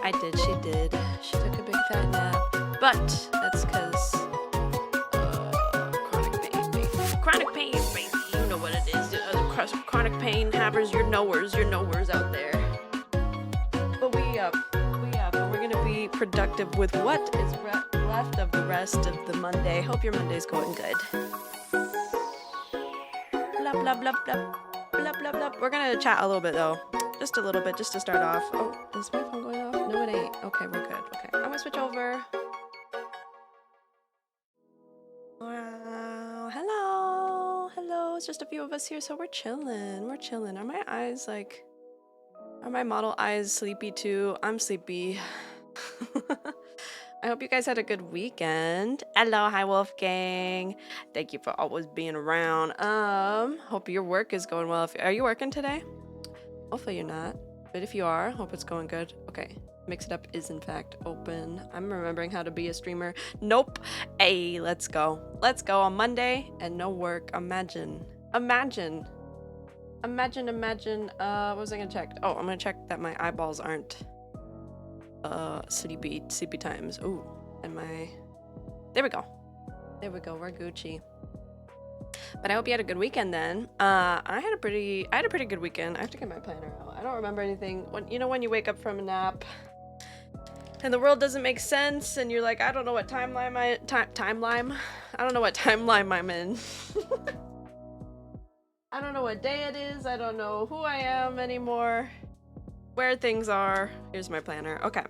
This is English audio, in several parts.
I did. She did. She took a big fat nap. But that's because chronic pain, baby. Chronic pain, baby. You know what it is. Chronic pain havers, your knowers out there. But we're gonna be productive with what is left of the rest of the Monday. Hope your Monday's going good. Blah blah blah blah blah blah blah. We're gonna chat a little bit though, just a little bit, just to start off. Oh, is my phone going off? No, it ain't. Okay, we're good. Okay, I'm gonna switch over. Wow, hello. It's just a few of us here, so we're chilling. Are my eyes like? Are my model eyes sleepy too? I'm sleepy. I hope you guys had a good weekend. Hello, hi Wolfgang. Thank you for always being around. Hope your work is going well. Are you working today? Hopefully you're not. But if you are, hope it's going good. Okay. Mix It Up is in fact open. I'm remembering how to be a streamer. Nope. Hey, let's go. Let's go on Monday and no work. Imagine. What was I gonna check? Oh, I'm gonna check that my eyeballs aren't sleepy times. Ooh, and there we go, we're Gucci. But I hope you had a good weekend then. I had a pretty good weekend. I have to get my planner out. I don't remember anything. When you wake up from a nap and the world doesn't make sense and you're like, I don't know what timeline I don't know what timeline I'm in. I don't know what day it is. I don't know who I am anymore. Where things are. Here's my planner. Okay.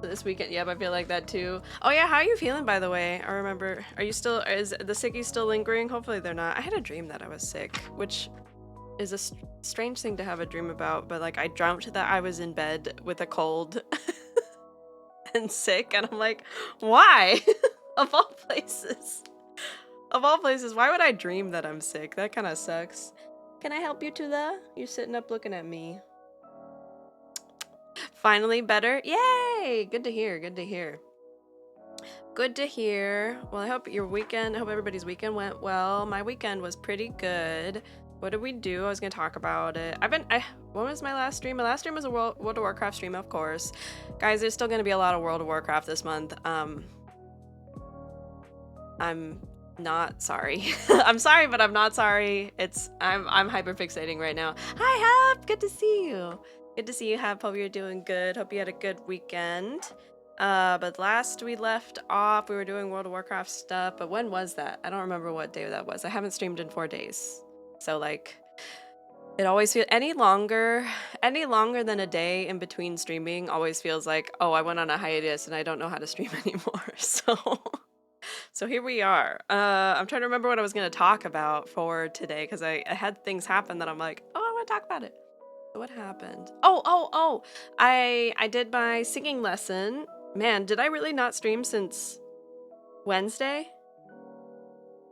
This weekend, yep, I feel like that too. Oh yeah, how are you feeling by the way? I remember, is the sickie still lingering? Hopefully they're not. I had a dream that I was sick, which is a strange thing to have a dream about, but like I dreamt that I was in bed with a cold and sick, and I'm like, why? Of all places. Why would I dream that I'm sick? That kind of sucks. Can I help you, Tula? You're sitting up looking at me. Finally better? Yay! Good to hear. Well, I hope everybody's weekend went well. My weekend was pretty good. What did we do? I was gonna talk about it. When was my last stream? My last stream was a World of Warcraft stream, of course. Guys, there's still gonna be a lot of World of Warcraft this month. I'm not sorry. I'm sorry, but I'm not sorry. I'm hyperfixating right now. Hi, Hap. Good to see you. Hap. Hope you're doing good. Hope you had a good weekend. But last we left off, we were doing World of Warcraft stuff. But when was that? I don't remember what day that was. I haven't streamed in 4 days. So like, it always feels any longer than a day in between streaming always feels like, oh, I went on a hiatus and I don't know how to stream anymore. So here we are. I'm trying to remember what I was going to talk about for today because I had things happen that I'm like, oh, I want to talk about it. So what happened? Oh. I did my singing lesson. Man, did I really not stream since Wednesday?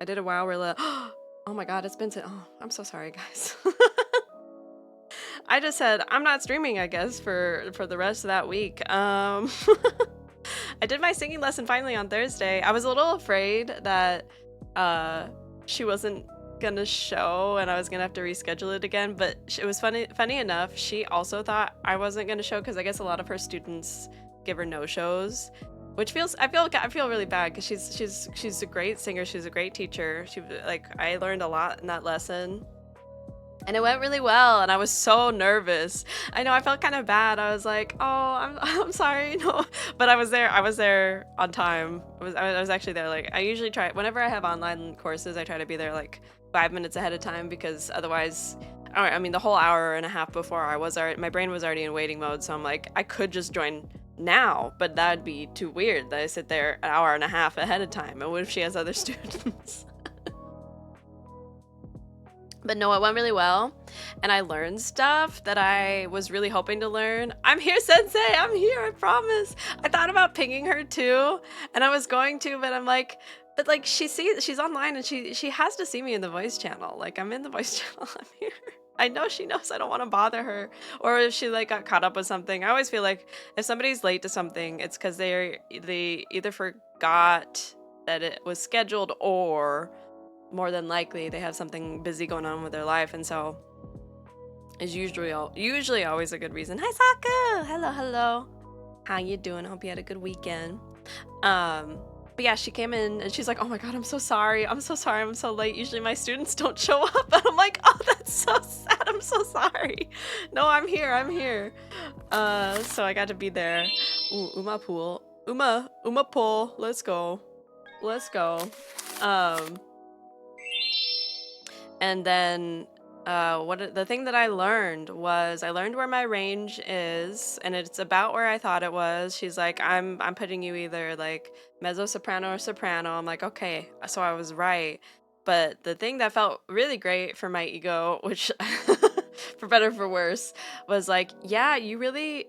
I did a WoW reel. Oh my god, it's been oh, I'm so sorry, guys. I just said I'm not streaming, I guess, for the rest of that week. I did my singing lesson finally on Thursday. I was a little afraid that she wasn't gonna show and I was gonna have to reschedule it again, but it was funny enough, she also thought I wasn't gonna show because I guess a lot of her students give her no shows, which I feel really bad because she's a great singer, she's a great teacher. I learned a lot in that lesson. And it went really well, and I was so nervous. I know, I felt kind of bad. I was like, "Oh, I'm sorry, no," but I was there on time. I was actually there. Like I usually try whenever I have online courses, I try to be there like 5 minutes ahead of time because otherwise, I mean, the whole hour and a half before my brain was already in waiting mode. So I'm like, I could just join now, but that'd be too weird that I sit there an hour and a half ahead of time. And what if she has other students? But no, it went really well, and I learned stuff that I was really hoping to learn. I'm here, Sensei! I'm here, I promise! I thought about pinging her too, and I was going to, but I'm like, she's online and she has to see me in the voice channel. Like, I'm in the voice channel, I'm here. I know she knows I don't want to bother her, or if she like got caught up with something. I always feel like if somebody's late to something, it's because they either forgot that it was scheduled or more than likely they have something busy going on with their life. And so is usually always a good reason. Hi Saka! Hello, hello. How you doing? I hope you had a good weekend. But yeah, she came in and she's like, oh my god, I'm so sorry. I'm so sorry I'm so late. Usually my students don't show up. And I'm like, oh, that's so sad. I'm so sorry. No, I'm here. I'm here. So I got to be there. Ooh, Uma pool. Uma pool. Let's go. Let's go. And then the thing that I learned was I learned where my range is, and it's about where I thought it was. She's like, I'm putting you either like mezzo soprano or soprano. I'm like, okay, so I was right. But the thing that felt really great for my ego, which for better or for worse, was like, yeah, you really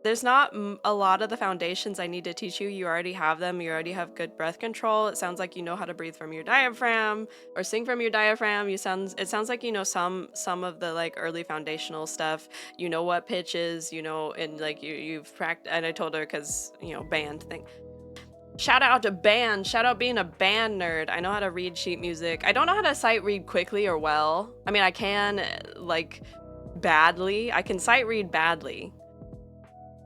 there's not a lot of the foundations I need to teach you. You already have them. You already have good breath control. It sounds like you know how to breathe from your diaphragm or sing from your diaphragm. It sounds like you know some of the like early foundational stuff. You know what pitch is, you know, and like you've practiced. And I told her because, you know, band thing. Shout out to band. Shout out being a band nerd. I know how to read sheet music. I don't know how to sight read quickly or well. I mean, I can like badly. I can sight read badly.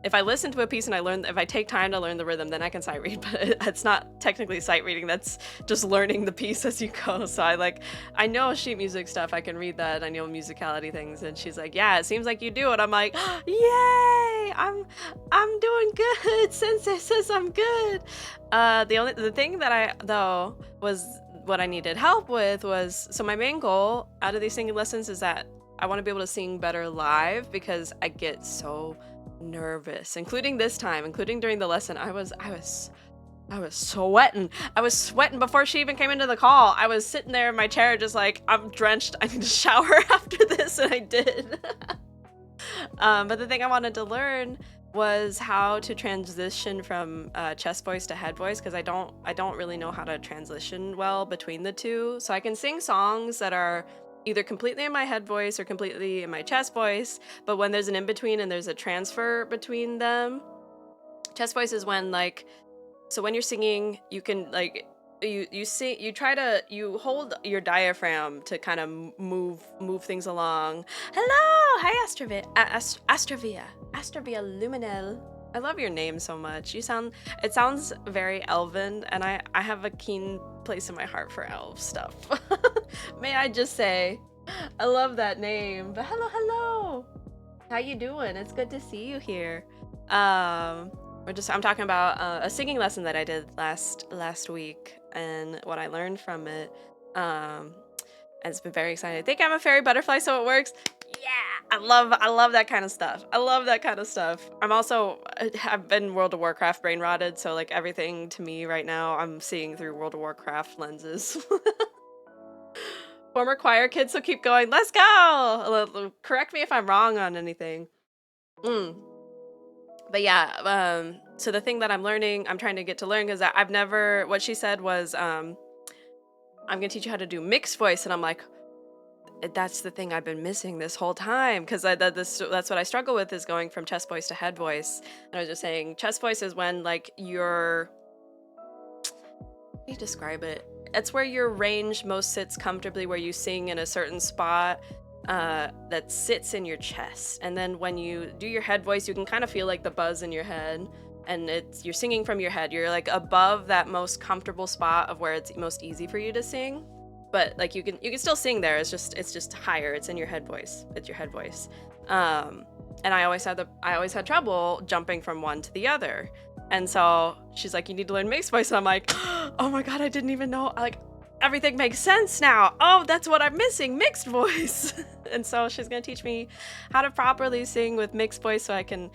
If I listen to a piece and if I take time to learn the rhythm, then I can sight read, but it's not technically sight reading. That's just learning the piece as you go. So I know sheet music stuff. I can read that. I know musicality things. And she's like, yeah, it seems like you do it. I'm like, yay, I'm doing good. Sensei says I'm good. The thing that was what I needed help with was, so my main goal out of these singing lessons is that I want to be able to sing better live because I get so nervous, including during the lesson. I was sweating. I was sweating before she even came into the call. I was sitting there in my chair just like, I'm drenched. I need to shower after this, and I did. But the thing I wanted to learn was how to transition from chest voice to head voice, because I don't really know how to transition well between the two. So I can sing songs that are either completely in my head voice or completely in my chest voice, but when there's an in-between and there's a transfer between them. Chest voice is when, like, so when you're singing, you can like you hold your diaphragm to kind of move things along. Hello, hi Astravia Luminel. I love your name so much. It sounds very elven, and I have a keen place in my heart for elf stuff. May I just say, I love that name. But hello. How you doing? It's good to see you here. I'm talking about a singing lesson that I did last week and what I learned from it. And it's been very exciting. I think I'm a fairy butterfly, so it works. Yeah, I love that kind of stuff. I've been World of Warcraft brain rotted, so like everything to me right now, I'm seeing through World of Warcraft lenses. Former choir kid, so keep going. Let's go. Correct me if I'm wrong on anything. But yeah, so the thing that I'm trying to get to learn, because what she said was, I'm gonna teach you how to do mixed voice, and I'm like, that's the thing I've been missing this whole time, because that's what I struggle with, is going from chest voice to head voice. And I was just saying, chest voice is when like how do you describe it? It's where your range most sits comfortably, where you sing in a certain spot that sits in your chest. And then when you do your head voice, you can kind of feel like the buzz in your head, and you're singing from your head. You're like above that most comfortable spot of where it's most easy for you to sing. But like you can still sing there. It's just higher. It's in your head voice. It's your head voice. And I always had trouble jumping from one to the other. And so she's like, you need to learn mixed voice. And I'm like, oh my god, I didn't even know. Like, everything makes sense now. Oh, that's what I'm missing, mixed voice. And so she's gonna teach me how to properly sing with mixed voice, so I can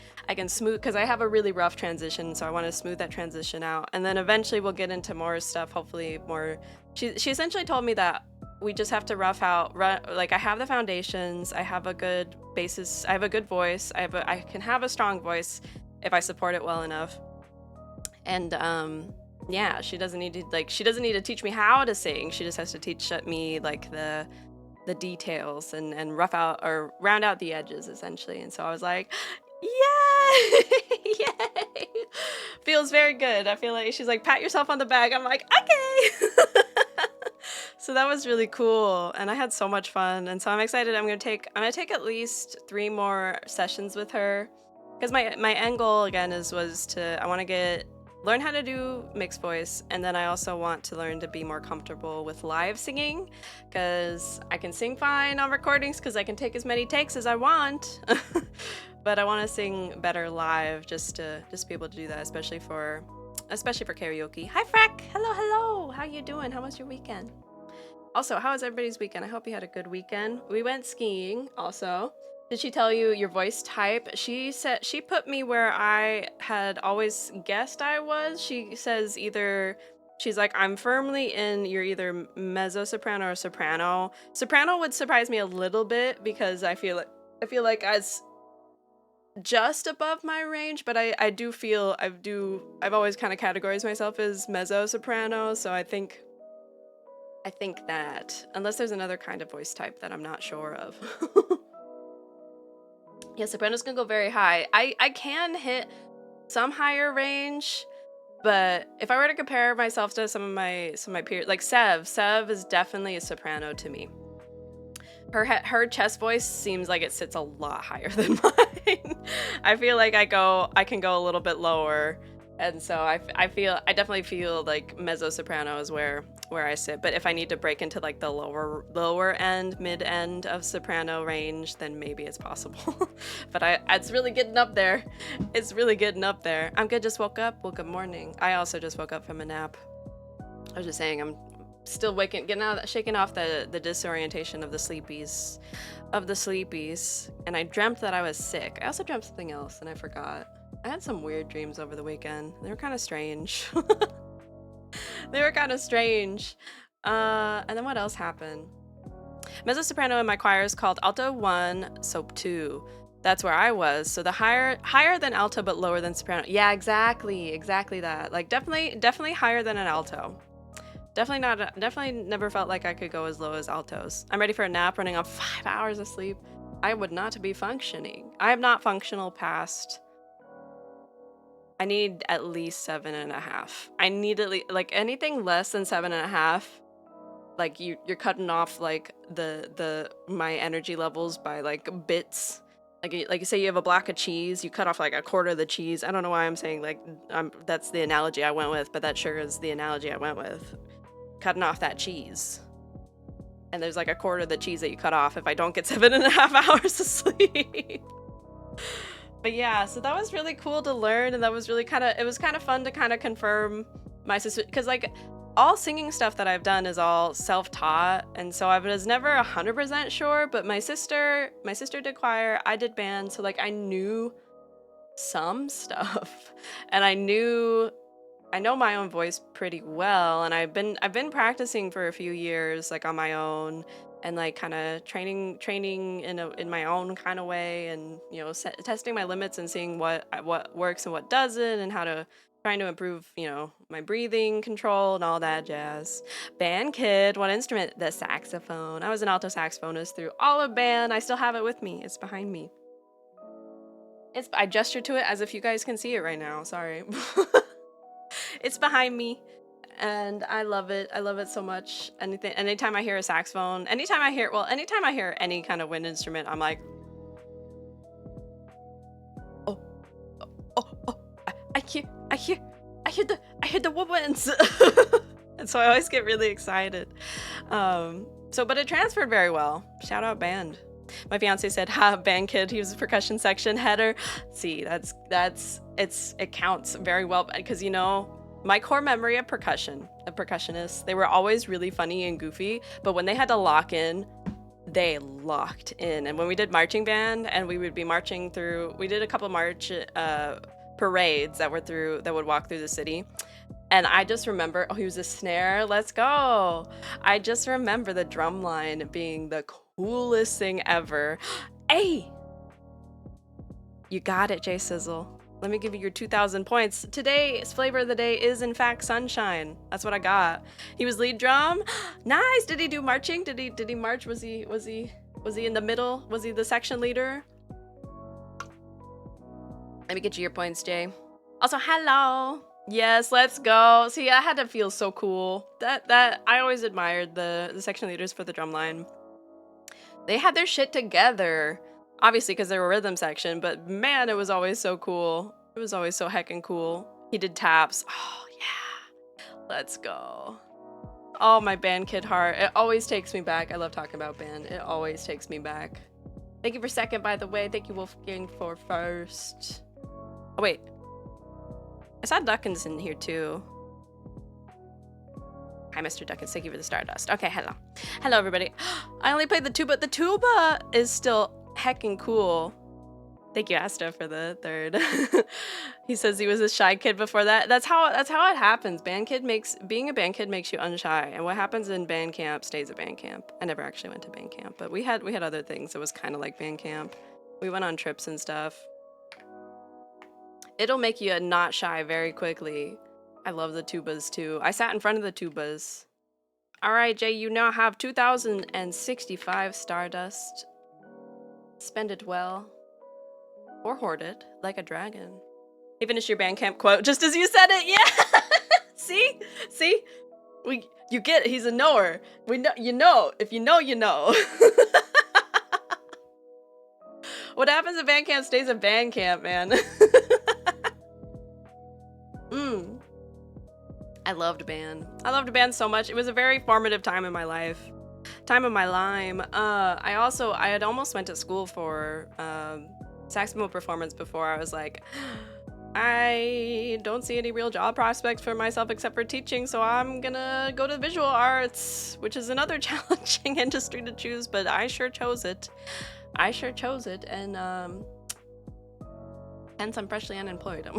smooth, because I have a really rough transition, so I want to smooth that transition out. And then eventually we'll get into more stuff, hopefully more. She essentially told me that we just have to like, I have the foundations, I have a good basis, I have a good voice, I can have a strong voice if I support it well enough. And yeah, she doesn't need to teach me how to sing. She just has to teach me like the details and round out the edges, essentially. And so I was like, yay! Yay! Feels very good. I feel like she's like, pat yourself on the back. I'm like, okay. So that was really cool, and I had so much fun. And so I'm excited. I'm gonna take at least 3 more sessions with her, because my end goal again was to I want to get learn how to do mixed voice, and then I also want to learn to be more comfortable with live singing, because I can sing fine on recordings because I can take as many takes as I want. But I want to sing better live, just be able to do that, especially for karaoke. Hi Freck, hello, how you doing? How was your weekend? Also, how was everybody's weekend? I hope you had a good weekend. We went skiing also. Did she tell you your voice type? She said she put me where I had always guessed I was. She says she's like, I'm firmly in, you're either mezzo soprano or soprano. Soprano would surprise me a little bit because I feel like it's just above my range, but I've always kind of categorized myself as mezzo soprano, so I think that, unless there's another kind of voice type that I'm not sure of. Yeah, soprano's gonna go very high. I can hit some higher range, but if I were to compare myself to some of my peers, like Sev is definitely a soprano to me. Her chest voice seems like it sits a lot higher than mine. I feel like I can go a little bit lower, and so I definitely feel like mezzo soprano is where I sit. But if I need to break into like the lower end, mid end of soprano range, then maybe it's possible. But it's really getting up there. It's really getting up there. I'm good. Just woke up. Well, good morning. I also just woke up from a nap. I was just saying I'm still shaking off the disorientation of the sleepies, and I dreamt that I was sick. I also dreamt something else and I forgot. I had some weird dreams over the weekend. They were kind of strange. They were kind of strange. And then what else happened? Mezzo soprano in my choir is called alto 1, sop 2. That's where I was. So the higher than alto but lower than soprano. Yeah, exactly that. Like definitely higher than an alto. Definitely never felt like I could go as low as altos. I'm ready for a nap, running on 5 hours of sleep. I would not be functioning. I am not functional past. I need at least 7.5. I need at least, like, anything less than 7.5. Like you're cutting off like my energy levels by like bits. Like you say you have a block of cheese, you cut off like a quarter of the cheese. I don't know why I'm saying like that's the analogy I went with, but that sure is the analogy I went with. Cutting off that cheese, and there's like a quarter of the cheese that you cut off if I don't get 7.5 hours of sleep. But yeah, so that was really cool to learn, and that was really it was kind of fun to kind of confirm my sister, because like all singing stuff that I've done is all self-taught, and so I was never 100% sure. But my sister did choir, I did band, so like I knew some stuff, and I know my own voice pretty well, and I've been practicing for a few years, like on my own, and like kind of training in my own kind of way, and testing my limits and seeing what works and what doesn't, and trying to improve my breathing control and all that jazz. Band kid, what instrument? The saxophone. I was an alto saxophonist through all of band. I still have it with me. It's behind me. I gestured to it as if you guys can see it right now. Sorry. It's behind me, and I love it. I love it so much. Anytime I hear a saxophone, anytime I hear any kind of wind instrument, I'm like, oh, I hear the woodwinds. And so I always get really excited. But it transferred very well. Shout out band. My fiance said, "Ha, band kid." He was a percussion section header. See, it counts very well, because my core memory of percussionists, they were always really funny and goofy, but when they had to lock in, they locked in. And when we did marching band, and we would be marching through, we did a couple march parades that would walk through the city. And I just remember, he was a snare, let's go. I just remember the drum line being the coolest thing ever. Hey, you got it, Jay Sizzle. Let me give you your 2,000 points. Today's flavor of the day is in fact sunshine. That's what I got. He was lead drum. Nice. Did he do marching? Did he march? Was he in the middle? Was he the section leader? Let me get you your points, Jay. Also, hello. Yes, let's go. See, I had to feel so cool. That I always admired the section leaders for the drumline. They had their shit together. Obviously, because they were rhythm section, but man, it was always so cool. It was always so heckin' cool. He did taps. Oh, yeah. Let's go. Oh, my band kid heart. It always takes me back. I love talking about band. It always takes me back. Thank you for second, by the way. Thank you, Wolfgang, for first. Oh, wait. I saw Duckins in here, too. Hi, Mr. Duckins. Thank you for the Stardust. Okay, hello. Hello, everybody. I only played the tuba. The tuba is still heckin' cool. Thank you, Asta, for the third. He says he was a shy kid before that. That's how it happens. Being a band kid makes you unshy, and what happens in band camp stays at band camp. I never actually went to band camp, but we had other things. It was kind of like band camp. We went on trips and stuff. It'll make you not shy very quickly. I love the tubas too. I sat in front of the tubas. All right, Jay, you now have 2,065 Stardust. Spend it well. Or hoard it like a dragon. You finished your Bandcamp quote just as you said it. Yeah. See? You get it. He's a knower. We know. You know. If you know, you know. What happens at Bandcamp stays at Bandcamp, man. I loved band. I loved band so much. It was a very formative time in my life. Time of my lime. I had almost went to school for saxophone performance before. I was like, I don't see any real job prospects for myself except for teaching, so I'm gonna go to visual arts, which is another challenging industry to choose, but I sure chose it. And hence I'm freshly unemployed.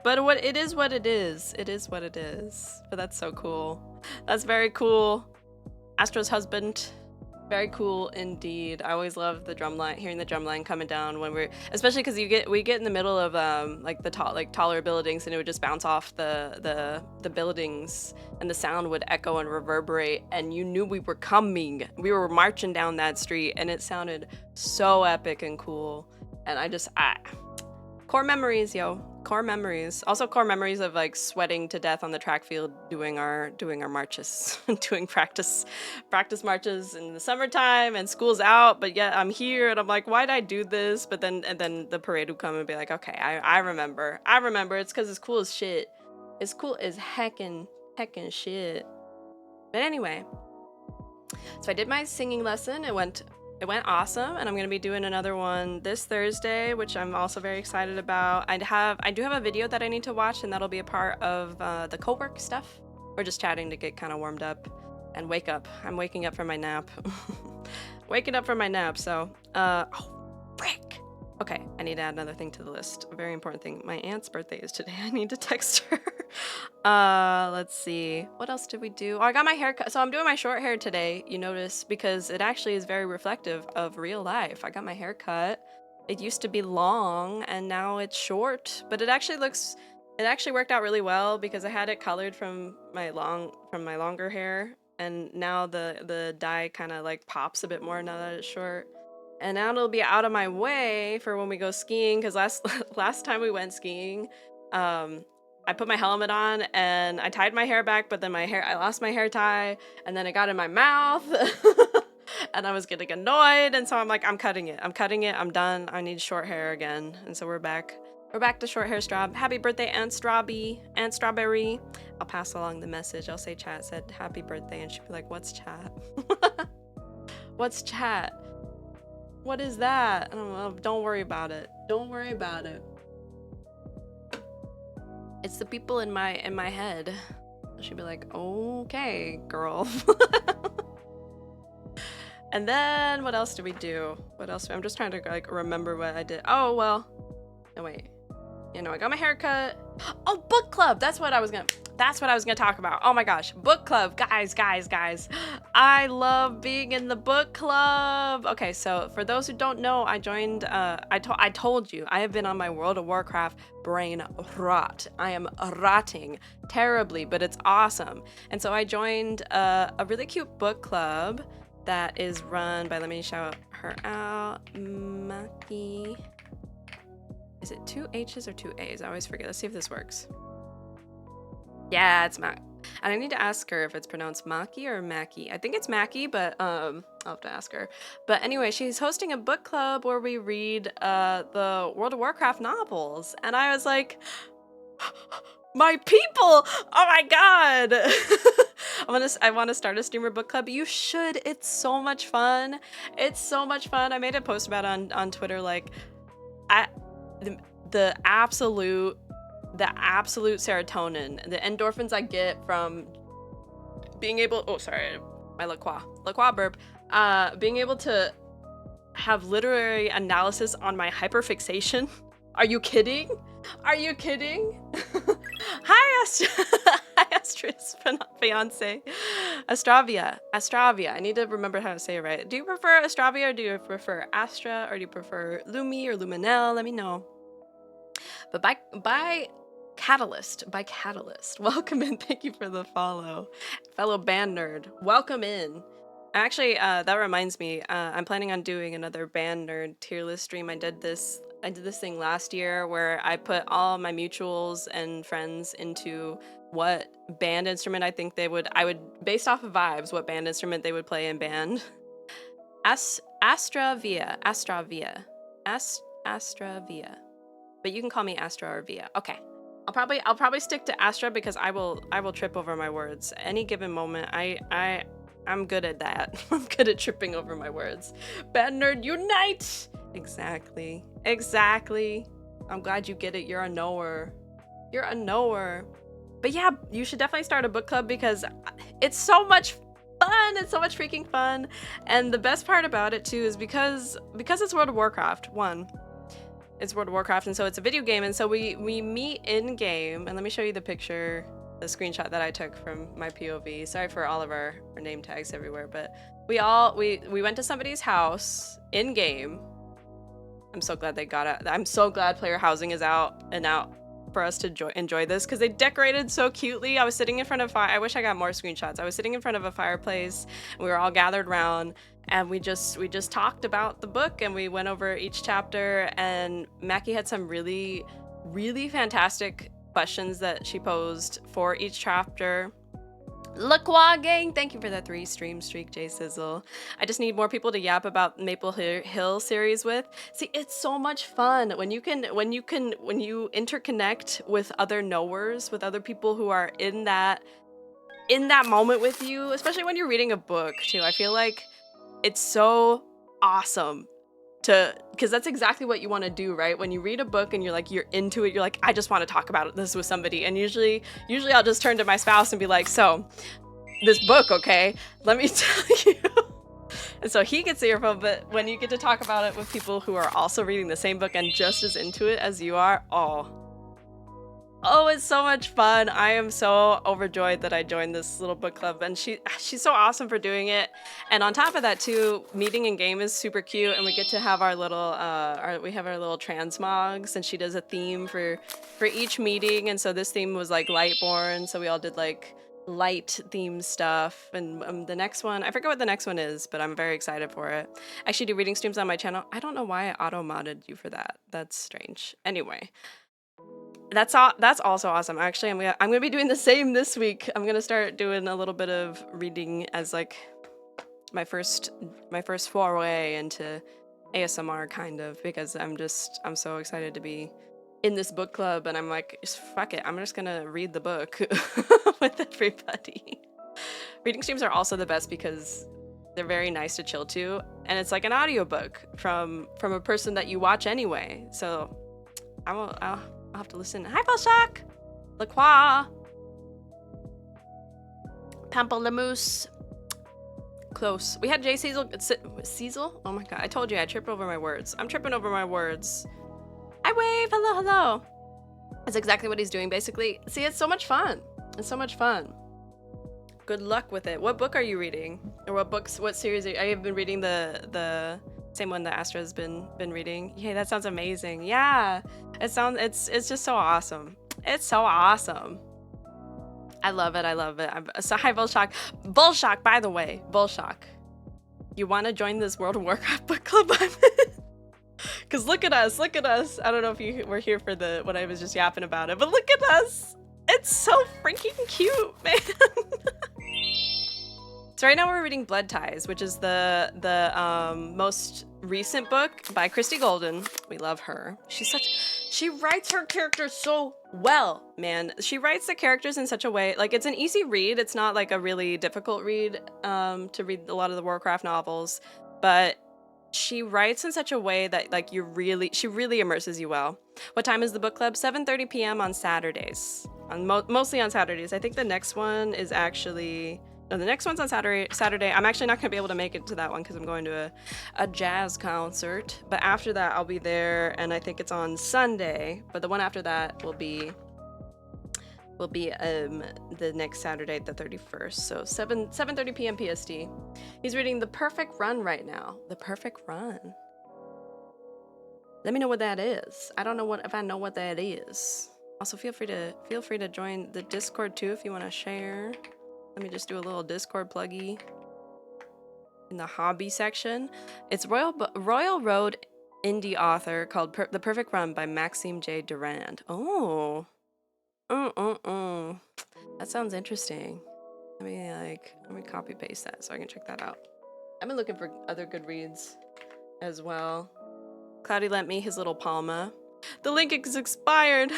But it is what it is. It is what it is. But that's so cool. That's very cool. Astro's husband. Very cool indeed. I always love the drum line, hearing the drum line coming down when especially because we get in the middle of like the taller buildings, and it would just bounce off the buildings, and the sound would echo and reverberate, and you knew we were coming. We were marching down that street, and it sounded so epic and cool. And core memories, yo. Core memories. Also core memories of like sweating to death on the track field doing our marches, doing practice marches in the summertime, and school's out, but yet I'm here and I'm like, why'd I do this? But then the parade would come and be like, okay, I remember. It's because it's cool as shit. It's cool as heckin' shit. But anyway, so I did my singing lesson. It went awesome, and I'm gonna be doing another one this Thursday, which I'm also very excited about. I do have a video that I need to watch, and that'll be a part of the co-work stuff. We're just chatting to get kind of warmed up and wake up. I'm waking up from my nap. Waking up from my nap, so oh frick. Okay, I need to add another thing to the list. A very important thing. My aunt's birthday is today. I need to text her. Let's see. What else did we do? Oh, I got my hair cut. So I'm doing my short hair today, you notice, because it actually is very reflective of real life. I got my hair cut. It used to be long, and now it's short, but it actually worked out really well because I had it colored from my longer hair, and now the dye kind of like pops a bit more now that it's short. And now it'll be out of my way for when we go skiing, because last time we went skiing, I put my helmet on and I tied my hair back, but then I lost my hair tie, and then it got in my mouth, and I was getting annoyed, and so I'm like, I'm cutting it, I'm done, I need short hair again. And so we're back to short hair. Happy birthday, Aunt Strawberry. I'll pass along the message. I'll say chat said happy birthday, and she'll be like, what's chat? What's chat? What is that? I don't know. Don't worry about it. It's the people in my head. She'd be like, okay, girl. And then what else did we do? I'm just trying to like remember what I did. Oh, well. No, wait. I got my hair cut. Oh, book club. That's what I was gonna talk about. Oh my gosh, book club, guys. I love being in the book club. Okay, so for those who don't know, I joined. I told you I have been on my World of Warcraft brain rot. I am rotting terribly, but it's awesome. And so I joined a really cute book club that is run by. Let me shout her out, Maki. Is it 2 H's or 2 A's? I always forget. Let's see if this works. Yeah, it's Mac. And I need to ask her if it's pronounced Maki or Mackie. I think it's Mackie, but I'll have to ask her. But anyway, she's hosting a book club where we read the World of Warcraft novels, and I was like, my people! Oh my god! I want to start a streamer book club. You should. It's so much fun. It's so much fun. I made a post about it on Twitter. Like, the absolute serotonin, the endorphins I get from being able. Oh, sorry, my La Croix burp. Being able to have literary analysis on my hyperfixation. Are you kidding? Are you kidding? Hi, Hi, Astra's fiance. Astravia. I need to remember how to say it right. Do you prefer Astravia or do you prefer Astra or do you prefer Lumi or Luminel? Let me know. But by Catalyst. Welcome in. Thank you for the follow. Fellow band nerd. Welcome in. Actually, that reminds me, I'm planning on doing another band nerd tier list stream. I did this thing last year where I put all my mutuals and friends into what band instrument I think I would based off of vibes, what band instrument they would play in band. Astravia. But you can call me Astra or Via. Okay. I'll probably stick to Astra because I will trip over my words. Any given moment, I'm good at that. I'm good at tripping over my words. Band nerd unite! Exactly. I'm glad you get it. You're a knower. But yeah, you should definitely start a book club because it's so much fun. It's so much freaking fun. And the best part about it too is because it's World of Warcraft. It's World of Warcraft, and so it's a video game, and so we meet in game. And let me show you the picture, the screenshot that I took from my POV. Sorry for all of our name tags everywhere, but we went to somebody's house in game. I'm so glad they got it. I'm so glad player housing is out for us to enjoy this because they decorated so cutely. I was sitting in front of I wish I got more screenshots. I was sitting in front of a fireplace, and we were all gathered around. And we just talked about the book and we went over each chapter, and Mackie had some really, really fantastic questions that she posed for each chapter. La Croix gang, thank you for that 3 stream streak, Jay Sizzle. I just need more people to yap about Maple Hill series with. See, it's so much fun when you interconnect with other knowers, with other people who are in that moment with you, especially when you're reading a book too. I feel like it's so awesome because that's exactly what you want to do, right? When you read a book and you're into it, you're like, I just want to talk about this with somebody. And usually I'll just turn to my spouse and be like, so this book, okay, let me tell you. And so he gets the earphone, but when you get to talk about it with people who are also reading the same book and just as into it as you are, oh, it's so much fun. I am so overjoyed that I joined this little book club, and she's so awesome for doing it. And on top of that too, meeting in game is super cute, and we get to have our little transmogs, and she does a theme for each meeting. And so this theme was like Lightborn, so we all did like light theme stuff. And the next one, I forget what the next one is, but I'm very excited for it. I actually do reading streams on my channel. I don't know why I auto-modded you for that. That's strange. Anyway. That's also awesome. Actually, I'm gonna be doing the same this week. I'm gonna start doing a little bit of reading as like my first foray into ASMR kind of, because I'm so excited to be in this book club, and I'm like, fuck it, I'm just gonna read the book with everybody. Reading streams are also the best because they're very nice to chill to, and it's like an audiobook from a person that you watch anyway. So I'll have to listen. Hi, Belshak! La Croix! Pamplemousse. Close. We had Jay Cecil? Oh my god, I told you I tripped over my words. I'm tripping over my words. I wave! Hello! That's exactly what he's doing, basically. See, it's so much fun. It's so much fun. Good luck with it. What book are you reading? Or what series I have been reading the same one that Astra's been reading. Yay, that sounds amazing. Yeah. It's just so awesome. It's so awesome. I love it. So hi, Volshak. Volshak, by the way, Volshak. You want to join this World of Warcraft book club I'm in? Cause look at us, look at us. I don't know if you were here for the when I was just yapping about it, but look at us. It's so freaking cute, man. So right now we're reading Blood Ties, which is the most recent book by Christy Golden. We love her. She writes her characters so well, man. She writes the characters in such a way, like it's an easy read. It's not like a really difficult read to read a lot of the Warcraft novels, but she writes in such a way that like she really immerses you well. What time is the book club? 7:30 p.m. on Saturdays. Mostly on Saturdays. I think the next one is actually no, the next one's on Saturday. I'm actually not going to be able to make it to that one because I'm going to a jazz concert. But after that, I'll be there, and I think it's on Sunday. But the one after that will be the next Saturday, the 31st. So 7:30 p.m. PST. He's reading The Perfect Run right now. The Perfect Run. Let me know what that is. I don't know if I know what that is. Also, feel free to join the Discord too if you want to share. Let me just do a little Discord pluggy in the hobby section. It's Royal Road indie author called The Perfect Run by Maxime J. Durand. Oh. That sounds interesting. Let me copy paste that so I can check that out. I've been looking for other good reads as well. Cloudy lent me his little Palma. The link is expired.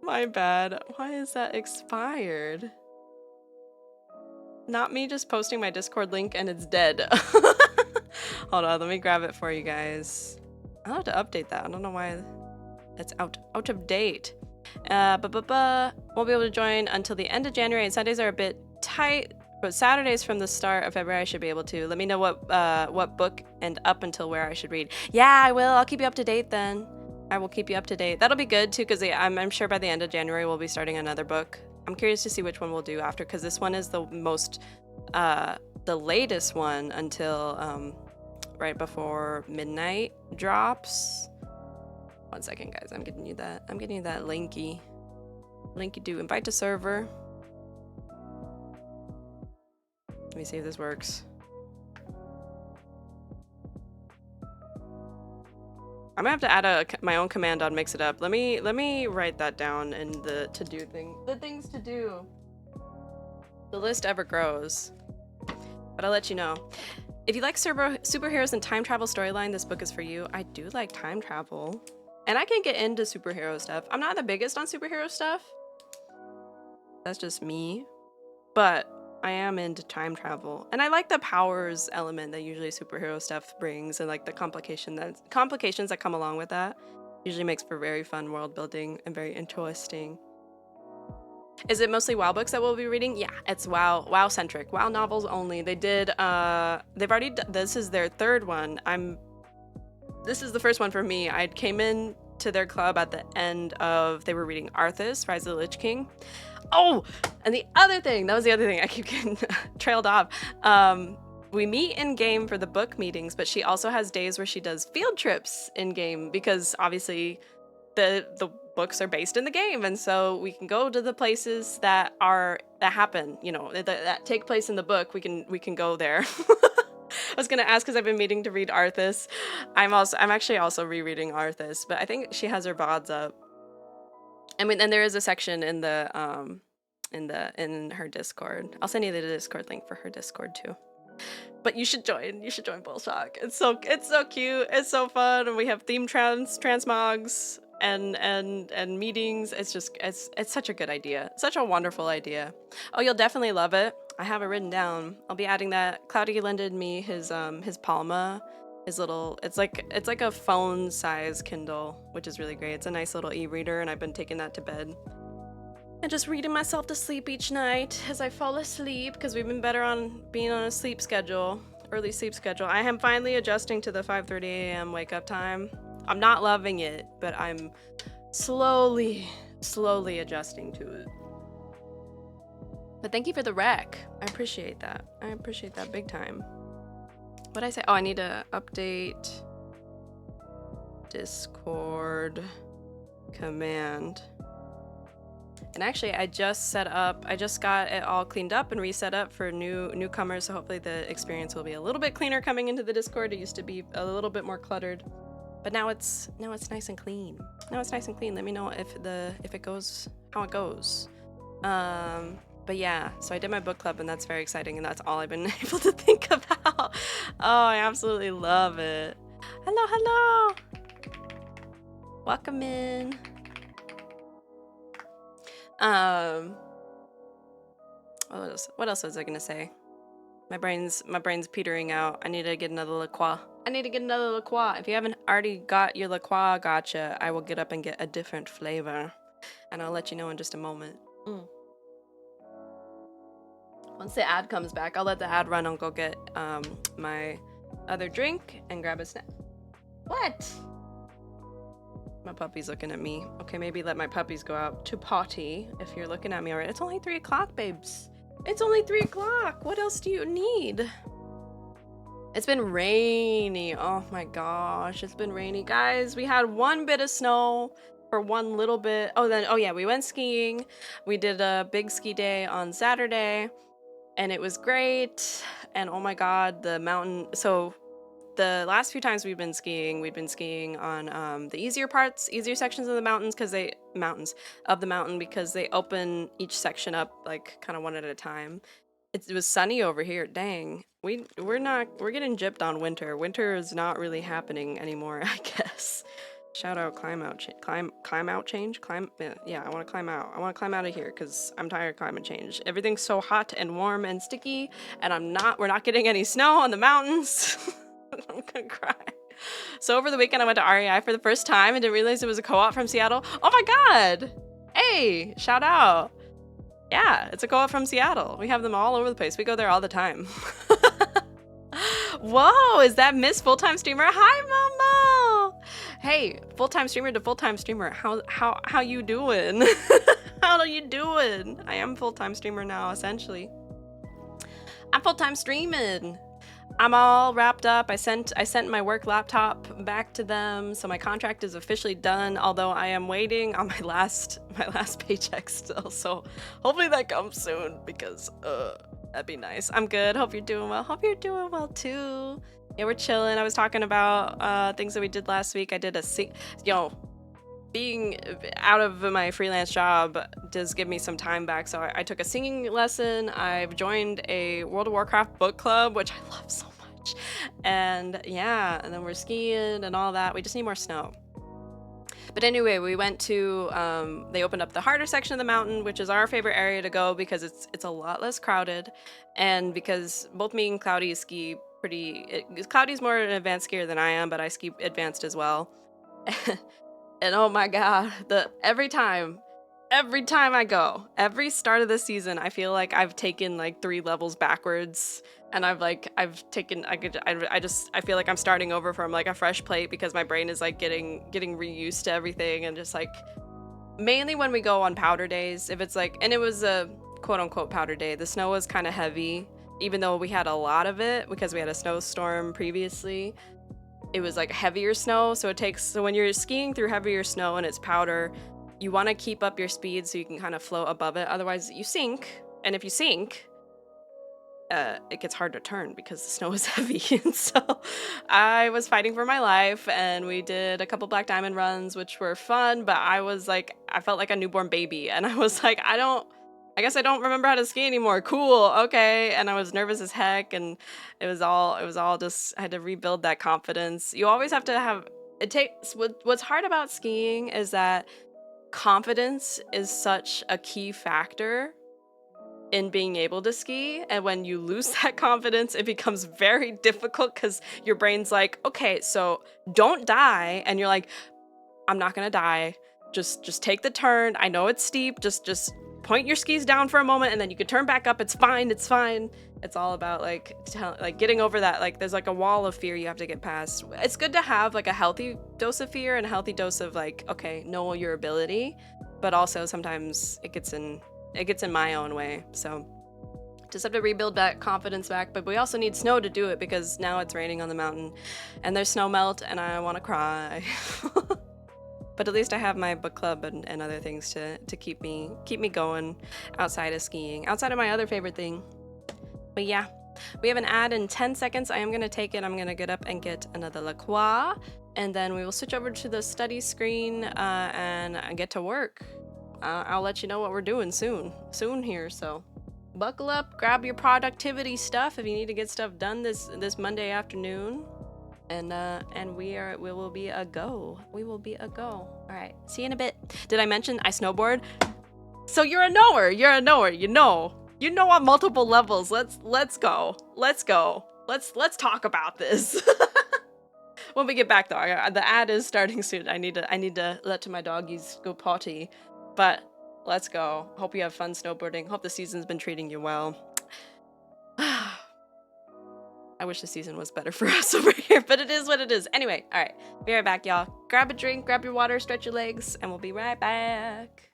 My bad. Why is that expired? Not me just posting my Discord link and it's dead. Hold on, let me grab it for you guys. I'll have to update that. I don't know why it's out of date. Won't be able to join until the end of January, and Sundays are a bit tight, but Saturdays from the start of February I should be able to. Let me know what book and up until where I should read. Yeah, I will. I'll keep you up to date then. I will keep you up to date. That'll be good too, because I'm sure by the end of January we'll be starting another book. I'm curious to see which one we'll do after, because this one is the latest one until right before midnight drops. 1 second, guys. I'm getting you that linky do invite to server. Let me see if this works. I'm gonna have to add my own command on Mix It Up. Let me write that down in the to-do thing. The things to do. The list ever grows. But I'll let you know. If you like superheroes and time travel storyline, this book is for you. I do like time travel. And I can get into superhero stuff. I'm not the biggest on superhero stuff. That's just me. But I am into time travel. And I like the powers element that usually superhero stuff brings, and like the complications that come along with that. Usually makes for very fun world building and very interesting. Is it mostly WoW books that we'll be reading? Yeah, it's WoW centric. WoW novels only. They did they've already this is their third one. This is the first one for me. I came in to their club at the end of, they were reading Arthas, Rise of the Lich King. Oh, and the other thing, that was the other thing, I keep getting trailed off. We meet in game for the book meetings, but she also has days where she does field trips in game, because obviously the books are based in the game, and so we can go to the places that happen, you know, that take place in the book. We can go there. I was gonna ask because I've been meaning to read Arthas. I'm actually also rereading Arthas, but I think she has her VODs up. I mean, and there is a section in her Discord. I'll send you the Discord link for her Discord too. But you should join. You should join Bullshock. It's so cute. It's so fun. And we have themed transmogs and meetings. It's such a good idea. Such a wonderful idea. Oh, you'll definitely love it. I have it written down. I'll be adding that. Cloudy lended me his Palma, his little, it's like a phone size Kindle, which is really great. It's a nice little e-reader, and I've been taking that to bed and just reading myself to sleep each night as I fall asleep, because we've been better on being on a sleep schedule, early sleep schedule. I am finally adjusting to the 5:30 a.m. wake up time. I'm not loving it, but I'm slowly adjusting to it. But thank you for the rec. I appreciate that. I appreciate that big time. What'd I say? Oh, I need to update Discord command. And actually, I just got it all cleaned up and reset up for newcomers. So hopefully the experience will be a little bit cleaner coming into the Discord. It used to be a little bit more cluttered, but now it's nice and clean. Now it's nice and clean. Let me know if it goes how it goes. But yeah, so I did my book club, and that's very exciting, and that's all I've been able to think about. Oh, I absolutely love it. Hello. Welcome in. What else was I gonna say? My brain's petering out. I need to get another La Croix. If you haven't already got your La Croix gotcha, I will get up and get a different flavor, and I'll let you know in just a moment. Once the ad comes back, I'll let the ad run and go get my other drink and grab a snack. What? My puppy's looking at me. Okay, maybe let my puppies go out to potty if you're looking at me already. It's only 3 o'clock, babes. It's only 3 o'clock. What else do you need? It's been rainy. Oh my gosh, it's been rainy. Guys, we had one bit of snow for one little bit. Oh yeah, we went skiing. We did a big ski day on Saturday, and it was great. And oh my god, the mountain. So the last few times we've been skiing on the easier sections of the mountain because they open each section up like kind of one at a time. It was sunny over here. Dang, we're getting gypped on winter. Winter is not really happening anymore, I guess. Shout out climb out change. Yeah, I want to climb out. I want to climb out of here because I'm tired of climate change. Everything's so hot and warm and sticky, and we're not getting any snow on the mountains. I'm gonna cry. So over the weekend I went to REI for the first time and didn't realize it was a co-op from Seattle. Oh my god! Hey, shout out. Yeah, it's a co-op from Seattle. We have them all over the place. We go there all the time. Whoa, is that Miss Full-Time Streamer? Hi, Momo! Hey, full-time streamer to full-time streamer. How you doing? How are you doing? I am full-time streamer now, essentially. I'm full-time streaming. I'm all wrapped up. I sent my work laptop back to them, so my contract is officially done, although I am waiting on my last paycheck still. So hopefully that comes soon because that'd be nice. I'm good. Hope you're doing well. Hope you're doing well too. Yeah, we're chilling. I was talking about things that we did last week. I did being out of my freelance job does give me some time back, so I took a singing lesson. I've joined a World of Warcraft book club, which I love so much, and yeah, and then we're skiing and all that. We just need more snow. But anyway, we went to they opened up the harder section of the mountain, which is our favorite area to go because it's a lot less crowded, and because both me and Cloudy ski Cloudy's more an advanced skier than I am, but I ski advanced as well. And oh my god, every time I go, every start of the season, I feel like I've taken like 3 levels backwards, and I feel like I'm starting over from like a fresh plate because my brain is like getting reused to everything, and just like mainly when we go on powder days, if it's like, and it was a quote unquote powder day, the snow was kind of heavy, even though we had a lot of it because we had a snowstorm previously. It was like heavier snow, so when you're skiing through heavier snow and it's powder, you want to keep up your speed so you can kind of float above it, otherwise you sink, and if you sink, it gets hard to turn because the snow is heavy. And so I was fighting for my life, and we did a couple Black Diamond runs, which were fun, but I felt like a newborn baby, and I was like, I guess I don't remember how to ski anymore. Cool, okay. And I was nervous as heck, and it was all just, I had to rebuild that confidence. You always have to have, what's hard about skiing is that confidence is such a key factor in being able to ski, and when you lose that confidence, it becomes very difficult because your brain's like, okay, so don't die, and you're like, I'm not gonna die. Just take the turn. I know it's steep. Just point your skis down for a moment, and then you can turn back up. It's fine. It's fine. It's all about like getting over that. Like there's like a wall of fear you have to get past. It's good to have like a healthy dose of fear and a healthy dose of like, okay, know your ability, but also sometimes it gets in my own way. So just have to rebuild that confidence back. But we also need snow to do it because now it's raining on the mountain and there's snow melt and I want to cry. But at least I have my book club and other things to keep me going outside of skiing, outside of my other favorite thing. But yeah, we have an ad in 10 seconds. I am going to take it. I'm going to get up and get another La Croix, and then we will switch over to the study screen and get to work. I'll let you know what we're doing soon here, so buckle up, grab your productivity stuff if you need to get stuff done this Monday afternoon. And we will be a go. We will be a go. All right, see you in a bit. Did I mention I snowboard? So you're a knower. You know on multiple levels. Let's go. Let's talk about this. When we get back though, the ad is starting soon. I need to let my doggies go potty, but let's go. Hope you have fun snowboarding. Hope the season's been treating you well. I wish the season was better for us over here, but it is what it is. Anyway, all right, be right back, y'all. Grab a drink, grab your water, stretch your legs, and we'll be right back.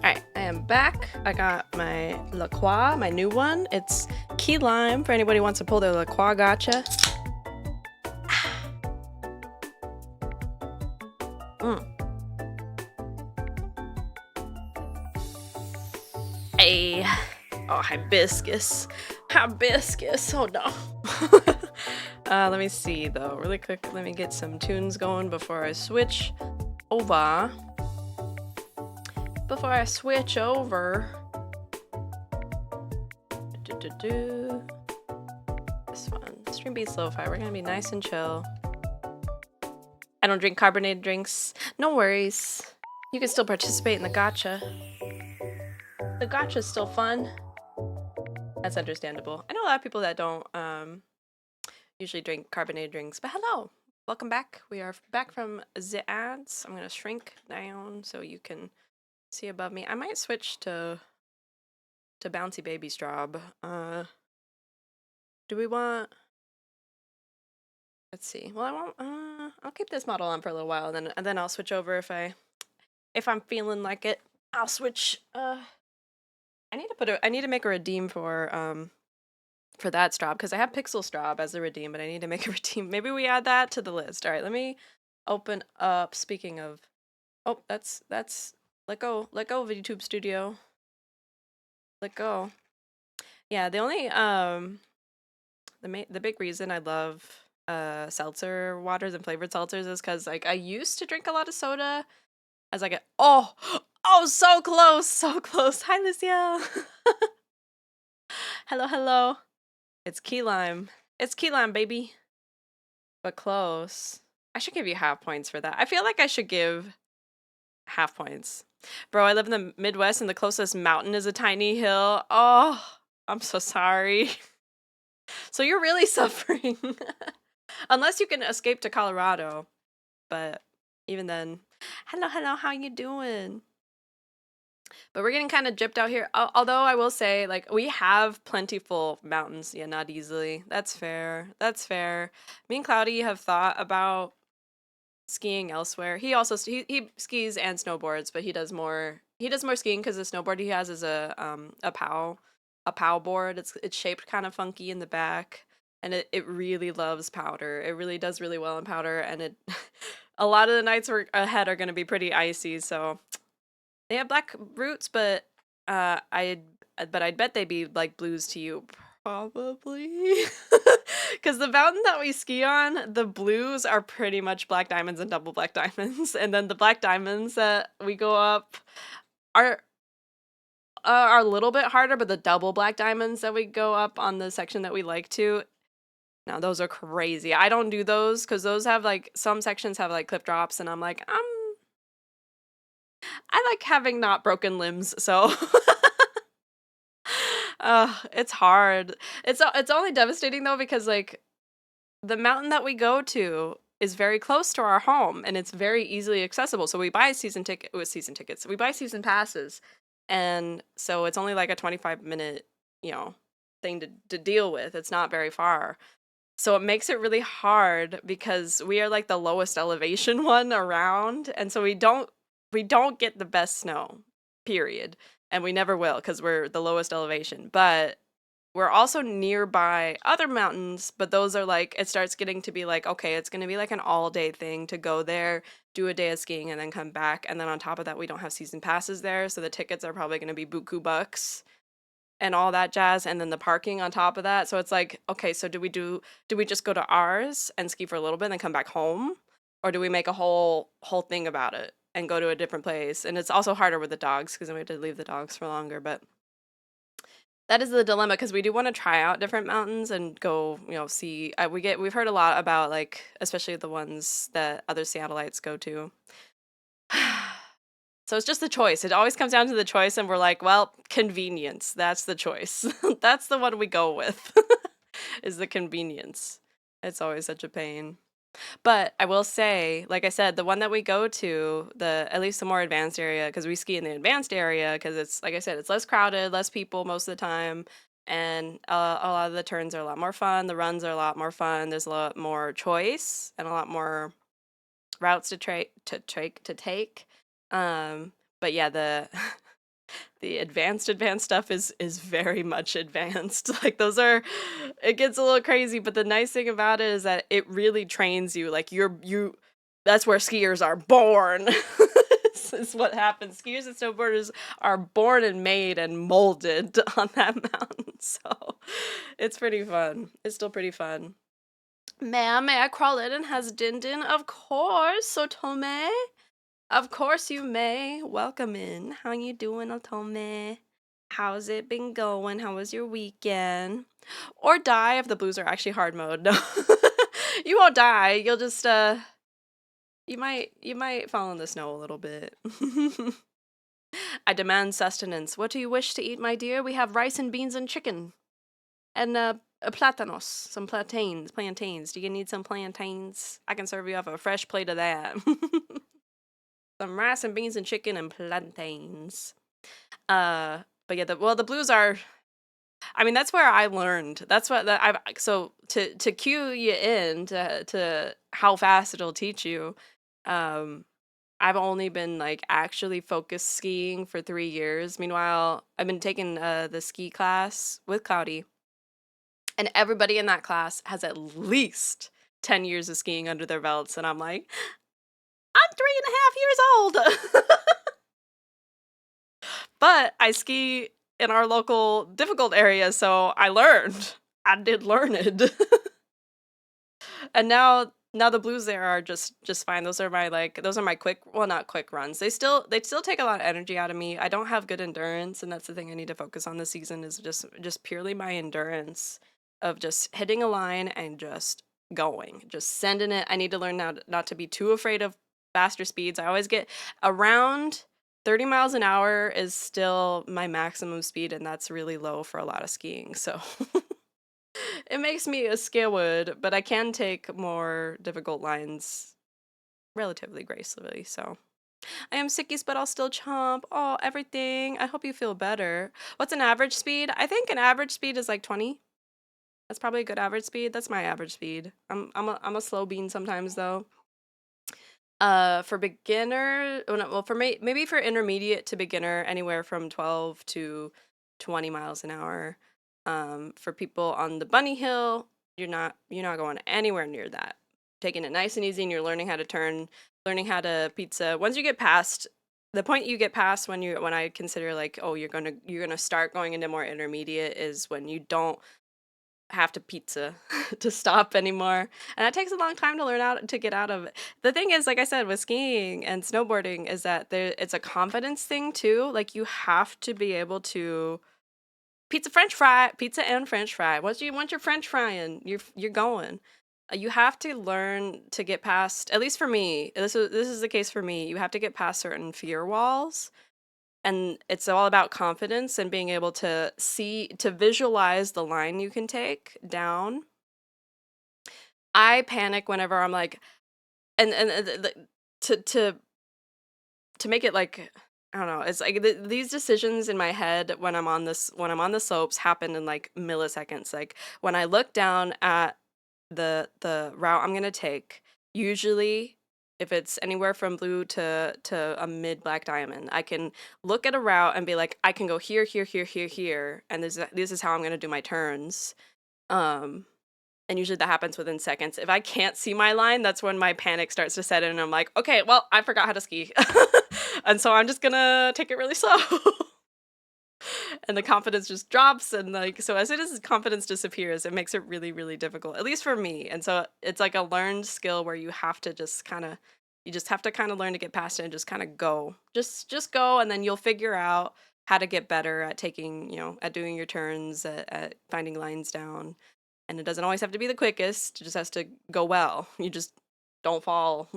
Alright, I am back. I got my La Croix, my new one. It's key lime for anybody who wants to pull their La Croix gacha. Mm. Hey. Oh, hibiscus. Hibiscus. Oh no. Let me see though. Really quick, let me get some tunes going before I switch over. Before I switch over. This one. Stream Beats Lo-Fi. We're gonna be nice and chill. I don't drink carbonated drinks. No worries. You can still participate in the gacha. The gacha's still fun. That's understandable. I know a lot of people that don't usually drink carbonated drinks, but hello. Welcome back. We are back from the ads. I'm gonna shrink down so you can see above me. I might switch to Bouncy Baby Straub. Do we want? Let's see. Well, I won't. I'll keep this model on for a little while, and then I'll switch over if I'm feeling like it. I'll switch. I need to make a redeem for that Straub because I have Pixel Straub as a redeem, but I need to make a redeem. Maybe we add that to the list. All right, let me open up. Speaking of, oh, that's let go VTube Studio. Let go. Yeah, the only the big reason I love seltzer waters and flavored seltzers is because like I used to drink a lot of soda as I get oh so close. Hi Lucia. Hello. It's key lime, baby. But close. I should give you half points for that. I feel like I should give half points. Bro, I live in the Midwest and the closest mountain is a tiny hill. Oh, I'm so sorry. So you're really suffering. Unless you can escape to Colorado. But even then. Hello, how you doing? But we're getting kind of gypped out here. Although I will say, like, we have plentiful mountains. Yeah, not easily. That's fair. Me and Cloudy have thought about skiing elsewhere. He also he skis and snowboards, but he does more skiing because the snowboard he has is a POW board. It's shaped kind of funky in the back, and it really loves powder. It really does really well in powder, and it a lot of the nights ahead are going to be pretty icy. So they have black roots, but I'd bet they'd be like blues to you. Probably. Because the mountain that we ski on, the blues are pretty much black diamonds and double black diamonds. And then the black diamonds that we go up are a little bit harder, but the double black diamonds that we go up on the section that we like to, now those are crazy. I don't do those because those have like, some sections have like cliff drops and I'm like, I like having not broken limbs, so it's hard. It's only devastating though because like the mountain that we go to is very close to our home and it's very easily accessible. So we buy season tickets. We buy season passes. And so it's only like a 25-minute, thing to deal with. It's not very far. So it makes it really hard because we are like the lowest elevation one around and so we don't get the best snow. Period. And we never will because we're the lowest elevation. But we're also nearby other mountains, but those are like, it starts getting to be like, okay, it's going to be like an all-day thing to go there, do a day of skiing, and then come back. And then on top of that, we don't have season passes there, so the tickets are probably going to be buku bucks and all that jazz, and then the parking on top of that. So it's like, okay, so do we just go to ours and ski for a little bit and then come back home? Or do we make a whole thing about it and go to a different place? And it's also harder with the dogs because then we have to leave the dogs for longer, but that is the dilemma because we do want to try out different mountains and go, see. We've heard a lot about like, especially the ones that other Seattleites go to. So it's just the choice. It always comes down to the choice, and we're like, well, convenience. That's the choice. That's the one we go with. Is the convenience. It's always such a pain. But I will say, like I said, the one that we go to, at least the more advanced area, because we ski in the advanced area, because it's, like I said, it's less crowded, less people most of the time, and a lot of the turns are a lot more fun. The runs are a lot more fun. There's a lot more choice and a lot more routes to take. But yeah, The advanced stuff is very much advanced. Like those are it gets a little crazy, but the nice thing about it is that it really trains you. Like you that's where skiers are born. This is what happens. Skiers and snowboarders are born and made and molded on that mountain. So it's pretty fun. It's still pretty fun. Ma'am, may I crawl in and has Din Din? Of course, Otome. Of course you may. Welcome in. How you doing, Otome? How's it been going? How was your weekend? Or die if the blues are actually hard mode. No. You won't die. You'll just you might fall in the snow a little bit. I demand sustenance. What do you wish to eat, my dear? We have rice and beans and chicken. And platanos, some plantains. Do you need some plantains? I can serve you up a fresh plate of that. Some rice and beans and chicken and plantains. But yeah, the blues are. I mean, that's where I learned. That's what I've. So to cue you in to how fast it'll teach you. Um, I've only been like actually focused skiing for 3 years. Meanwhile, I've been taking the ski class with Cloudy, and everybody in that class has at least 10 years of skiing under their belts, and I'm like, I'm 3.5 years old. But I ski in our local difficult area, so I learned. I did learn it. And now the blues there are just fine. Those are my quick, well, not quick runs. They still take a lot of energy out of me. I don't have good endurance, and that's the thing I need to focus on this season is just purely my endurance of just hitting a line and just going, just sending it. I need to learn now not to be too afraid of faster speeds. I always get around 30 miles an hour is still my maximum speed, and that's really low for a lot of skiing. So it makes me a scarewood, but I can take more difficult lines relatively gracefully. So I am sickies, but I'll still chomp. Oh, everything. I hope you feel better. What's an average speed? I think an average speed is like 20. That's probably a good average speed. That's my average speed. I'm a slow bean sometimes though. For beginner, well, for me, maybe for intermediate to beginner, anywhere from 12 to 20 miles an hour. For people on the bunny hill, you're not going anywhere near that. Taking it nice and easy, and you're learning how to turn, learning how to pizza. Once you get past the point you get past when I consider like, oh, you're gonna start going into more intermediate is when you don't have to pizza to stop anymore. And that takes a long time to learn out to get out of it. The thing is, like I said, with skiing and snowboarding is that it's a confidence thing too. Like you have to be able to pizza and French fry. Once you're French frying, you're going. You have to learn to get past. At least for me, this is the case for me. You have to get past certain fear walls, and it's all about confidence and being able to visualize the line you can take down. I panic whenever I'm like, and to make it like, I don't know, it's like these decisions in my head when I'm on the slopes happen in like milliseconds. Like when I look down at the route I'm gonna take, usually if it's anywhere from blue to a mid black diamond, I can look at a route and be like, I can go here, here, here, here, here, and this is how I'm gonna do my turns. Um, and usually that happens within seconds. If I can't see my line, that's when my panic starts to set in, and I'm like, okay, well, I forgot how to ski. And so I'm just gonna take it really slow. And the confidence just drops, and like, so as soon as confidence disappears, it makes it really, really difficult, at least for me. And so it's like a learned skill where you just have to kind of learn to get past it and just kind of go. Just go, and then you'll figure out how to get better at taking, at doing your turns, at finding lines down. And it doesn't always have to be the quickest. It just has to go well. You just don't fall.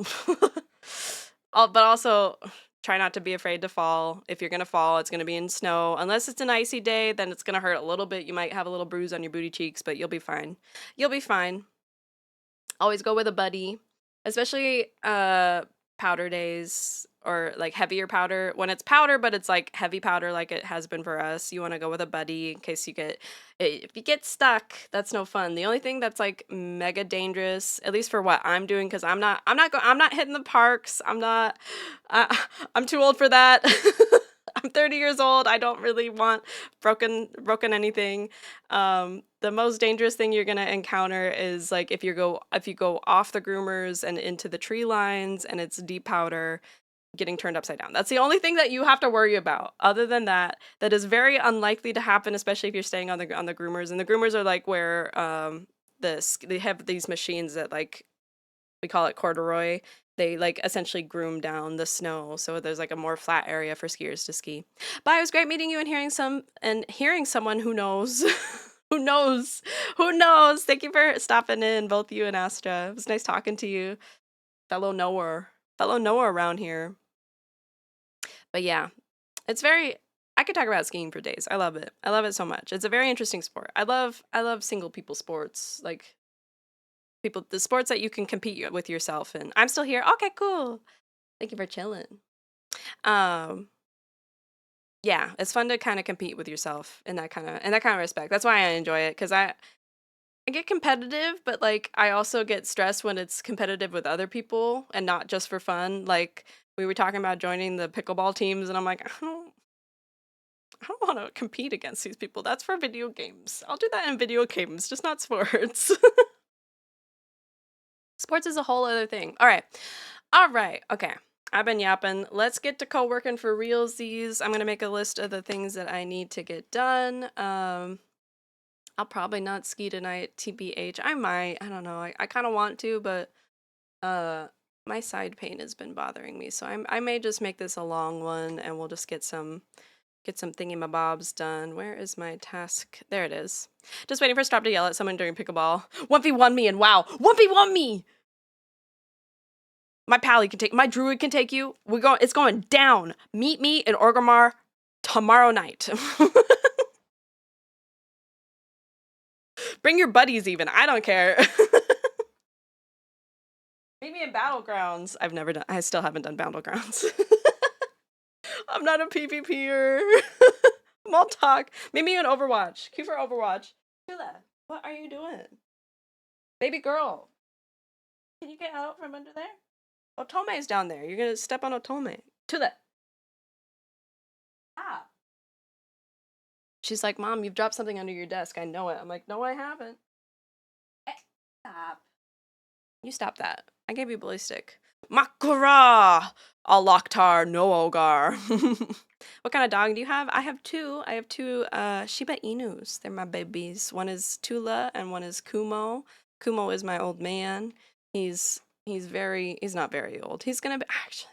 But also try not to be afraid to fall. If you're gonna fall, it's gonna be in snow. Unless it's an icy day, then it's gonna hurt a little bit. You might have a little bruise on your booty cheeks, but you'll be fine. You'll be fine. Always go with a buddy, especially powder days or like heavier powder. When it's powder, but it's like heavy powder, like it has been for us. You want to go with a buddy in case if you get stuck. That's no fun. The only thing that's like mega dangerous, at least for what I'm doing, because I'm not hitting the parks. I'm too old for that. I'm 30 years old. I don't really want broken anything. The most dangerous thing you're gonna encounter is like if you go off the groomers and into the tree lines and it's deep powder getting turned upside down. That's the only thing that you have to worry about. Other than that, that is very unlikely to happen, especially if you're staying on the groomers. And the groomers are like where they have these machines that like we call it corduroy. They like essentially groom down the snow so there's like a more flat area for skiers to ski. But it was great meeting you and hearing someone who knows. Who knows? Who knows? Thank you for stopping in, both you and Astra. It was nice talking to you, fellow knower around here. But yeah, it's very I could talk about skiing for days. I love it. I love it so much. It's a very interesting sport. I love single people sports. Like the sports that you can compete with yourself in. I'm still here. Okay, cool. Thank you for chilling. Um yeah, it's fun to kind of compete with yourself in that kind of respect. That's why I enjoy it cuz I get competitive, but like I also get stressed when it's competitive with other people and not just for fun. Like we were talking about joining the pickleball teams and I'm like, I don't want to compete against these people. That's for video games. I'll do that in video games, just not sports. Sports is a whole other thing. All right. All right. Okay. I've been yapping. Let's get to co-working for realsies. I'm going to make a list of the things that I need to get done. I'll probably not ski tonight, TBH. I might. I don't know. I kind of want to, but my side pain has been bothering me. So I may just make this a long one and we'll just get some thingy-mabobs done. Where is my task? There it is. Just waiting for Stop to yell at someone during pickleball. 1v1 me and wow. 1v1 me! My pally can take, my druid can take you. It's going down. Meet me in Orgrimmar tomorrow night. Bring your buddies even. I don't care. Meet me in Battlegrounds. I still haven't done Battlegrounds. I'm not a PvPer. Small talk. Meet me in Overwatch. Q for Overwatch. Tula, what are you doing? Baby girl. Can you get out from under there? Otome's down there. You're gonna step on Otome. Tula. Ah. She's like, Mom, you've dropped something under your desk. I know it. I'm like, no, I haven't. Stop. You stop that. I gave you ballistic. Makura! Aloktar no Ogar. What kind of dog do you have? I have two. I have two Shiba Inus. They're my babies. One is Tula and one is Kumo. Kumo is my old man. He's not very old. He's gonna be actually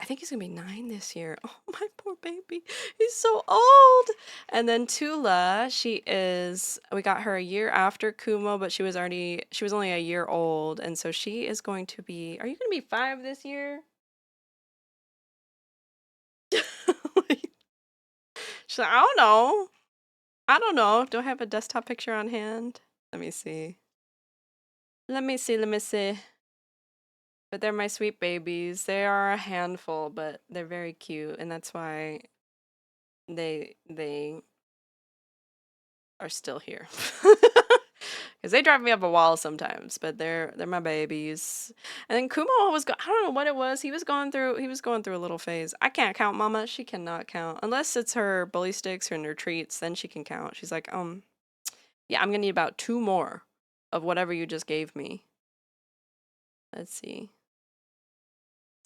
I think he's gonna be 9 this year. Oh, my poor baby. He's so old. And then Tula, we got her a year after Kumo, but she was only a year old. And so she is going to be, are you gonna be 5 this year? She's like, I don't know. I don't know. Do I have a desktop picture on hand? Let me see. Let me see. But they're my sweet babies. They are a handful, but they're very cute, and that's why they are still here. Because they drive me up a wall sometimes, but they're my babies. And then Kumo I don't know what it was. He was going through a little phase. I can't count, Mama. She cannot count unless it's her bully sticks and her treats. Then she can count. She's like, yeah, I'm gonna need about 2 more of whatever you just gave me. Let's see.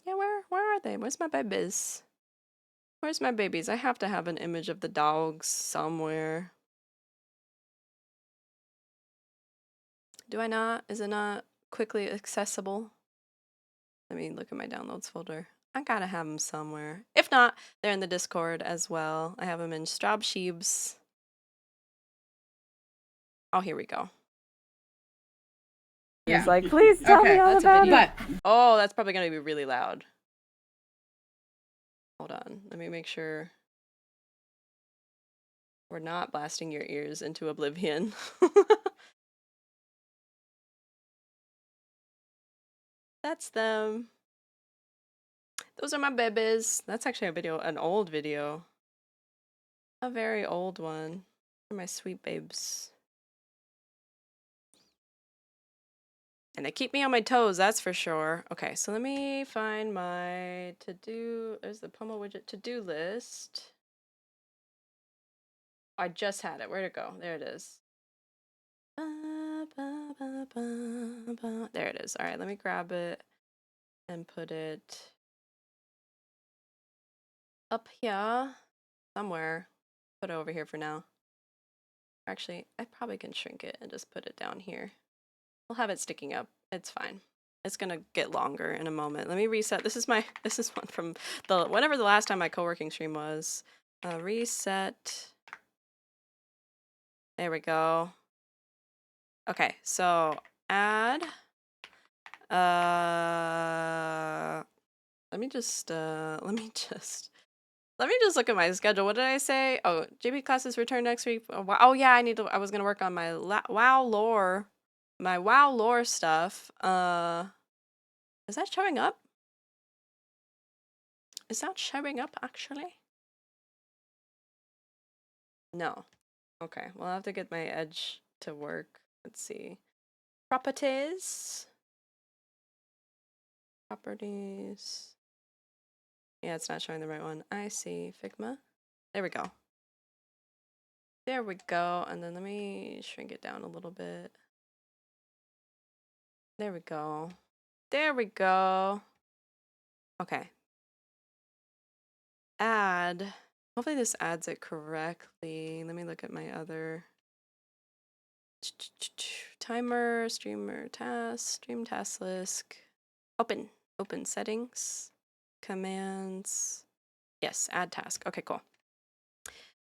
Yeah, where are they? Where's my babies? Where's my babies? I have to have an image of the dogs somewhere. Do I not? Is it not quickly accessible? Let me look at my downloads folder. I gotta have them somewhere. If not, they're in the Discord as well. I have them in Strabsheebs. Oh, here we go. Yeah. He's like, please tell me all about it. But Oh, that's probably gonna be really loud. Hold on, let me make sure we're not blasting your ears into oblivion. That's them. Those are my babies. That's actually an old video. A very old one. They're my sweet babes. And they keep me on my toes, that's for sure. Okay, so let me find my to-do. There's the Pomo widget to-do list. I just had it. Where'd it go? There it is. There it is. All right, let me grab it and put it up here somewhere. Put it over here for now. Actually, I probably can shrink it and just put it down here. We'll have it sticking up. It's fine. It's gonna get longer in a moment. Let me reset. This is one from whenever the last time my co-working stream was. Reset. There we go. Okay, so add. Let me just look at my schedule. What did I say? Oh, JP classes return next week. Oh yeah, I was gonna work on my WoW lore, my WoW lore stuff. Is that showing up? Is that showing up actually? No. Okay, well I'll have to get my edge to work. Let's see. Properties. Properties. Yeah, it's not showing the right one. I see. Figma. There we go. There we go. And then let me shrink it down a little bit. There we go. There we go. Okay. Add. Hopefully this adds it correctly. Let me look at my other timer, streamer task, stream task list. Open settings, commands. Yes, add task. Okay, cool.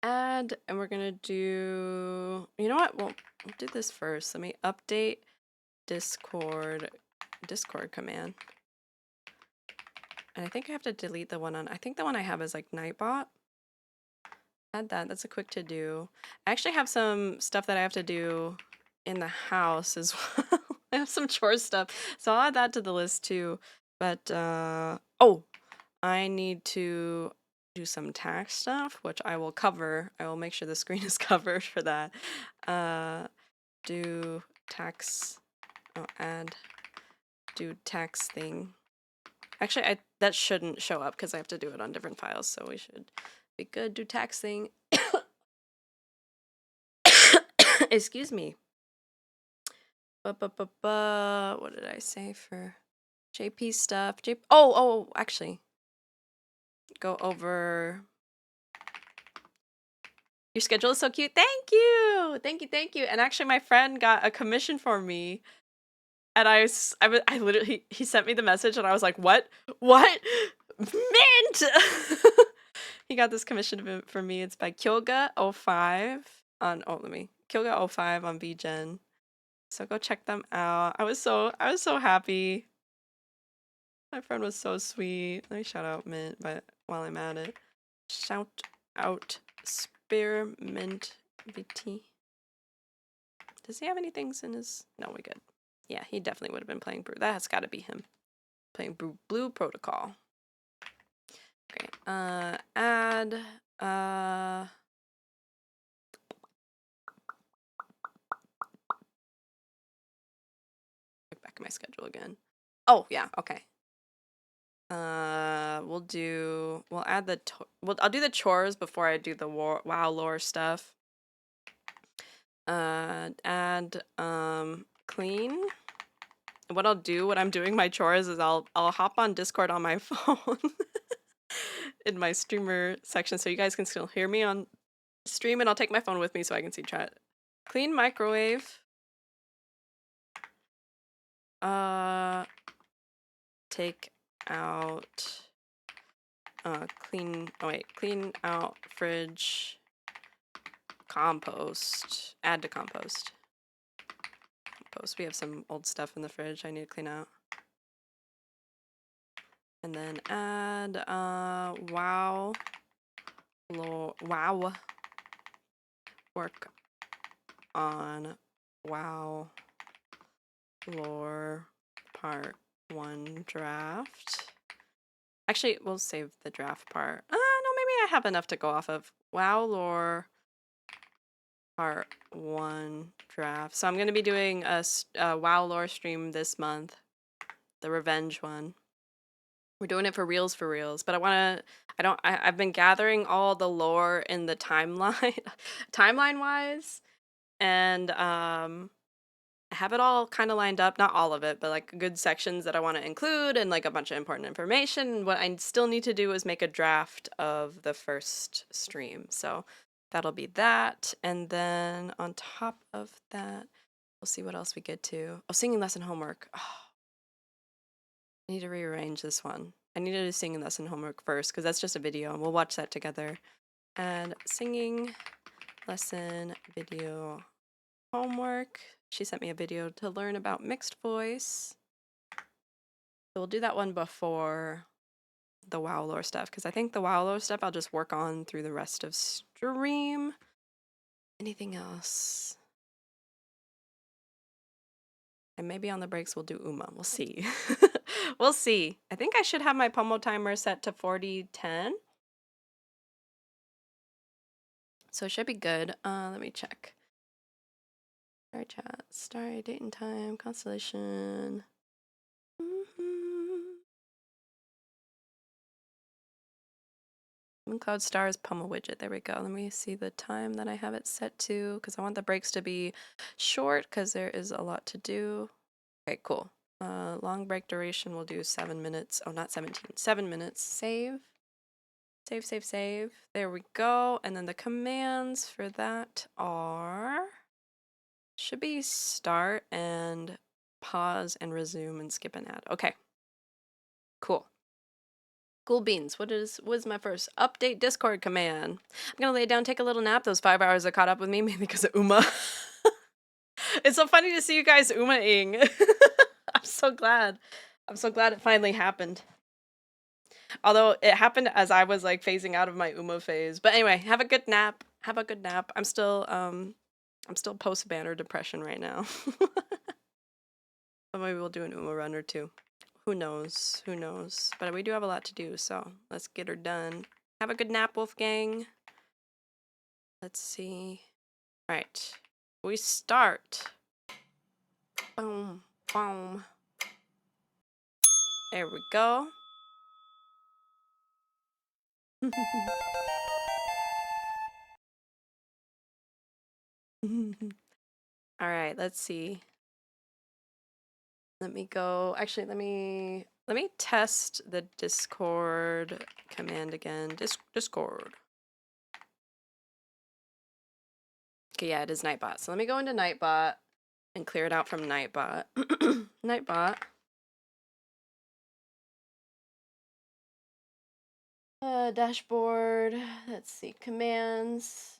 Add, and we're gonna do, you know what? We'll do this first. Let me update Discord command. And I think I have to delete the one on, I think the one I have is like Nightbot. Add that, that's a quick to do. I actually have some stuff that I have to do in the house as well. I have some chore stuff, so I'll add that to the list too. But, oh, I need to do some tax stuff, which I will cover. I will make sure the screen is covered for that. Do tax, do tax thing. Actually, that shouldn't show up because I have to do it on different files, so we should be good. Do tax thing. Excuse me. What did I say for JP stuff? Oh, actually. Go over. Your schedule is so cute. Thank you. Thank you. And actually my friend got a commission for me. And I literally, he sent me the message and I was like, what? Mint! He got this commission for me. It's by Kyoga05 on, Kyoga05 on VGen. So go check them out. I was so happy. My friend was so sweet. Let me shout out Mint, but while I'm at it. Shout out Spearmint VT. Does he have any things in his? No, we good. Yeah, he definitely would have been playing Brew. That's got to be him. Playing Blue Protocol. Okay. Add. Look back at my schedule again. Oh yeah. Okay. I'll do the chores before I do the WoW lore stuff. Add clean. What I'll do when I'm doing my chores is I'll hop on Discord on my phone in my streamer section so you guys can still hear me on stream, and I'll take my phone with me so I can see chat. Clean microwave. Take out clean out fridge. Compost. Add to compost. We have some old stuff in the fridge I need to clean out. And then add WoW work on WoW lore part 1 draft. Actually, we'll save the draft part. No, maybe I have enough to go off of. WoW lore part 1 draft. So I'm going to be doing a WoW lore stream this month, the revenge one. We're doing it for reals, but I've been gathering all the lore in the timeline, timeline wise, and I have it all kind of lined up, not all of it, but like good sections that I want to include and like a bunch of important information. And what I still need to do is make a draft of the first stream. So that'll be that. And then on top of that, we'll see what else we get to. Oh, singing lesson homework. Oh, I need to rearrange this one. I need to do singing lesson homework first because that's just a video and we'll watch that together. And singing lesson video homework. She sent me a video to learn about mixed voice. So we'll do that one before the WoW lore stuff because I think the WoW lore stuff I'll just work on through the rest of stream. Anything else? And maybe on the breaks we'll do Uma. We'll see. We'll see. I think I should have my Pomo timer set to 40:10. So it should be good. Let me check. Starry chat, starry date and time, constellation. Cloud Stars Pomo widget. There we go. Let me see the time that I have it set to because I want the breaks to be short because there is a lot to do. Okay, cool. Long break duration we'll do 7 minutes. Oh, not 17. 7 minutes. Save. Save, save, save. There we go. And then the commands for that are should be start and pause and resume and skip and add. Okay. Cool. Cool beans. What is my first update Discord command? I'm gonna lay down, take a little nap. Those 5 hours that caught up with me, maybe because of Uma. It's so funny to see you guys Uma-ing. I'm so glad. I'm so glad it finally happened. Although it happened as I was like phasing out of my Uma phase. But anyway, have a good nap. Have a good nap. I'm still post banner depression right now. But maybe we'll do an Uma run or two. Who knows? Who knows? But we do have a lot to do, so let's get her done. Have a good nap, Wolfgang. Let's see. All right. We start. Boom, boom. There we go. All right, let's see. Let me go. Actually, let me test the Discord command again. Discord. Okay, yeah, it is Nightbot. So let me go into Nightbot and clear it out from Nightbot. Nightbot. Dashboard. Let's see. Commands.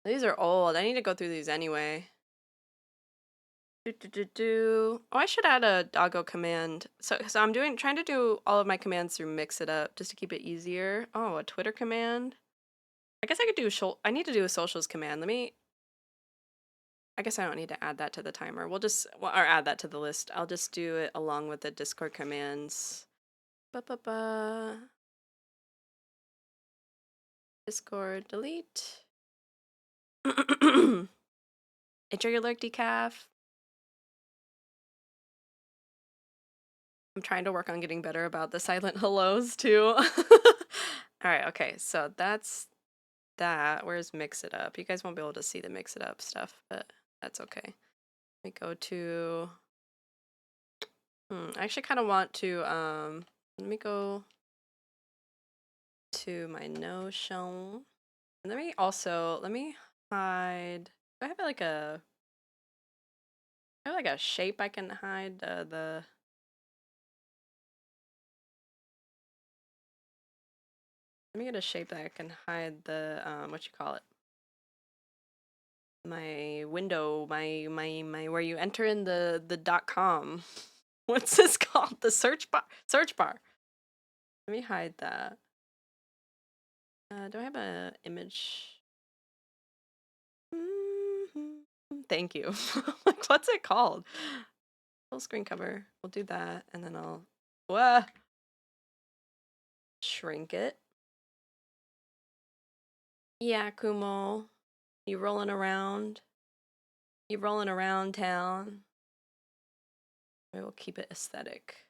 These are old. I need to go through these anyway. Oh, I should add a doggo command. So I'm trying to do all of my commands through Mix It Up just to keep it easier. Oh, a Twitter command. I guess I could do I need to do a socials command. I guess I don't need to add that to the timer. Or add that to the list. I'll just do it along with the Discord commands. Discord delete. Enjoy your lurk, decaf. I'm trying to work on getting better about the silent hellos too. Alright, okay, so that's that. Where's Mix It Up? You guys won't be able to see the Mix It Up stuff, but that's okay. Let me go to I actually kind of want to let me go to my Notion. And let me hide. Do I have like a shape I can hide the let me get a shape that I can hide the what you call it? My window, my where you enter in the .com. What's this called? The search bar. Search bar. Let me hide that. Do I have an image? Thank you. Like, what's it called? Full screen cover. We'll do that, and then I'll shrink it. Yeah, Kumo. You rolling around? You rolling around town? Maybe we'll keep it aesthetic.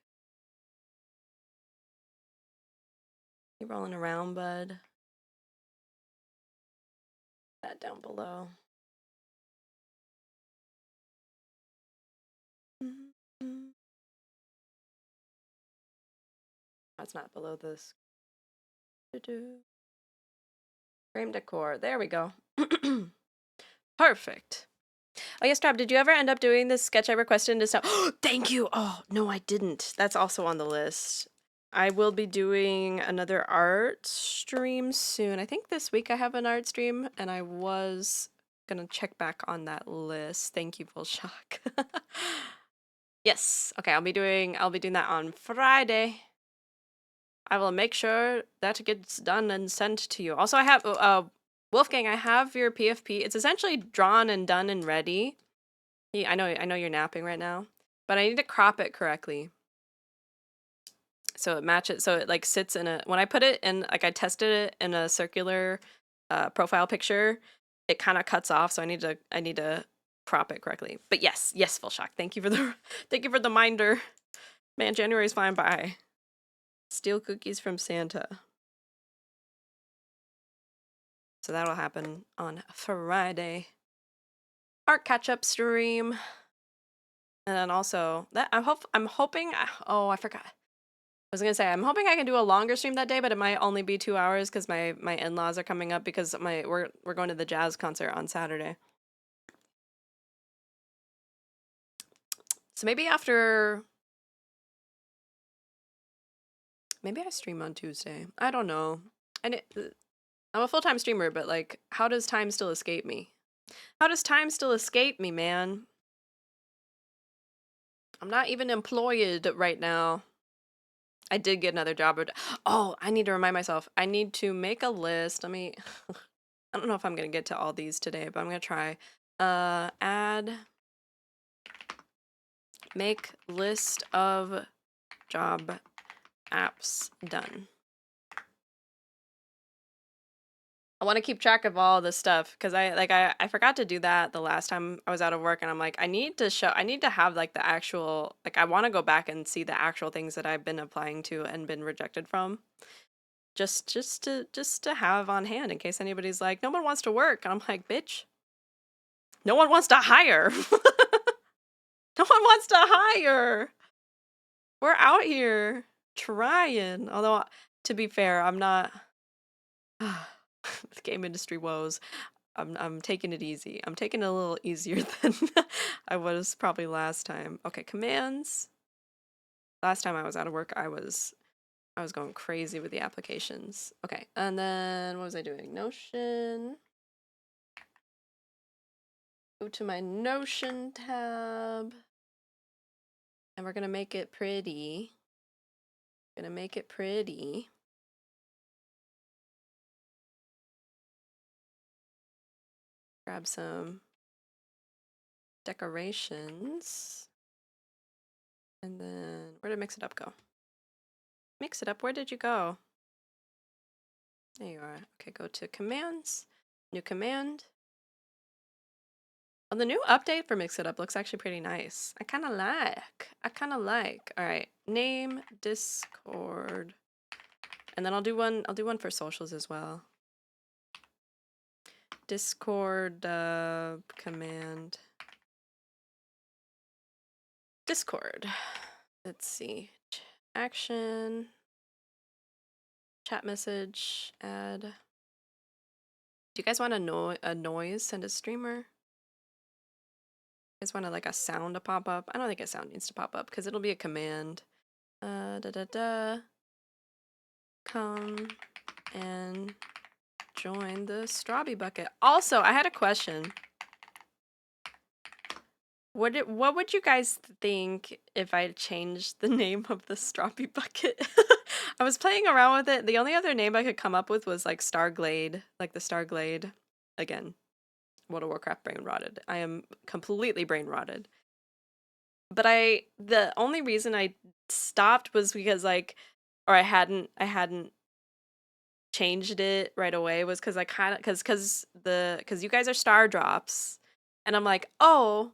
You rolling around, bud? That down below. That's not below this. Frame decor. There we go. Perfect. Oh yes, Trab, did you ever end up doing this sketch I requested to stop? Thank you! Oh, no, I didn't. That's also on the list. I will be doing another art stream soon. I think this week I have an art stream, and I was gonna check back on that list. Thank you, Volshock. Yes. Okay, I'll be doing that on Friday. I will make sure that gets done and sent to you. Also, I have Wolfgang, I have your PFP. It's essentially drawn and done and ready. Yeah, I know you're napping right now, but I need to crop it correctly. So it matches, so it like sits in a, when I put it in, like I tested it in a circular profile picture, it kind of cuts off, so I need to crop it correctly. But yes, full shock. Thank you for the thank you for the reminder. Man, January's flying by. Steal cookies from Santa. So that'll happen on Friday. Art catch-up stream. And then also that I'm hoping, oh, I forgot. I was gonna say I'm hoping I can do a longer stream that day, but it might only be 2 hours because my in-laws are coming up because we're going to the jazz concert on Saturday. So maybe I stream on Tuesday. I don't know. And I'm a full-time streamer, but like, how does time still escape me? How does time still escape me, man? I'm not even employed right now. I did get another job. Oh, I need to remind myself. I need to make a list. Let me, I don't know if I'm going to get to all these today, but I'm going to try. Add, make list of job apps done. I want to keep track of all this stuff because I forgot to do that the last time I was out of work, and I'm like, I need to have like the actual, like I want to go back and see the actual things that I've been applying to and been rejected from. Just to have on hand in case anybody's like, no one wants to work, and I'm like, bitch, no one wants to hire. No one wants to hire. We're out here trying. Although, to be fair, I'm not. The game industry woes. I'm taking it easy. I'm taking it a little easier than I was probably last time. Okay, commands. Last time I was out of work, I was going crazy with the applications. Okay, and then what was I doing? Notion. Go to my Notion tab. And we're gonna make it pretty. Gonna make it pretty. Grab some decorations. And then, where did Mix It Up go? Mix It Up, where did you go? There you are. Okay, go to commands, new command. Oh, the new update for Mix It Up looks actually pretty nice. I kind of like. All right, name Discord. And then I'll do one for socials as well. Discord command. Discord. Let's see. Action. Chat message. Add. Do you guys want a noise? Send a streamer. You guys want like a sound to pop up? I don't think a sound needs to pop up because it'll be a command. Come and join the Strawby Bucket. Also, I had a question. What would you guys think if I changed the name of the Strawby Bucket? I was playing around with it. The only other name I could come up with was like Starglade, like the Starglade. Again, World of Warcraft brain rotted. I am completely brain rotted. But the only reason I stopped was because like, or I hadn't changed it right away was because I kind of because you guys are star drops, and I'm like, oh,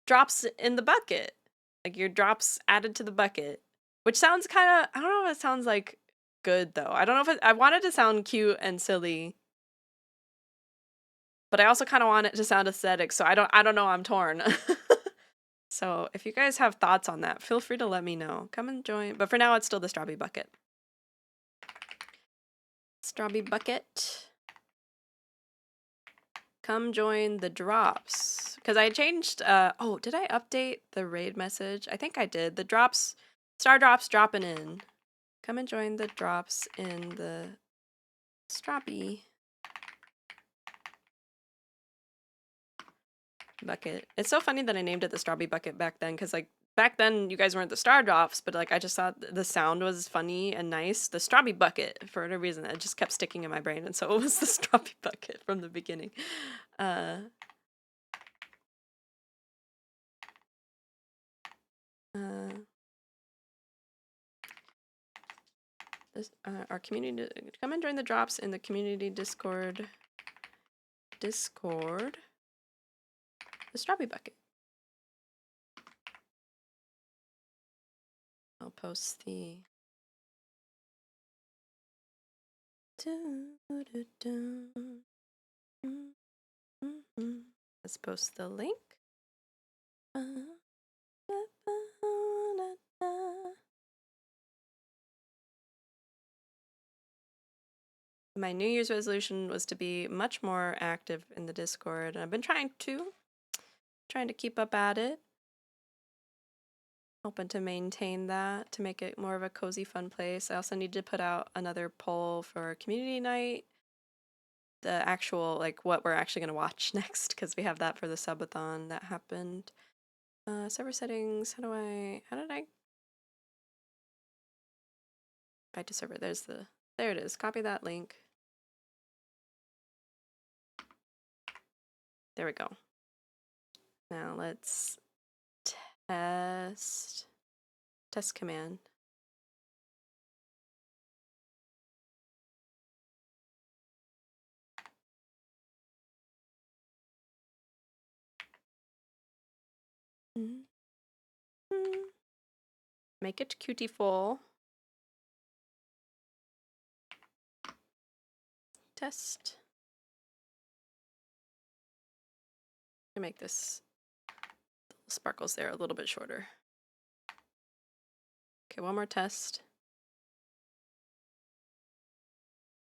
drops in the bucket, like your drops added to the bucket, which sounds kind of, I don't know if it sounds like good though. I don't know if I wanted to sound cute and silly, but I also kind of want it to sound aesthetic. So I don't know. I'm torn. So if you guys have thoughts on that, feel free to let me know. Come and join. But for now, it's still the Strawby Bucket. Strawby Bucket. Come join the drops. Because I changed, oh, did I update the raid message? I think I did. The drops, star drops dropping in. Come and join the drops in the Strawby Bucket. It's so funny that I named it the Strawby Bucket back then, because like back then you guys weren't the star drops, but like I just thought the sound was funny and nice. The Strawby Bucket, for whatever reason, it just kept sticking in my brain, and so it was the Strawby Bucket from the beginning. Our community, come and join the drops in the community Discord. The Strawby Bucket. I'll post the let's post the link. My New Year's resolution was to be much more active in the Discord, and I've been trying to keep up at it. Hoping to maintain that, to make it more of a cozy, fun place. I also need to put out another poll for community night. The actual, like, what we're actually going to watch next, because we have that for the subathon that happened. Server settings, how did I? Back to server, there it is. Copy that link. There we go. Now let's test command. Make it cutie-full. Test. To make this sparkles there a little bit shorter. Okay, one more test.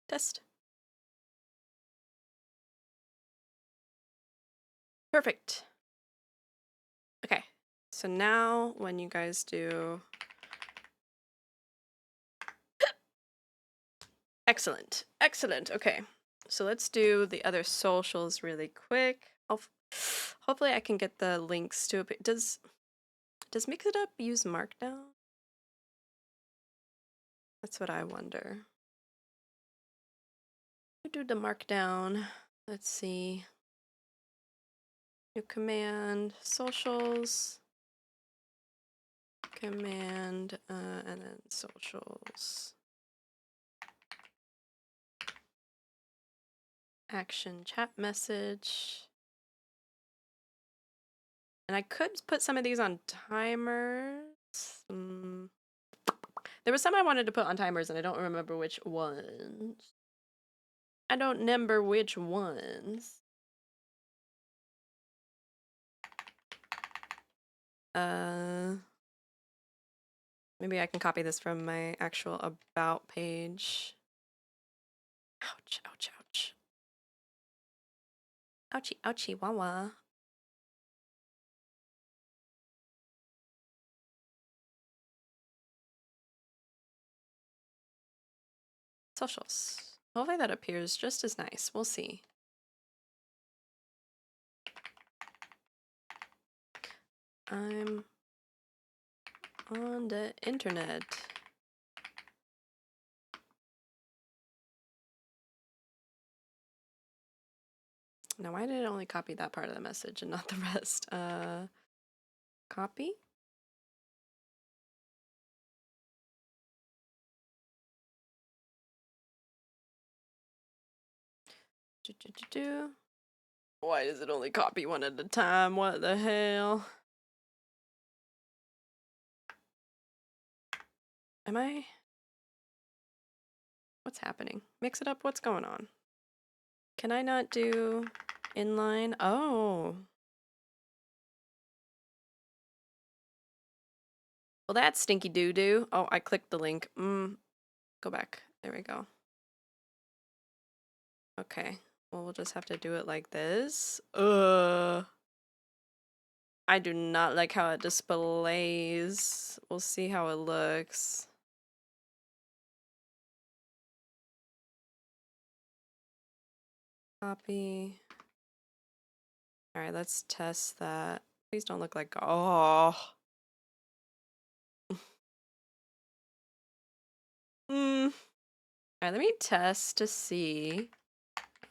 Test. Perfect. Okay, so now when you guys do... Excellent, excellent. Okay, so let's do the other socials really quick. Hopefully I can get the links to it. Does Mixitup use Markdown? That's what I wonder. Do the Markdown. Let's see. New command, socials. Command, and then socials. Action chat message. And I could put some of these on timers. There was some I wanted to put on timers, and I don't remember which ones. I don't remember which ones. Maybe I can copy this from my actual about page. Ouch, ouch, ouch. Ouchie, ouchie, wah wah. Socials. Hopefully that appears just as nice. We'll see. I'm on the internet. Now, why did it only copy that part of the message and not the rest? Copy? Why does it only copy one at a time? What the hell? Am I? What's happening? Mix it up. What's going on? Can I not do inline? Oh. Well, that's stinky doo-doo. Oh, I clicked the link. Go back. There we go. Okay. Well, we'll just have to do it like this. I do not like how it displays. We'll see how it looks. Copy. All right, let's test that. Please don't look like, oh. All right, let me test to see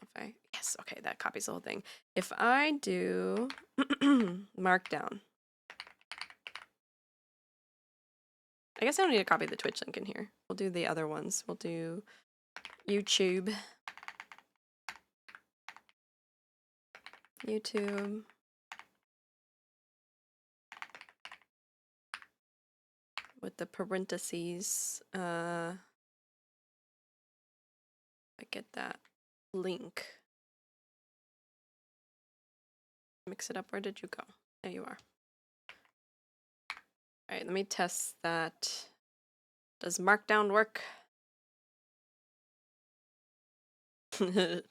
if I, yes, okay, that copies the whole thing. If I do Markdown, I guess I don't need to copy the Twitch link in here. We'll do the other ones. We'll do YouTube. With the parentheses. I get that link. Mix it up. Where did you go? There you are. All right, let me test that. Does Markdown work?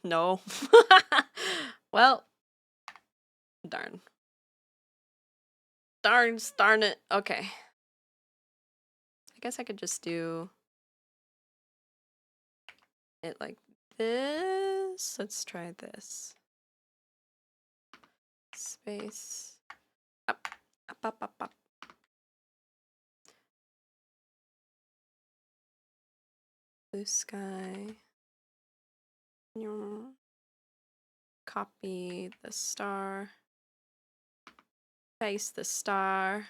No. Well, darn. Darn it. Okay. I guess I could just do it like this. Let's try this. Space. Up, up, up, up, up. Blue sky. Copy the star. Paste the star.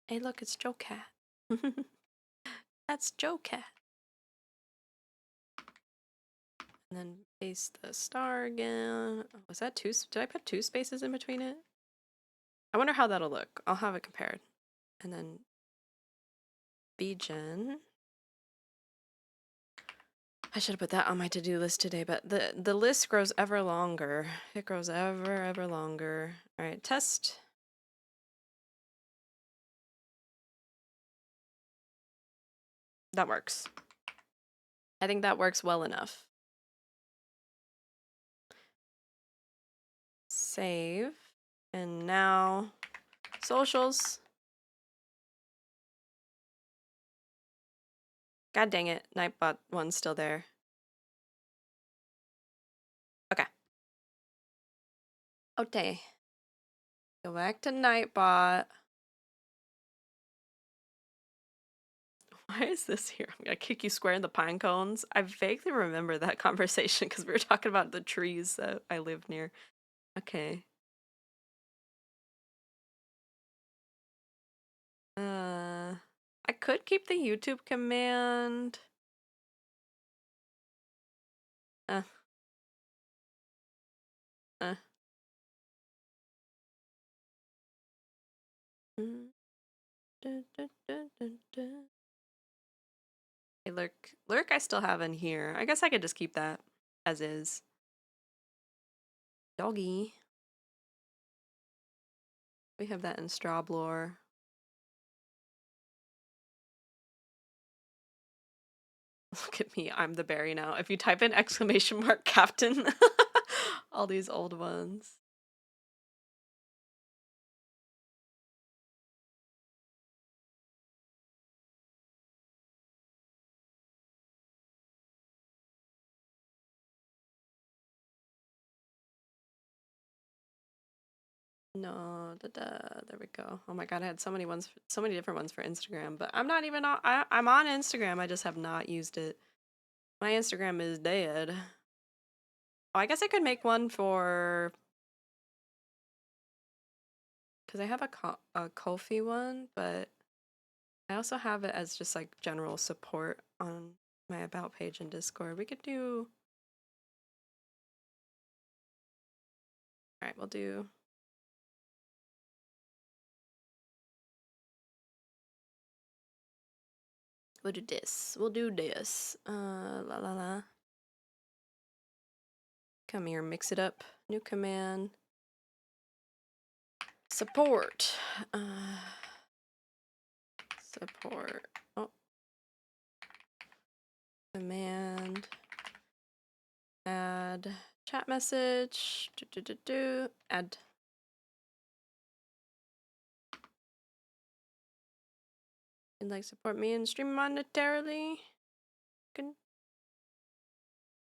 Hey, look, it's Joe Cat. That's Joe Cat. And then paste the star again. Was that two? Did I put 2 spaces in between it? I wonder how that'll look. I'll have it compared. And then bgen. I should have put that on my to-do list today, but the list grows ever longer. It grows ever longer. All right, test. That works. I think that works well enough. Save. And now socials. God dang it, Nightbot 1's still there. Okay. Okay. Go back to Nightbot. Why is this here? I'm gonna kick you square in the pine cones. I vaguely remember that conversation because we were talking about the trees that I live near. Okay. I could keep the YouTube command. Uh. Hey, Lurk I still have in here. I guess I could just keep that as is. Doggy. We have that in Strawblore. Look at me, I'm the berry now. If you type in exclamation mark captain, all these old ones. No, there we go. Oh my god, I had so many ones, so many different ones for Instagram, but I'm not even on, I'm on Instagram, I just have not used it. My Instagram is dead. Oh, I guess I could make one for, because I have a Ko-fi one, but I also have it as just like general support on my about page in Discord. We could do. All right, we'll do. We'll do this. We'll do this. La la la. Come here, mix it up. New command. Support. Support. Oh. Command. Add chat message. Add. And like support me and stream monetarily. You can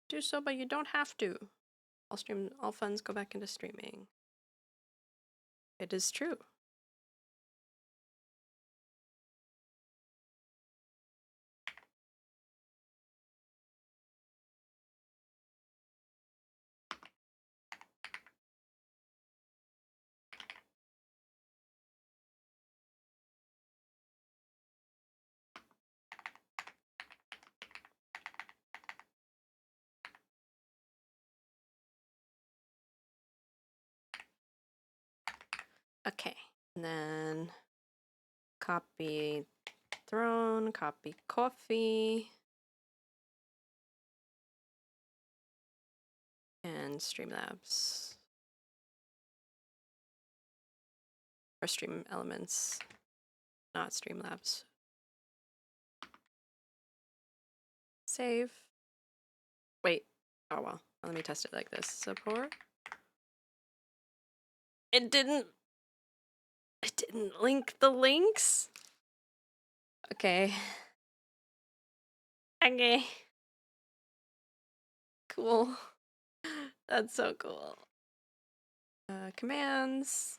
do so, but you don't have to. All funds go back into streaming. It is true. Okay, and then copy throne, copy coffee, and Streamlabs. Or Stream Elements, not Streamlabs. Save. Wait, oh well, let me test it like this. Support. It didn't link the links? Okay. Okay. Cool. That's so cool. Commands.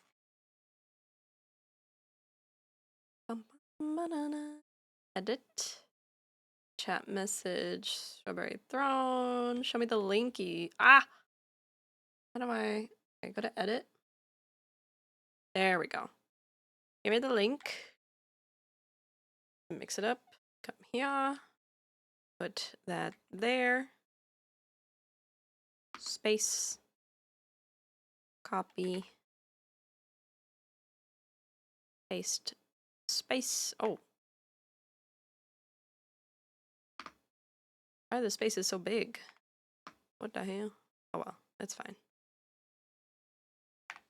Edit. Chat message. Strawberry Throne. Show me the linky. Ah! How do I go to edit? There we go. Give me the link. Mix it up. Come here. Put that there. Space. Copy. Paste. Space. Oh. Why are the spaces so big? What the hell? Oh well, it's fine.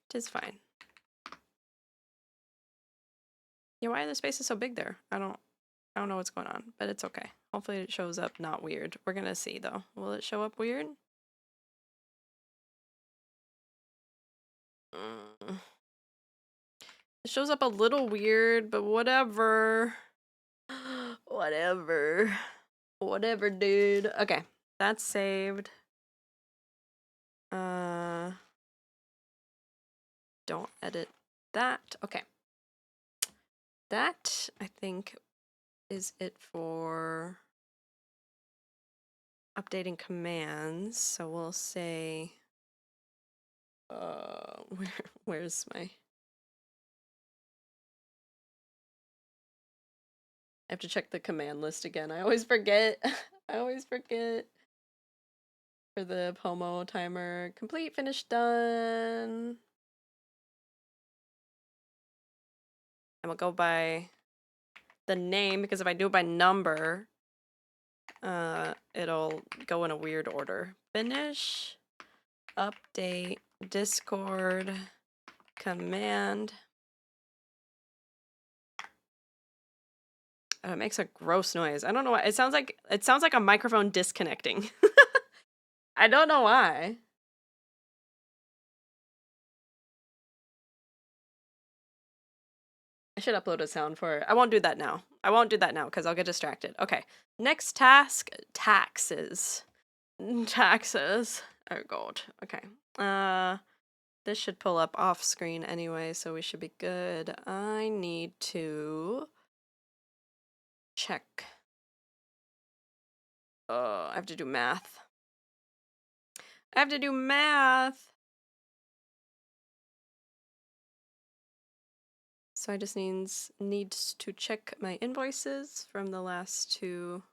It is fine. Yeah, why are the spaces so big there? I don't know what's going on, but it's okay. Hopefully it shows up not weird. We're gonna see though. Will it show up weird? It shows up a little weird, but whatever. Whatever. Whatever, dude. Okay, that's saved. Don't edit that. Okay. That, I think, is it for updating commands. So we'll say, where's my... I have to check the command list again. I always forget. I always forget. For the Pomo timer, complete, finished, done. And we'll go by the name, because if I do it by number, it'll go in a weird order. Finish, update, Discord, command. It makes a gross noise. I don't know why. It sounds like a microphone disconnecting. I don't know why. I should upload a sound for it. I won't do that now. I won't do that now because I'll get distracted. Okay. Next task, taxes. Taxes. Oh god. Okay. This should pull up off screen anyway, so we should be good. I need to check. I have to do math. I have to do math. So I just need to check my invoices from the last 2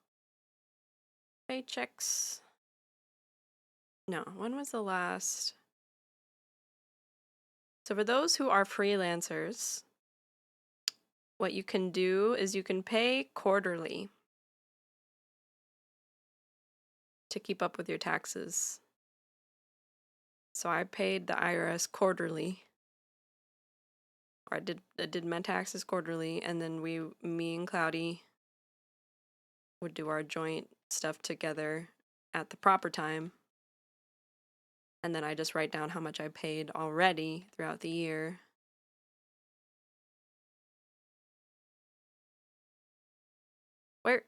paychecks. No, when was the last? So for those who are freelancers, what you can do is you can pay quarterly to keep up with your taxes. So I paid the IRS quarterly. Or I did my taxes quarterly, and then me and Cloudy would do our joint stuff together at the proper time. And then I just write down how much I paid already throughout the year. Where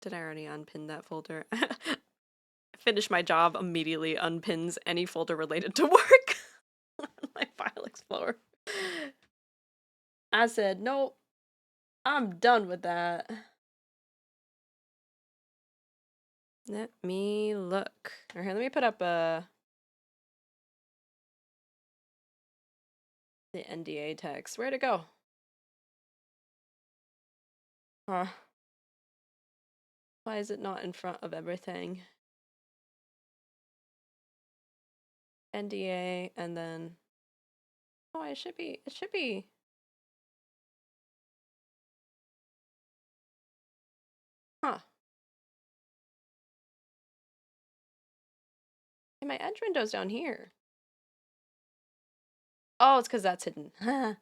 did I already unpin that folder? Finish my job, immediately unpins any folder related to work on my file explorer. I said, nope, I'm done with that. Let me look. All right, let me put up the NDA text. Where'd it go? Huh. Why is it not in front of everything? NDA and then oh, it should be huh. Hey, my edge window's down here. Oh, it's because that's hidden. Haha,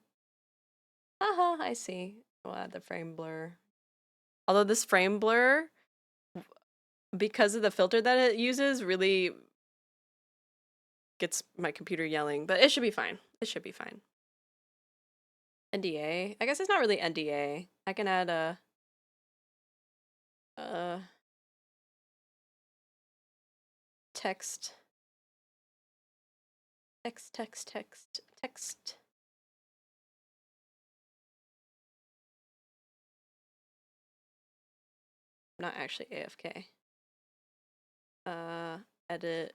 I see. We'll add the frame blur. Although this frame blur, because of the filter that it uses, really gets my computer yelling, but it should be fine. It should be fine. NDA? I guess it's not really NDA. I can add a text. Text. I'm not actually AFK. Edit.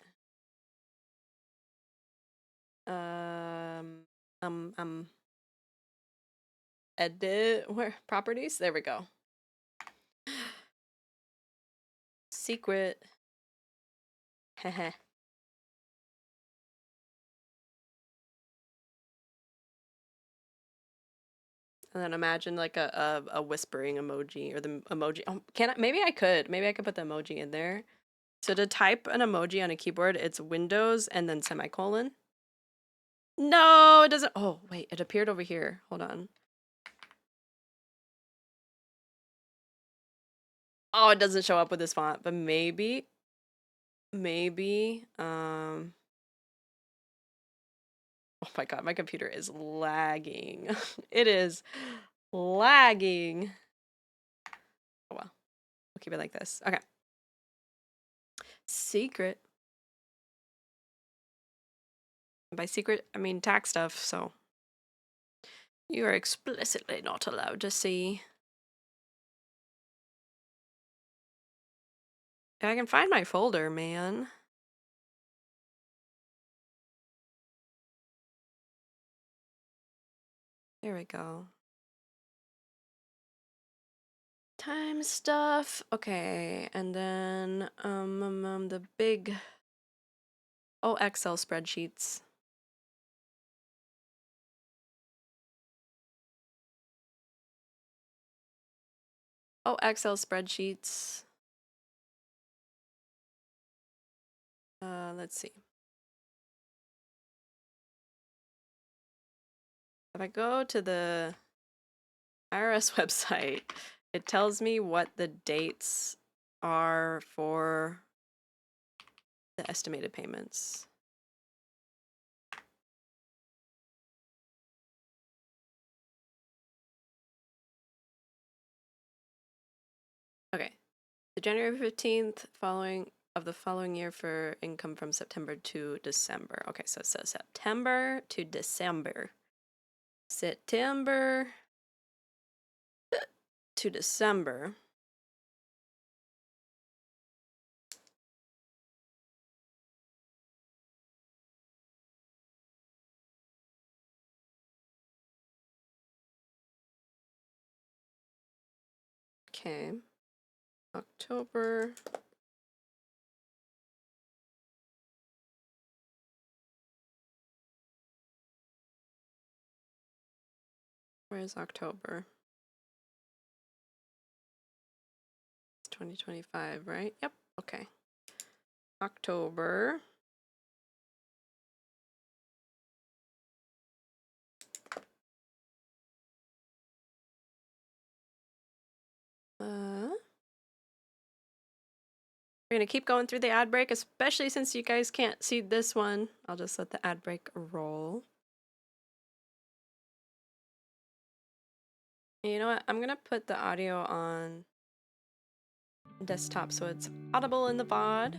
Edit, where? Properties? There we go. Secret. Heh. And then imagine like a whispering emoji or the emoji. Oh, maybe I could put the emoji in there. So to type an emoji on a keyboard, it's Windows and then semicolon. No, it doesn't. Oh, wait, it appeared over here. Hold on. Oh, it doesn't show up with this font, but maybe, oh my God, my computer is lagging. It is lagging. Oh well, we'll keep it like this. Okay. Secret. By secret, I mean tax stuff, so you are explicitly not allowed to see. I can find my folder, man. There we go. Time stuff. Okay, and then the big Excel spreadsheets. Excel spreadsheets. Let's see. If I go to the IRS website, it tells me what the dates are for the estimated payments. Okay, the January 15th of the following year for income from September to December. Okay, so it says September to December. September to December. Okay. October Where's October? It's 2025, right? Yep. Okay. October. We're gonna keep going through the ad break, especially since you guys can't see this one. I'll just let the ad break roll. And you know what? I'm gonna put the audio on desktop so it's audible in the VOD.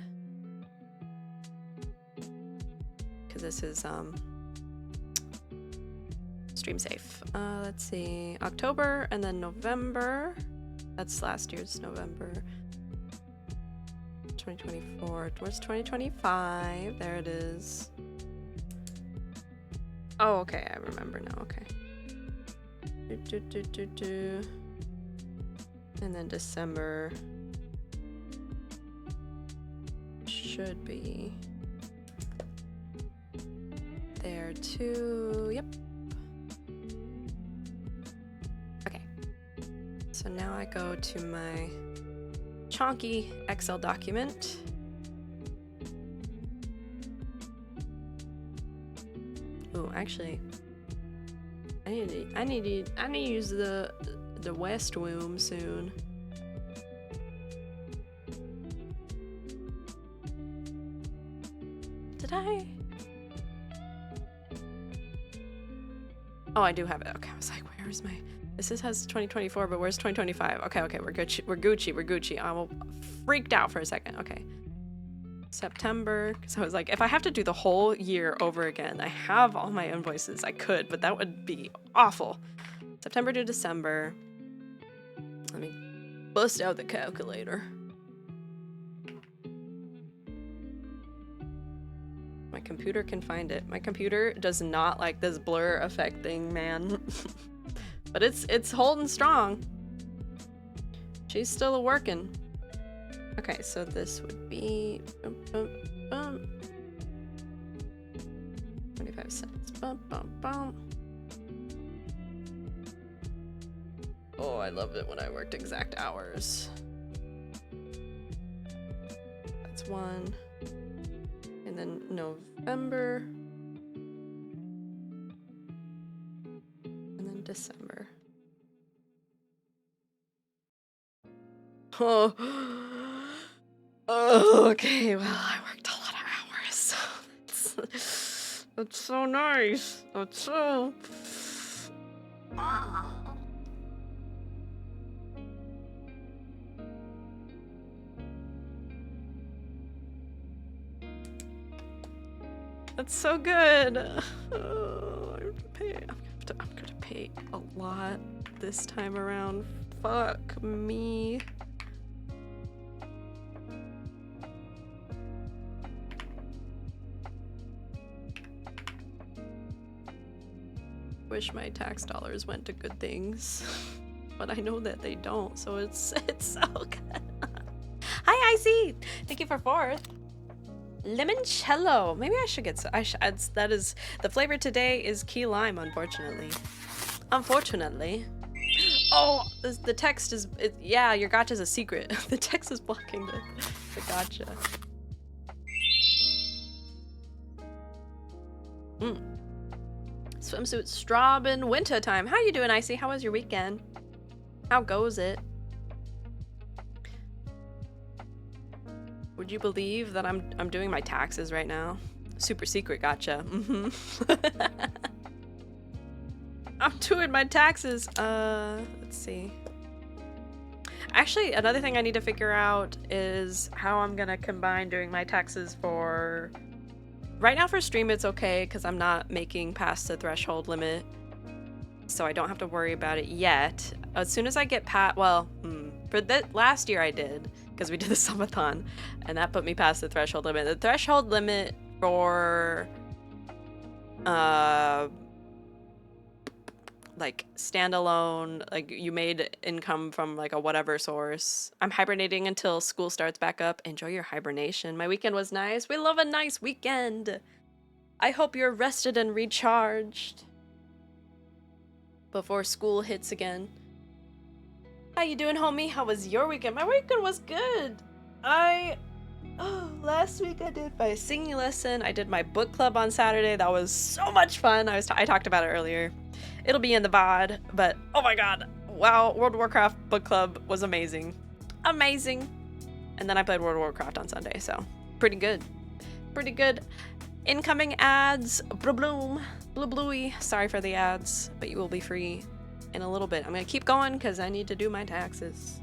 Because this is stream safe. Let's see. October and then November. That's last year's November. 2024. Where's 2025? There it is. Oh, okay. I remember now. Okay. And then December should be there too. Yep. Okay. So now I go to my chonky Excel document. Oh, actually, I need to use the West Womb soon. Did I? Oh, I do have it. Okay, I was like, where's my? This has 2024, but where's 2025? Okay, we're Gucci. We're Gucci. I freaked out for a second. Okay. September, because I was like, if I have to do the whole year over again, I have all my invoices. I could, but that would be awful. September to December. Let me bust out the calculator. My computer can find it. My computer does not like this blur effect thing, man. But it's holding strong. She's still working. Okay, so this would be 25 cents. Oh, I loved it when I worked exact hours. That's one. And then November. And then December. Oh. Oh, okay, well, I worked a lot of hours, so that's so nice. That's so... That's so good. Oh, I have to pay. I'm gonna pay a lot this time around. Fuck me. Wish my tax dollars went to good things, but I know that they don't, so it's so good. Hi, Icy! Thank you for 4th. Limoncello. Maybe I should get. That is the flavor today is key lime. Unfortunately. Oh, the text is. Yeah, your gacha's a secret. The text is blocking the gacha. Swimsuit Straubin winter time. How you doing, Icy? How was your weekend? How goes it? Would you believe that I'm doing my taxes right now? Super secret gacha. I'm doing my taxes. Let's see. Actually, another thing I need to figure out is how I'm gonna combine doing my taxes for... Right now for stream it's okay because I'm not making past the threshold limit, so I don't have to worry about it yet. As soon as I get past, well, for that last year I did because we did the subathon, and that put me past the threshold limit. The threshold limit for like standalone, like you made income from like a whatever source. I'm hibernating until school starts back up. Enjoy your hibernation. My weekend was nice. We love a nice weekend. I hope you're rested and recharged. before school hits again. How you doing, homie? How was your weekend? My weekend was good. Last week I did my singing lesson. I did my book club on Saturday. That was so much fun. I talked about it earlier. It'll be in the VOD, but oh my god. Wow, World of Warcraft book club was amazing. Amazing. And then I played World of Warcraft on Sunday, so pretty good. Pretty good. Incoming ads. Bloom. Blue bluey. Sorry for the ads, but you will be free in a little bit. I'm gonna keep going because I need to do my taxes.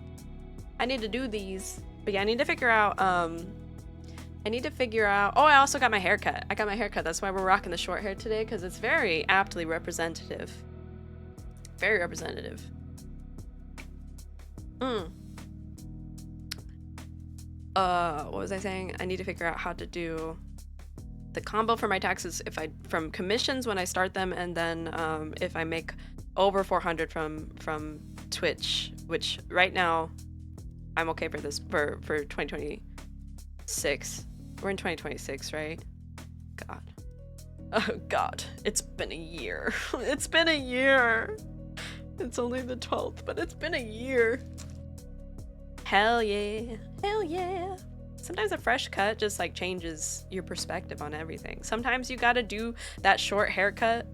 I need to do these. But yeah, I need to figure out, oh, I also got my hair cut. I got my hair cut. That's why we're rocking the short hair today, because it's very aptly representative. Very representative. What was I saying? I need to figure out how to do the combo for my taxes from commissions when I start them, and then if I make over 400 from Twitch, which right now I'm okay for this for 2026. We're in 2026, right? God. Oh god, it's been a year. It's been a year. It's only the 12th, but it's been a year. Hell yeah. Hell yeah. Sometimes a fresh cut just like changes your perspective on everything. Sometimes you gotta do that short haircut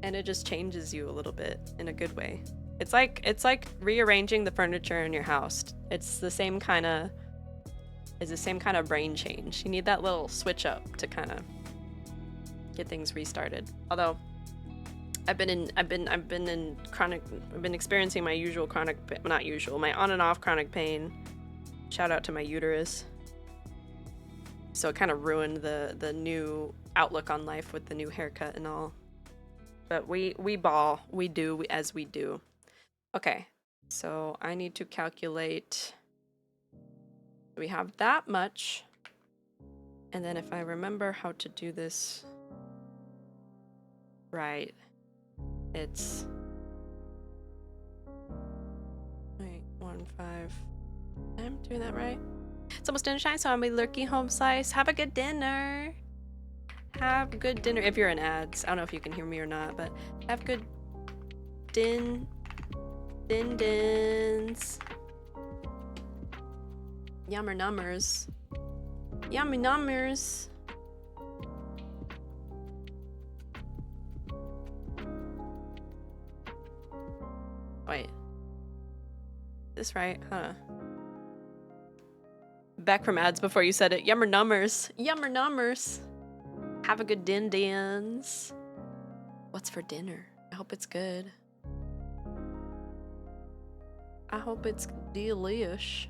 and it just changes you a little bit in a good way. It's like rearranging the furniture in your house. It's the same kind of brain change. You need that little switch up to kind of get things restarted. Although I've been experiencing my usual my on and off chronic pain. Shout out to my uterus. So it kind of ruined the new outlook on life with the new haircut and all. But we do as we do. Okay, so I need to calculate. We have that much. And then if I remember how to do this right, it's 0.15. I'm doing that right. It's almost dinner time, so I'll be lurking home slice. Have a good dinner. Have good dinner. If you're in ads, I don't know if you can hear me or not, but have good dins. Yummer numbers. Yummy numbers. Wait. This right? Huh. Back from ads before you said it. Yummer numbers. Yummer numbers. Have a good dins. What's for dinner? I hope it's good. I hope it's delish.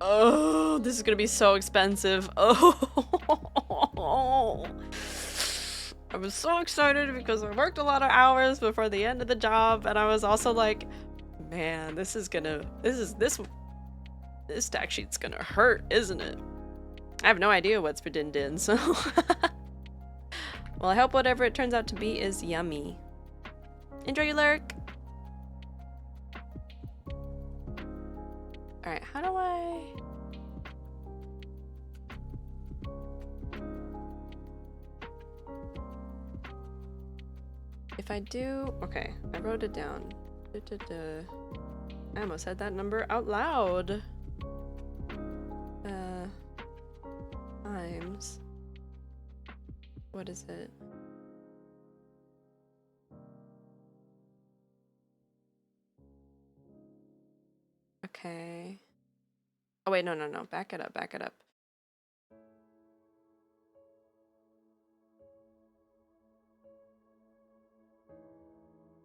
Oh, this is gonna be so expensive. Oh, I was so excited because I worked a lot of hours before the end of the job, and I was also like, man, this tax sheet's gonna hurt, isn't it? I have no idea what's for din, so well, I hope whatever it turns out to be is yummy. Enjoy your lurk. Alright, how do I... If I do... Okay, I wrote it down. I almost said that number out loud. Times... What is it? Okay. Oh wait, no. Back it up.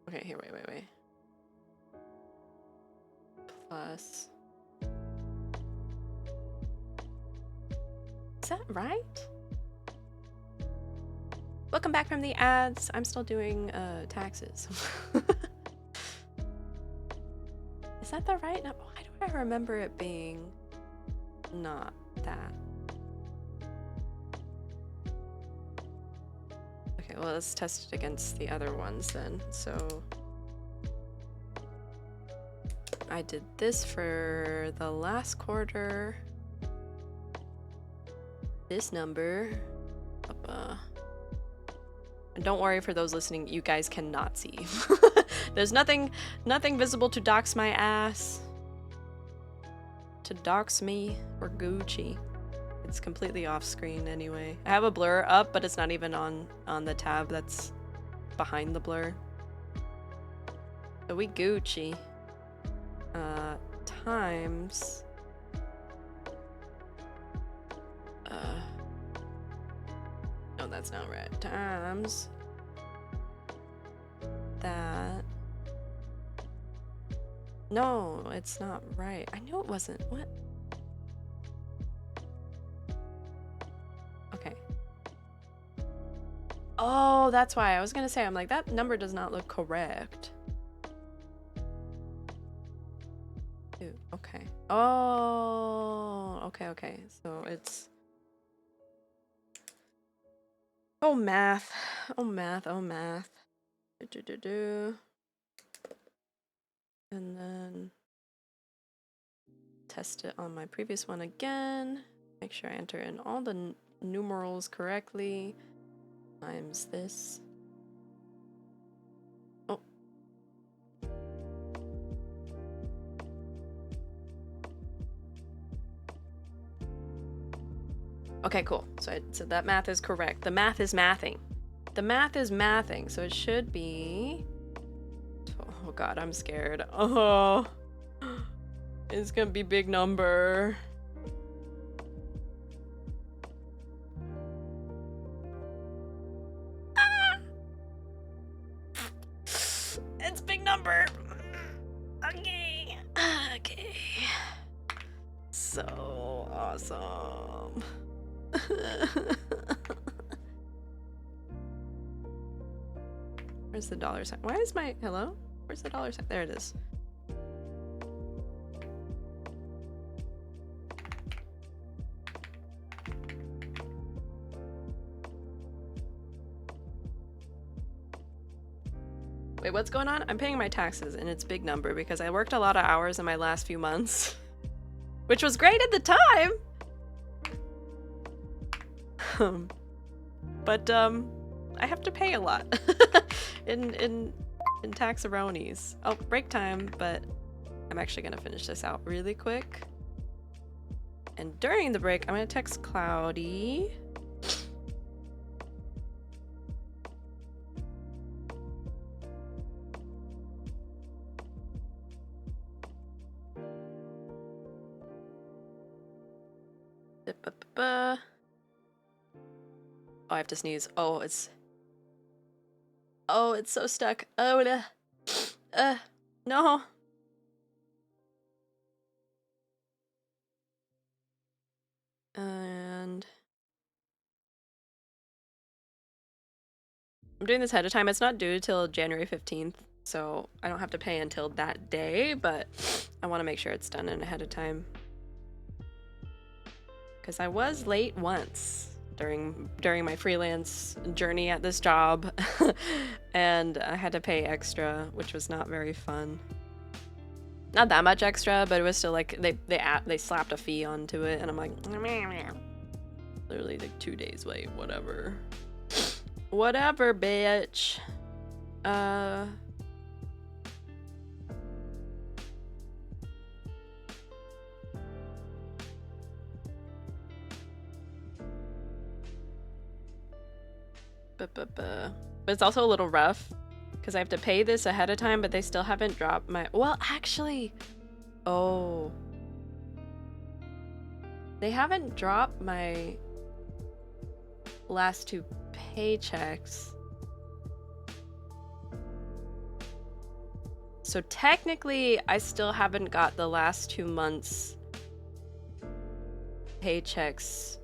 Okay, here, wait. Plus. Is that right? Welcome back from the ads. I'm still doing taxes. Is that the right number? Why do I remember it being not that? Okay, well, let's test it against the other ones then. So I did this for the last quarter. This number. And don't worry for those listening, you guys cannot see. There's nothing visible to dox my ass. To dox me or Gucci. It's completely off screen anyway. I have a blur up, but it's not even on the tab that's behind the blur. So we Gucci. Times. No, that's not right. Times. That. No, it's not right. I knew it wasn't. What? Okay. Oh, that's why. I was gonna say, I'm like, that number does not look correct. Ew, okay. Oh, okay. So it's... Oh, math. Oh, math. And then test it on my previous one again. Make sure I enter in all the numerals correctly. Times this. Oh. Okay, cool. So that math is correct. The math is mathing. The math is mathing, so it should be... Oh god, I'm scared. Oh, it's gonna be big number. Ah! It's big number. Okay. Okay. So awesome. Where's the dollar sign? Why is my... Hello? Where's the dollar sign? There it is. Wait, what's going on? I'm paying my taxes and it's big number because I worked a lot of hours in my last few months. Which was great at the time! But, I have to pay a lot. in taxaronies. Oh, break time, but I'm actually gonna finish this out really quick. And during the break, I'm gonna text Cloudy. Oh, I have to sneeze. Oh, it's so stuck. Oh, no. And I'm doing this ahead of time. It's not due till January 15th, so I don't have to pay until that day, but I want to make sure it's done in ahead of time. Because I was late once during my freelance journey at this job, and I had to pay extra, which was not very fun. Not that much extra, but it was still like they slapped a fee onto it, and I'm like, literally like 2 days late. Whatever, bitch. But it's also a little rough because I have to pay this ahead of time, but they still haven't dropped my... Well, actually... Oh. They haven't dropped my last 2 paychecks. So technically, I still haven't got the last 2 months paychecks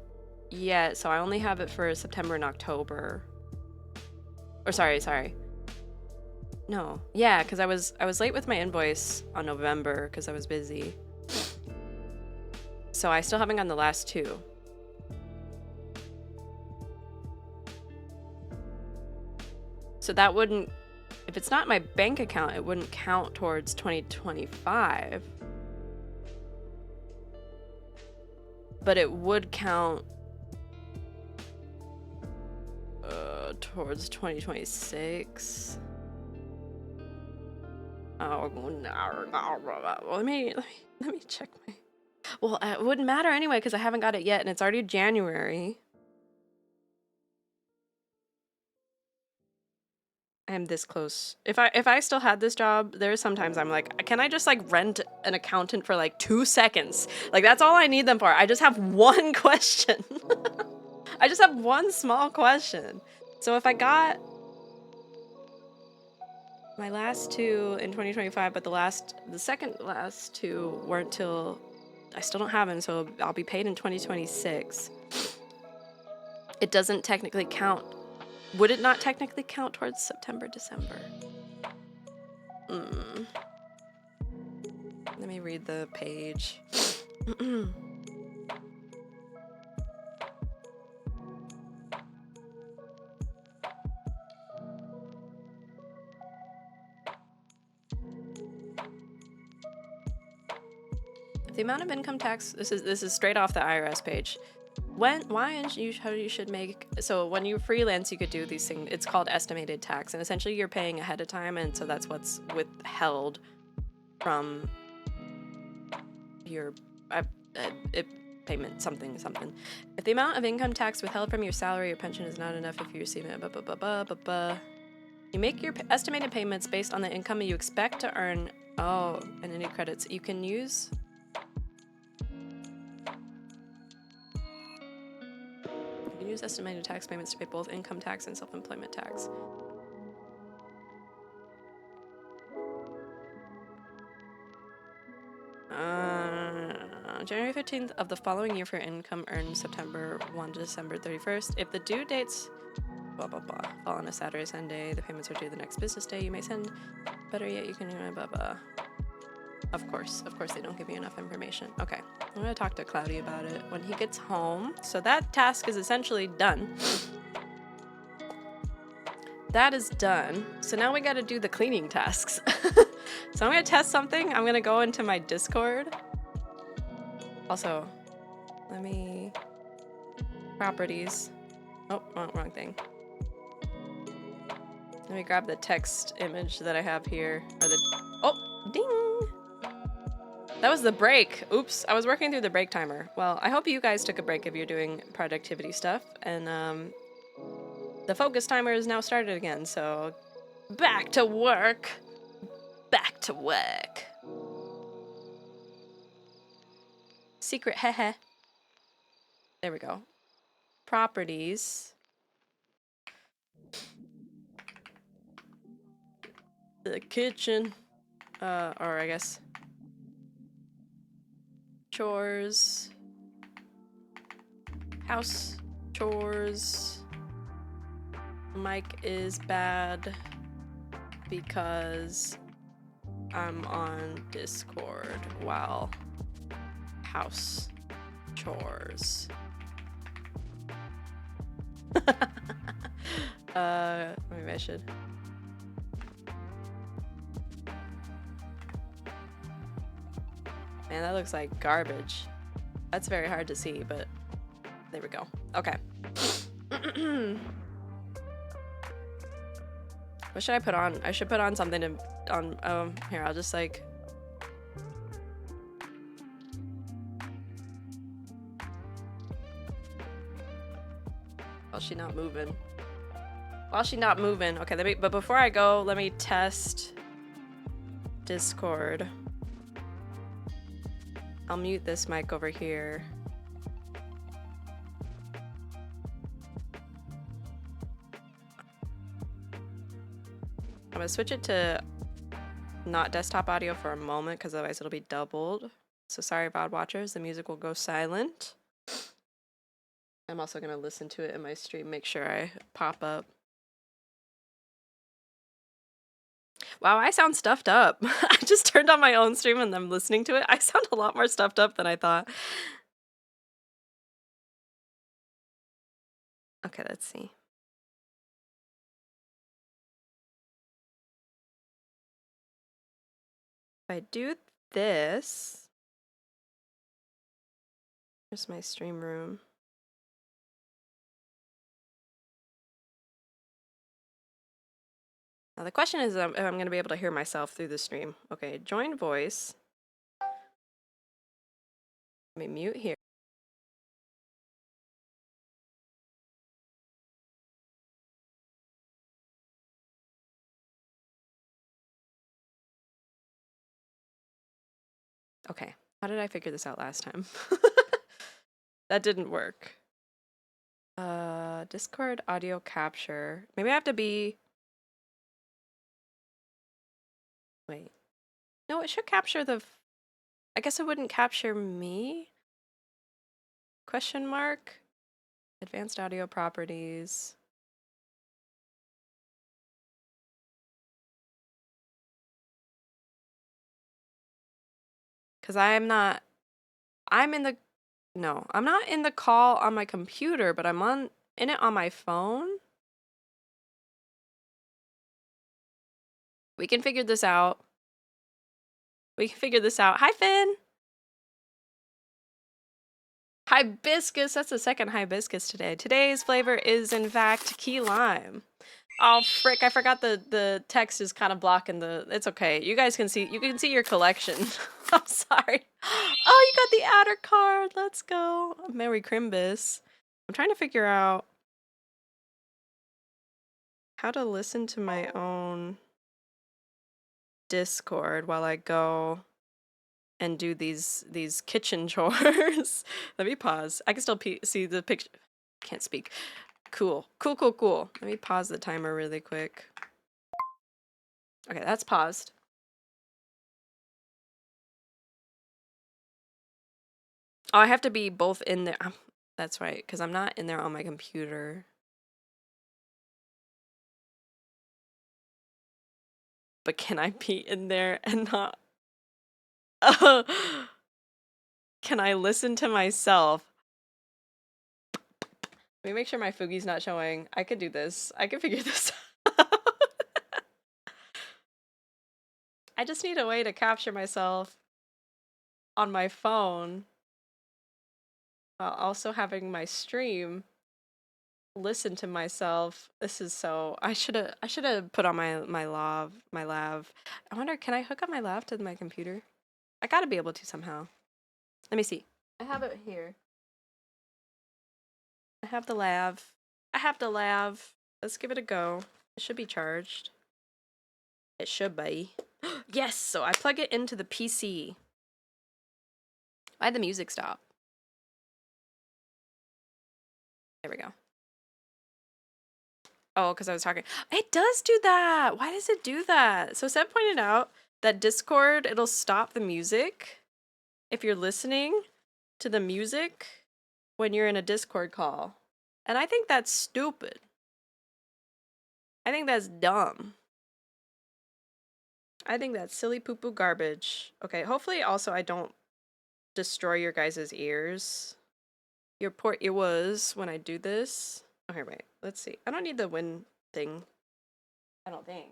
yet, so I only have it for September and October. Or sorry. No. Yeah, because I was late with my invoice on November because I was busy. So I still haven't gotten the last 2. So that wouldn't, if it's not my bank account, it wouldn't count towards 2025. But it would count towards 2026. Oh no. Let me check my. Well, it wouldn't matter anyway because I haven't got it yet, and it's already January. I am this close. If I still had this job, there's sometimes I'm like, can I just like rent an accountant for like 2 seconds? Like that's all I need them for. I just have one question. I just have one small question. So if I got my last two in 2025, but the second last two weren't till, I still don't have them, so I'll be paid in 2026. It doesn't technically count. Would it not technically count towards September, December? Let me read the page. The amount of income tax, this is straight off the IRS page. How you should make, so when you freelance, you could do these things. It's called estimated tax, and essentially you're paying ahead of time, and so that's what's withheld from your payment, something. If the amount of income tax withheld from your salary or pension is not enough, if you receive it, you make your estimated payments based on the income you expect to earn. Oh, and any credits you can use. You can use estimated tax payments to pay both income tax and self-employment tax. January 15th of the following year for income earned September 1 to December 31st. If the due dates fall on a Saturday, Sunday, the payments are due the next business day. You may send. Better yet, you can Of course they don't give you enough information. Okay, I'm gonna talk to Cloudy about it when he gets home. So that task is essentially done. That is done. So now we gotta do the cleaning tasks. So I'm gonna test something. I'm gonna go into my Discord. Also, let me... Properties. Oh, wrong thing. Let me grab the text image that I have here. Or the... Oh, ding! That was the break. Oops, I was working through the break timer. Well, I hope you guys took a break if you're doing productivity stuff. And the focus timer is now started again, so back to work. Back to work. Secret, heh. There we go. Properties. The kitchen. Or I guess chores. House chores. Mic is bad because I'm on Discord while house chores. Maybe I should. Man, that looks like garbage. That's very hard to see, but there we go. Okay. What should I put on? I should put on something here, I'll just like... While she's not moving. Okay, but before I go, let me test Discord. I'll mute this mic over here. I'm gonna switch it to not desktop audio for a moment because otherwise it'll be doubled. So sorry, VOD watchers, the music will go silent. I'm also gonna listen to it in my stream, make sure I pop up. Wow, I sound stuffed up. I just turned on my own stream and I'm listening to it. I sound a lot more stuffed up than I thought. Okay, let's see. If I do this, here's my stream room. Now the question is if I'm going to be able to hear myself through the stream. Okay, join voice. Let me mute here. Okay, how did I figure this out last time? That didn't work. Discord audio capture. Maybe I have to be... Wait. No, it should capture the... I guess it wouldn't capture me? Question mark? Advanced audio properties. Because I'm not... I'm in the... No, I'm not in the call on my computer, but I'm in it on my phone. We can figure this out. We can figure this out. Hi, Finn! Hibiscus! That's the second hibiscus today. Today's flavor is, in fact, key lime. Oh, frick, I forgot the text is kind of blocking the... It's okay. You guys can see... You can see your collection. I'm sorry. Oh, you got the outer card. Let's go. Merry Crimbus. I'm trying to figure out how to listen to my own Discord while I go and do these kitchen chores. Let me pause. I can still see the picture. Can't speak. Cool. Cool. Let me pause the timer really quick. Okay, that's paused. Oh, I have to be both in there. That's right, because I'm not in there on my computer. But can I be in there and not... Can I listen to myself? Let me make sure my Fugi's not showing. I could do this. I can figure this out. I just need a way to capture myself on my phone while also having my stream listen to myself. This is so... I should have put on my lav. I wonder, can I hook up my lav to my computer? I gotta be able to somehow. Let me see. I have it here. I have the lav. Let's give it a go. It should be charged. It should be. Yes! So I plug it into the PC. Why'd the music stop? There we go. Oh, because I was talking. It does do that! Why does it do that? So Seb pointed out that Discord, it'll stop the music if you're listening to the music when you're in a Discord call. And I think that's stupid. I think that's dumb. I think that's silly poo-poo garbage. Okay, hopefully also I don't destroy your guys' ears. Your poor ears when I do this. Okay, wait, let's see. I don't need the win thing. I don't think.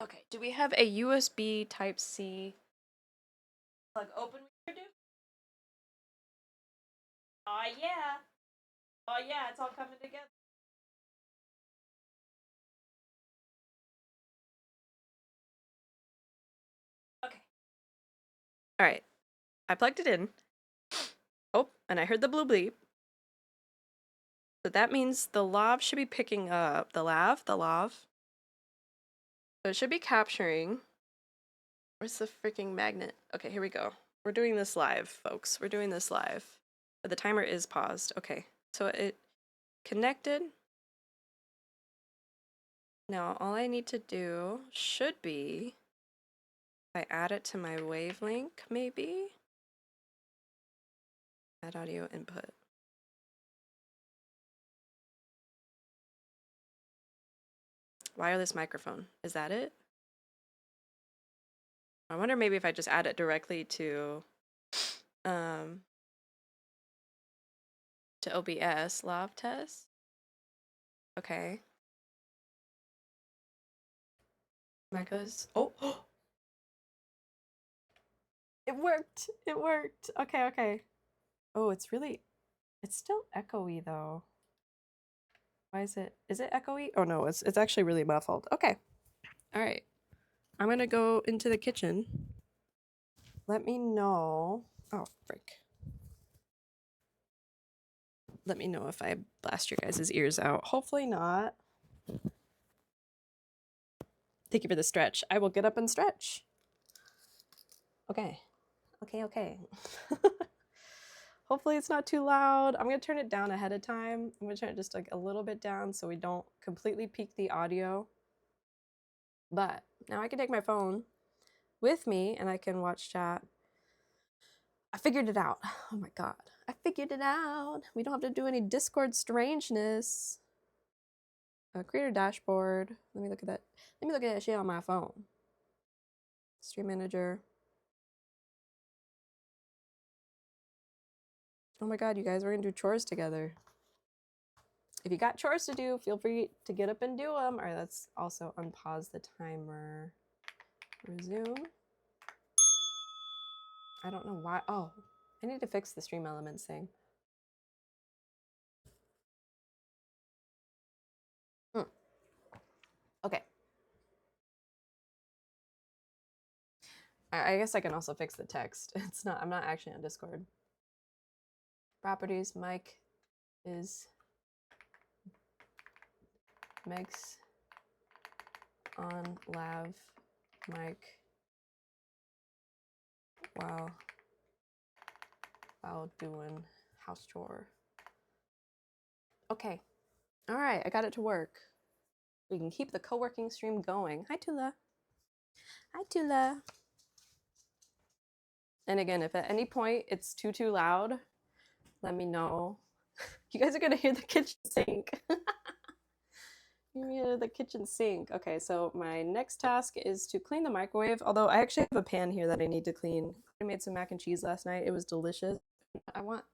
Okay, do we have a USB Type-C plug open? Oh yeah. Oh yeah, it's all coming together. Okay. All right. I plugged it in. Oh, and I heard the blue bleep. So that means the lav should be picking up. The lav. So it should be capturing. Where's the freaking magnet? Okay, here we go. We're doing this live, folks. We're doing this live. But the timer is paused. Okay, so it connected. Now all I need to do should be, if I add it to my wavelink, maybe? Add audio input. Wireless microphone. Is that it? I wonder maybe if I just add it directly to OBS lav test. Okay. Micros. Oh, it worked. It worked. Okay. Oh, it's still echoey though. Why is it echoey? Oh no, it's actually really muffled. Okay. All right. I'm gonna go into the kitchen. Let me know. Oh, frick. Let me know if I blast your guys' ears out. Hopefully not. Thank you for the stretch. I will get up and stretch. Okay. Okay. Hopefully it's not too loud. I'm gonna turn it down ahead of time. I'm gonna turn it just like a little bit down so we don't completely peak the audio. But now I can take my phone with me and I can watch chat. I figured it out. Oh my god. I figured it out. We don't have to do any Discord strangeness. Creator dashboard. Let me look at that. Let me look at that shit on my phone. Stream manager. Oh my god, you guys, we're gonna do chores together. If you got chores to do, feel free to get up and do them. All right, let's also unpause the timer. Resume. I don't know why. Oh, I need to fix the stream elements thing. Okay. I guess I can also fix the text. I'm not actually on Discord. Properties, mic is Meg's on lav mic while doing house chore. Okay. All right, I got it to work. We can keep the co-working stream going. Hi, Tula. Hi, Tula. And again, if at any point it's too loud, let me know. You guys are gonna hear the kitchen sink. Yeah, the kitchen sink. Okay, so my next task is to clean the microwave. Although I actually have a pan here that I need to clean. I made some mac and cheese last night. It was delicious. I want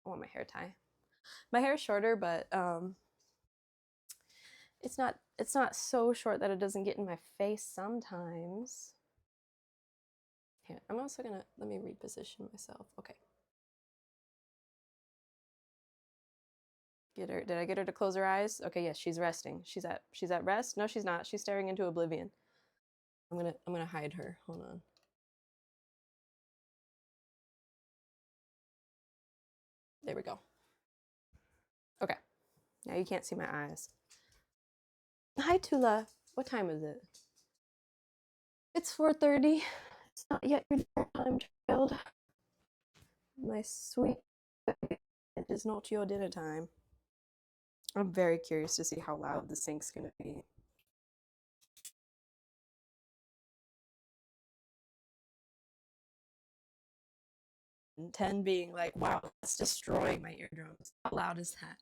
my hair tie. My hair is shorter, but it's not so short that it doesn't get in my face sometimes. Here, I'm also gonna let me reposition myself. Okay. Get her. Did I get her to close her eyes? Okay, yes, she's resting. She's at rest. No, she's not. She's staring into oblivion. I'm gonna hide her. Hold on. There we go. Okay. Now you can't see my eyes. Hi, Tula. What time is it? It's 4:30. It's not yet your time, child. My sweet, it is not your dinner time. I'm very curious to see how loud the sink's gonna be. And 10 being like, wow, that's destroying my eardrums. How loud is that?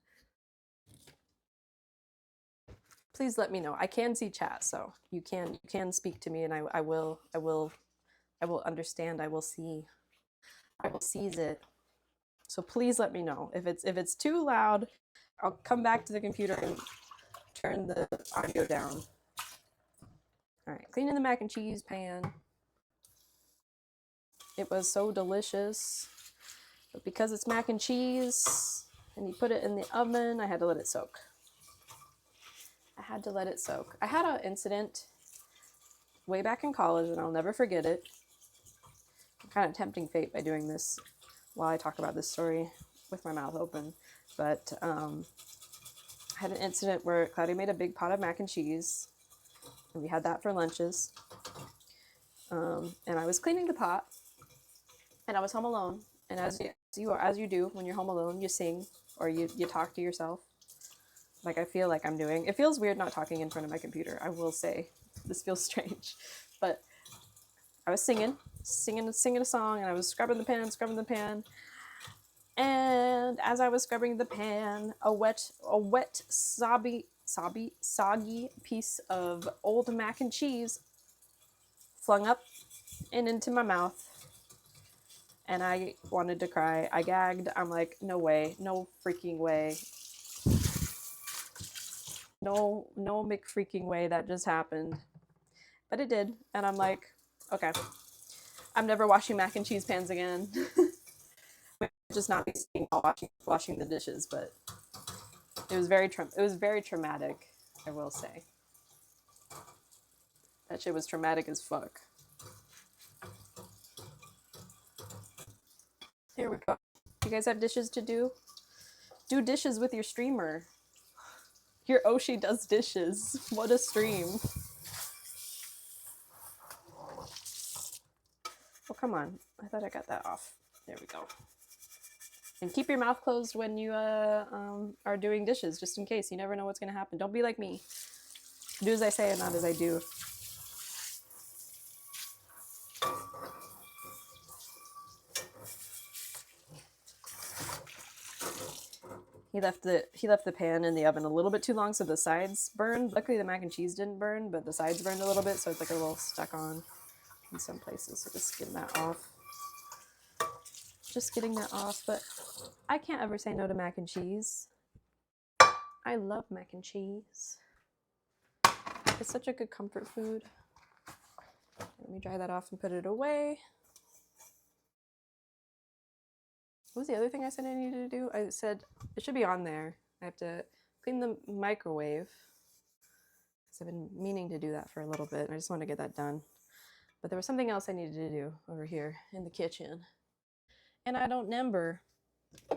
Please let me know. I can see chat, so you can speak to me, and I will understand. I will see. I will seize it. So please let me know if it's too loud. I'll come back to the computer and turn the audio down. All right, cleaning the mac and cheese pan. It was so delicious, but because it's mac and cheese and you put it in the oven, I had to let it soak. I had an incident way back in college, and I'll never forget it. I'm kind of tempting fate by doing this while I talk about this story with my mouth open. But I had an incident where Claudia made a big pot of mac and cheese, and we had that for lunches. And I was cleaning the pot, and I was home alone. And as you do when you're home alone, you sing or you talk to yourself. Like I feel like I'm doing. It feels weird not talking in front of my computer. I will say, this feels strange, but I was singing a song, and I was scrubbing the pan. And as I was scrubbing the pan, a wet, soggy piece of old mac and cheese flung up and into my mouth. And I wanted to cry. I gagged. I'm like, no way, no freaking way. No McFreaking way that just happened. But it did. And I'm like, okay, I'm never washing mac and cheese pans again. Just not be singing while washing the dishes, but It was very traumatic, I will say. That shit was traumatic as fuck. Here we go. You guys have dishes to do? Do dishes with your streamer. Your Oshi does dishes. What a stream. Oh, come on. I thought I got that off. There we go. And keep your mouth closed when you are doing dishes, just in case. You never know what's going to happen. Don't be like me. Do as I say and not as I do. He left the pan in the oven a little bit too long, so the sides burned. Luckily, the mac and cheese didn't burn, but the sides burned a little bit, so it's like a little stuck on in some places. So just getting that off. Just getting that off, but I can't ever say no to mac and cheese. I love mac and cheese. It's such a good comfort food. Let me dry that off and put it away. What was the other thing I said I needed to do? I said it should be on there. I have to clean the microwave. Because I've been meaning to do that for a little bit. I just want to get that done. But there was something else I needed to do over here in the kitchen. And I don't remember. I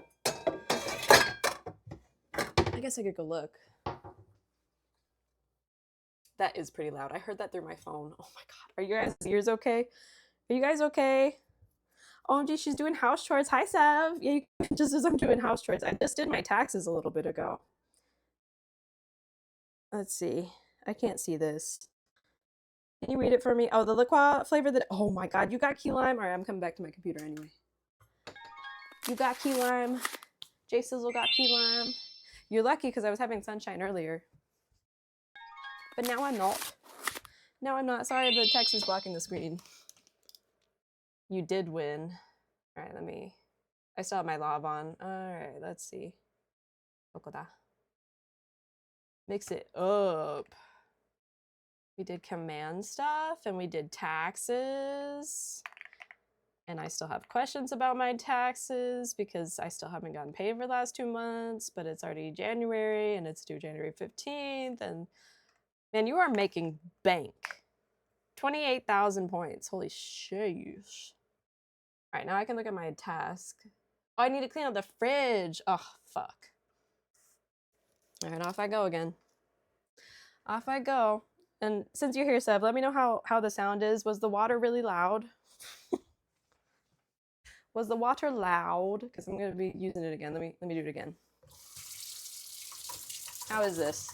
guess I could go look. That is pretty loud. I heard that through my phone. Oh my god. Are you guys' ears okay? Are you guys okay? OMG, she's doing house chores. Hi, Sav. Yeah, just as I'm doing house chores. I just did my taxes a little bit ago. Let's see. I can't see this. Can you read it for me? Oh, the liqueur flavor that... Oh my god, you got key lime? All right, I'm coming back to my computer anyway. You got key lime. J Sizzle got key lime. You're lucky because I was having sunshine earlier. But now I'm not. Now I'm not. Sorry, the text is blocking the screen. You did win. All right, let me... I still have my lav on. All right, let's see. Okoda. Mix it up. We did command stuff and we did taxes. And I still have questions about my taxes because I still haven't gotten paid for the last 2 months, but it's already January and it's due January 15th. And man, you are making bank. 28,000 points. Holy shit. All right, now I can look at my task. Oh, I need to clean out the fridge. Oh, fuck. All right, off I go again. Off I go. And since you're here, Sev, let me know how the sound is. Was the water really loud? Was the water loud? Because I'm going to be using it again. Let me do it again. How is this?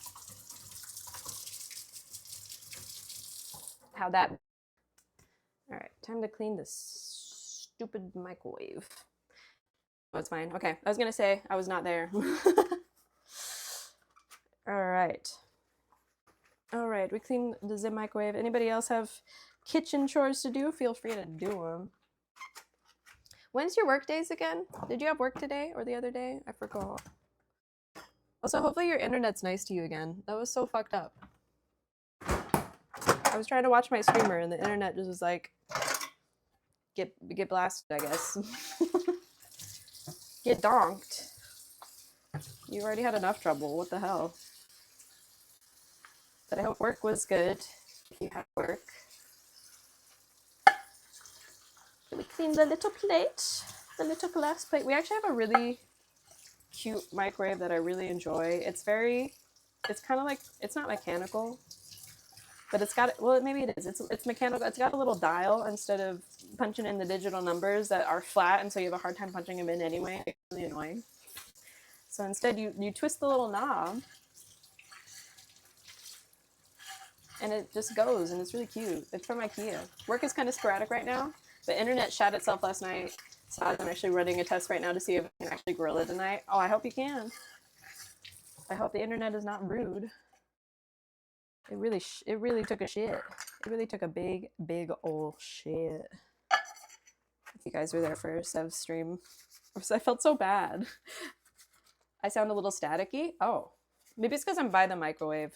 How'd that? All right, time to clean this stupid microwave. Oh, it's fine. Okay, I was going to say I was not there. All right. All right, we cleaned the Zim microwave. Anybody else have kitchen chores to do? Feel free to do them. When's your work days again? Did you have work today or the other day? I forgot. Also, hopefully your internet's nice to you again. That was so fucked up. I was trying to watch my streamer and the internet just was like, get blasted, I guess. Get donked. You already had enough trouble. What the hell? But I hope work was good. If you had work. We clean the little plate, the little glass plate. We actually have a really cute microwave that I really enjoy. It's kind of like, it's not mechanical, but it's got, well, maybe it is. It's mechanical. It's got a little dial instead of punching in the digital numbers that are flat, and so you have a hard time punching them in anyway. It's really annoying. So instead, you twist the little knob, and it just goes, and it's really cute. It's from IKEA. Work is kind of sporadic right now. The internet shot itself last night, so I'm actually running a test right now to see if I can actually grill it tonight. Oh, I hope you can. I hope the internet is not rude. It really took a shit. It really took a big old shit. If you guys were there for Sev's stream, I felt so bad. I sound a little staticky. Oh, maybe it's because I'm by the microwave,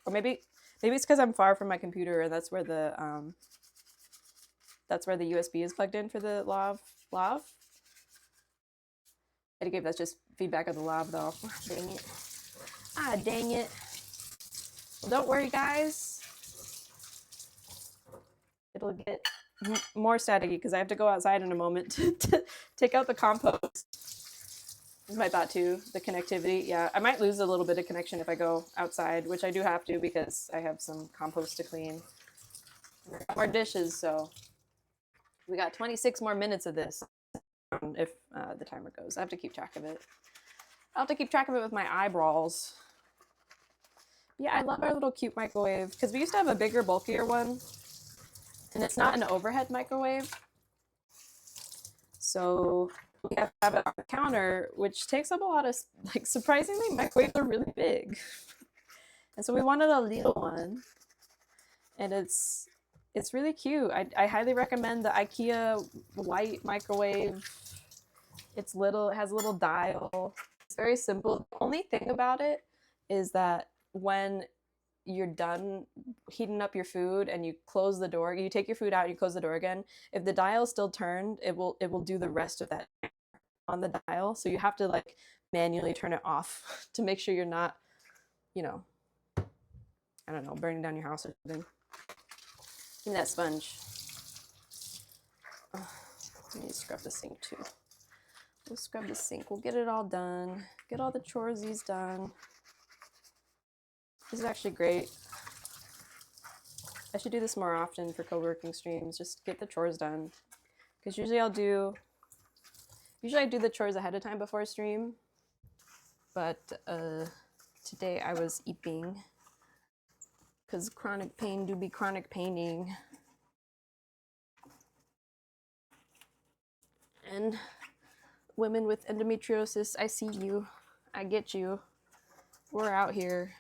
or maybe it's because I'm far from my computer, and that's where the USB is plugged in for the lav. I gave that's just feedback of the lav though. Dang it. Ah, dang it. Well, don't worry, guys. It'll get more staticky because I have to go outside in a moment to take out the compost. Is my thought too. The connectivity. Yeah, I might lose a little bit of connection if I go outside, which I do have to because I have some compost to clean. More dishes, so we got 26 more minutes of this if the timer goes. I have to keep track of it. I'll have to keep track of it with my eyebrows. Yeah, I love our little cute microwave because we used to have a bigger, bulkier one, and it's not an overhead microwave. So we have to have it on the counter, which takes up a lot of, like, surprisingly, microwaves are really big. And so we wanted a little one, and it's really cute. I highly recommend the IKEA white microwave. It's little, it has a little dial. It's very simple. The only thing about it is that when you're done heating up your food and you close the door, you take your food out, you close the door again, if the dial is still turned, it will do the rest of that on the dial. So you have to like manually turn it off to make sure you're not, you know, I don't know, burning down your house or something. Give me that sponge. Oh, I need to scrub the sink too. We'll scrub the sink. We'll get it all done. Get all the choresies done. This is actually great. I should do this more often for co-working streams. Just get the chores done. Because usually I do the chores ahead of time before a stream. But today I was eating. Because chronic pain do be chronic paining. And women with endometriosis, I see you. I get you. We're out here.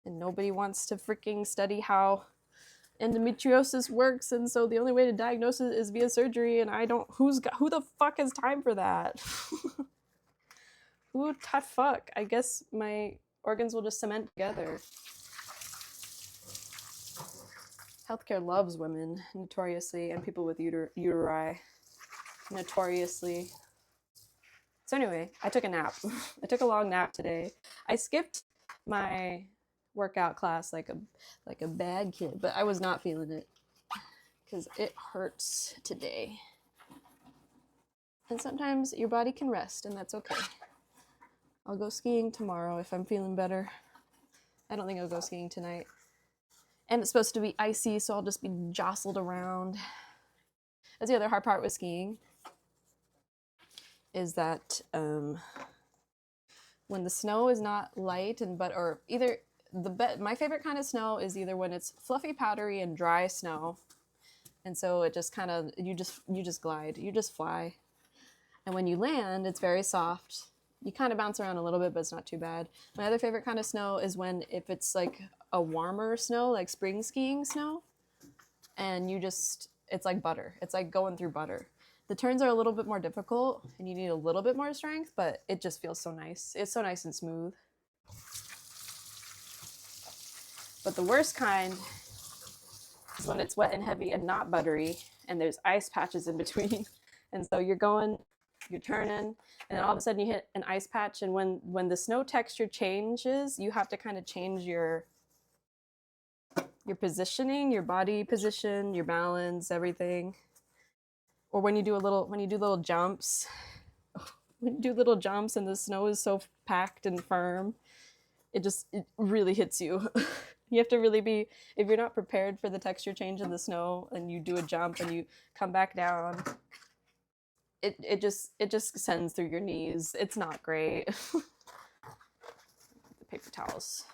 And nobody wants to freaking study how endometriosis works, and so the only way to diagnose it is via surgery, and I don't, who the fuck has time for that? Who the fuck? I guess my organs will just cement together. Healthcare loves women, notoriously, and people with uteri, notoriously. So anyway, I took a nap. I took a long nap today. I skipped my workout class like a bad kid, but I was not feeling it because it hurts today. And sometimes your body can rest, and that's okay. I'll go skiing tomorrow if I'm feeling better. I don't think I'll go skiing tonight. And it's supposed to be icy, so I'll just be jostled around. That's the other hard part with skiing, is that when the snow is not light or either my favorite kind of snow is either when it's fluffy, powdery, and dry snow, and so it just kind of you just glide, you just fly, and when you land, it's very soft. You kind of bounce around a little bit, but it's not too bad. My other favorite kind of snow is if it's like a warmer snow, like spring skiing snow, and it's like butter. It's like going through butter. The turns are a little bit more difficult, and you need a little bit more strength, but it just feels so nice. It's so nice and smooth. But the worst kind is when it's wet and heavy and not buttery, and there's ice patches in between. And so you're turning, and then all of a sudden you hit an ice patch, and when the snow texture changes, you have to kind of change your positioning, your body position, your balance, everything. Or when you do little jumps, and the snow is so packed and firm, it really hits you. You have to really be, if you're not prepared for the texture change in the snow and you do a jump and you come back down, it just sends through your knees. It's not great. The paper towels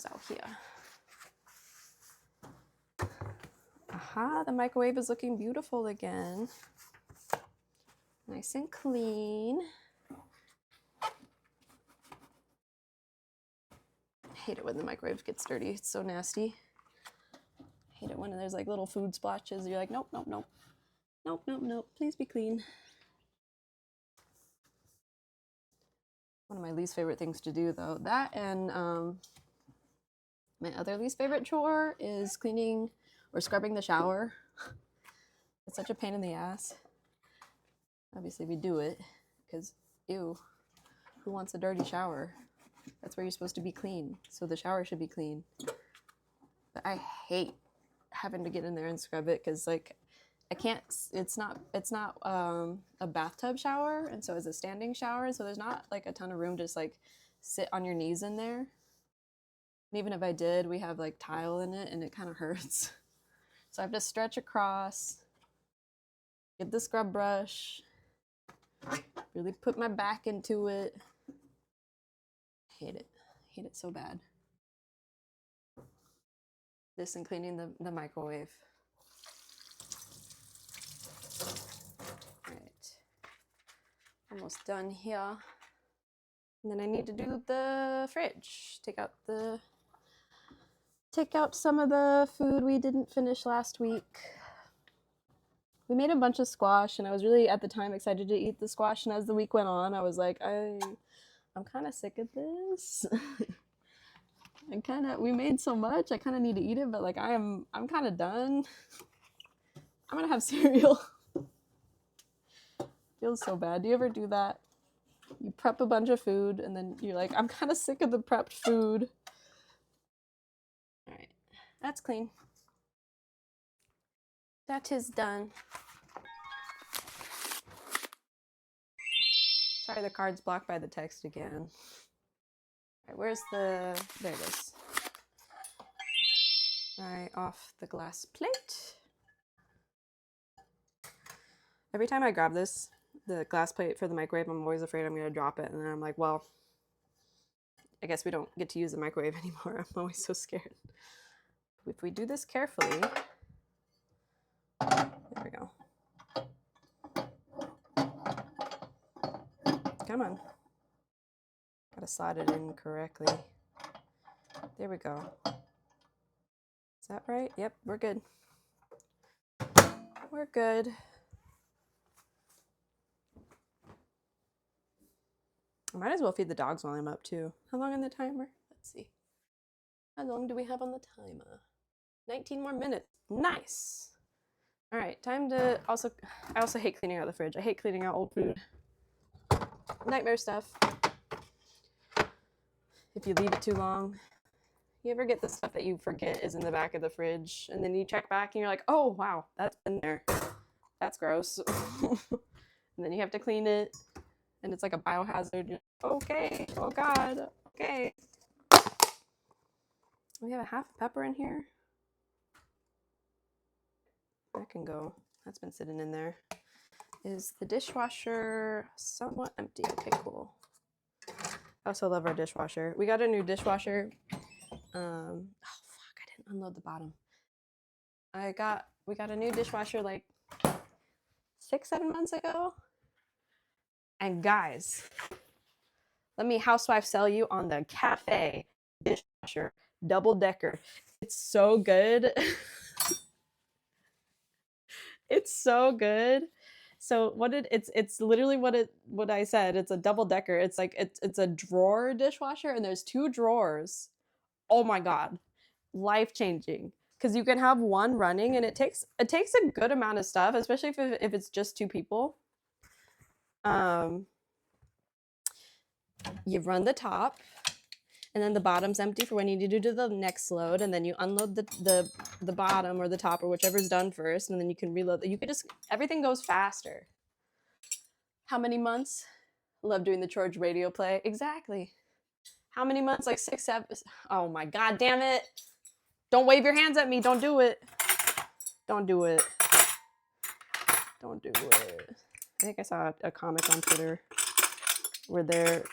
out here. Aha, the microwave is looking beautiful again. Nice and clean. I hate it when the microwave gets dirty. It's so nasty. I hate it when there's like little food splotches. You're like, nope, nope, nope. Nope, nope, nope. Please be clean. One of my least favorite things to do, though. That and my other least favorite chore is cleaning or scrubbing the shower. It's such a pain in the ass. Obviously, we do it because, ew, Who wants a dirty shower? That's where you're supposed to be clean. So the shower should be clean. But I hate having to get in there and scrub it because like I can't. It's not a bathtub shower, and so it's a standing shower. So there's not like a ton of room to just like sit on your knees in there. And even if I did, we have like tile in it, and it kind of hurts. So I have to stretch across, get the scrub brush, really put my back into it. Hate it. Hate it so bad. This and cleaning the microwave. Right. Almost done here. And then I need to do the fridge. Take out some of the food we didn't finish last week. We made a bunch of squash, and I was really at the time excited to eat the squash, and as the week went on, I was like, I'm kind of sick of this. We made so much, I kind of need to eat it, but like I'm kind of done. I'm gonna have cereal. Feels so bad. Do you ever do that? You prep a bunch of food, and then you're like, I'm kind of sick of the prepped food. All right, that's clean. That is done. Sorry, the card's blocked by the text again. All right, where's there it is. All right, off the glass plate. Every time I grab the glass plate for the microwave, I'm always afraid I'm gonna drop it, and then I'm like, well, I guess we don't get to use the microwave anymore. I'm always so scared. If we do this carefully, there we go. Come on. Gotta slide it in correctly. There we go. Is that right? Yep, we're good. We're good. I might as well feed the dogs while I'm up too. How long on the timer? Let's see. How long do we have on the timer? 19 more minutes. Nice. All right, time to I also hate cleaning out the fridge. I hate cleaning out old food. Nightmare stuff. If you leave it too long. You ever get the stuff that you forget is in the back of the fridge, and then you check back and you're like, oh wow, that's in there. That's gross. And then you have to clean it, and it's like a biohazard. Okay, oh god, okay. We have a half pepper in here. That can go. That's been sitting in there. Is the dishwasher somewhat empty? Okay, cool. I also love our dishwasher. We got a new dishwasher. Oh fuck, I didn't unload the bottom. We got a new dishwasher like 6-7 months ago. And guys, let me housewife sell you on the Cafe dishwasher double decker. It's so good. It's so good. So it's literally what I said. It's a double decker. It's like it's a drawer dishwasher, and there's 2 drawers. Oh my god, life changing. Because you can have one running, and it takes a good amount of stuff, especially if it's just 2 people. You run the top, and then the bottom's empty for when you need to do the next load, and then you unload the bottom or the top or whichever's done first, and then you can reload. You could just everything goes faster. How many months? Love doing the George radio play. Exactly. How many months? Like 6, 7. Oh my god, damn it! Don't wave your hands at me. Don't do it. Don't do it. Don't do it. I think I saw a comic on Twitter where their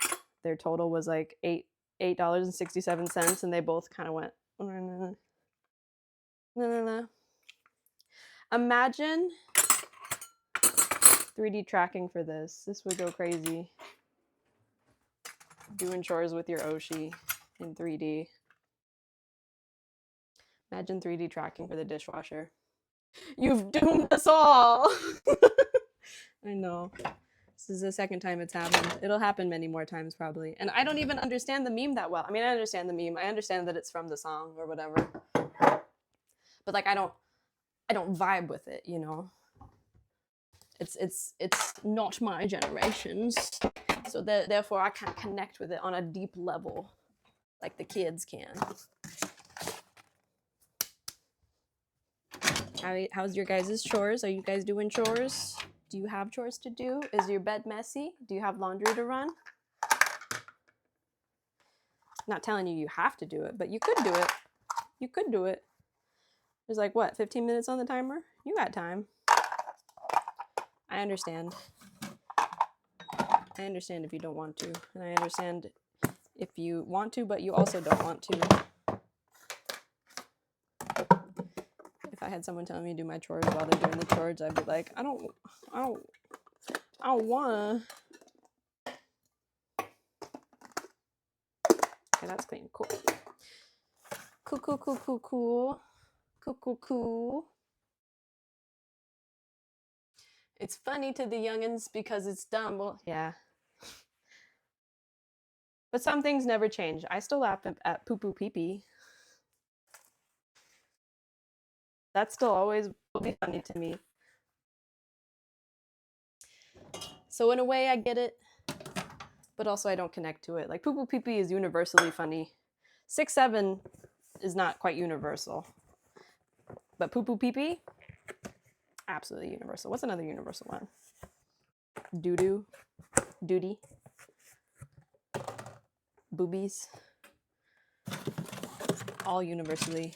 total was like $8.67, and they both kind of went, no. Imagine 3D tracking for this. This would go crazy. Doing chores with your Oshi in 3D. Imagine 3D tracking for the dishwasher. You've doomed us all! I know. This is the second time it's happened. It'll happen many more times probably. And I don't even understand the meme that well. I mean, I understand the meme. I understand that it's from the song or whatever. But like I don't vibe with it, you know. It's not my generation's. So therefore, I can't connect with it on a deep level like the kids can. How's your guys' chores? Are you guys doing chores? Do you have chores to do? Is your bed messy? Do you have laundry to run? Not telling you have to do it, but you could do it. You could do it. There's like, what, 15 minutes on the timer? You got time. I understand. I understand if you don't want to. And I understand if you want to, but you also don't want to. If I had someone telling me to do my chores while they're doing the chores, I'd be like, I don't wanna. Okay, that's clean. Cool. Cool. It's funny to the youngins because it's dumb. Well, yeah. But some things never change. I still laugh at poo poo pee pee. That still always will be funny to me. So in a way, I get it, but also I don't connect to it. Like poo poo pee pee is universally funny. 6'7" is not quite universal, but poo poo pee pee, absolutely universal. What's another universal one? Doo doo, duty, boobies, all universally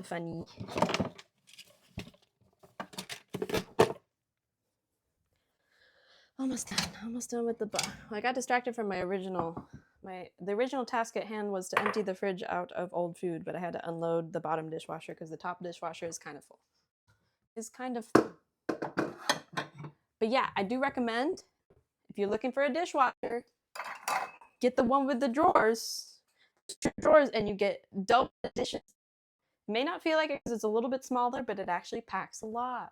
funny. Almost done with the I got distracted from the original task at hand was to empty the fridge out of old food, but I had to unload the bottom dishwasher because the top dishwasher is kind of full. But yeah, I do recommend if you're looking for a dishwasher, get the one with the drawers, and you get double dishes. You may not feel like it because it's a little bit smaller, but it actually packs a lot.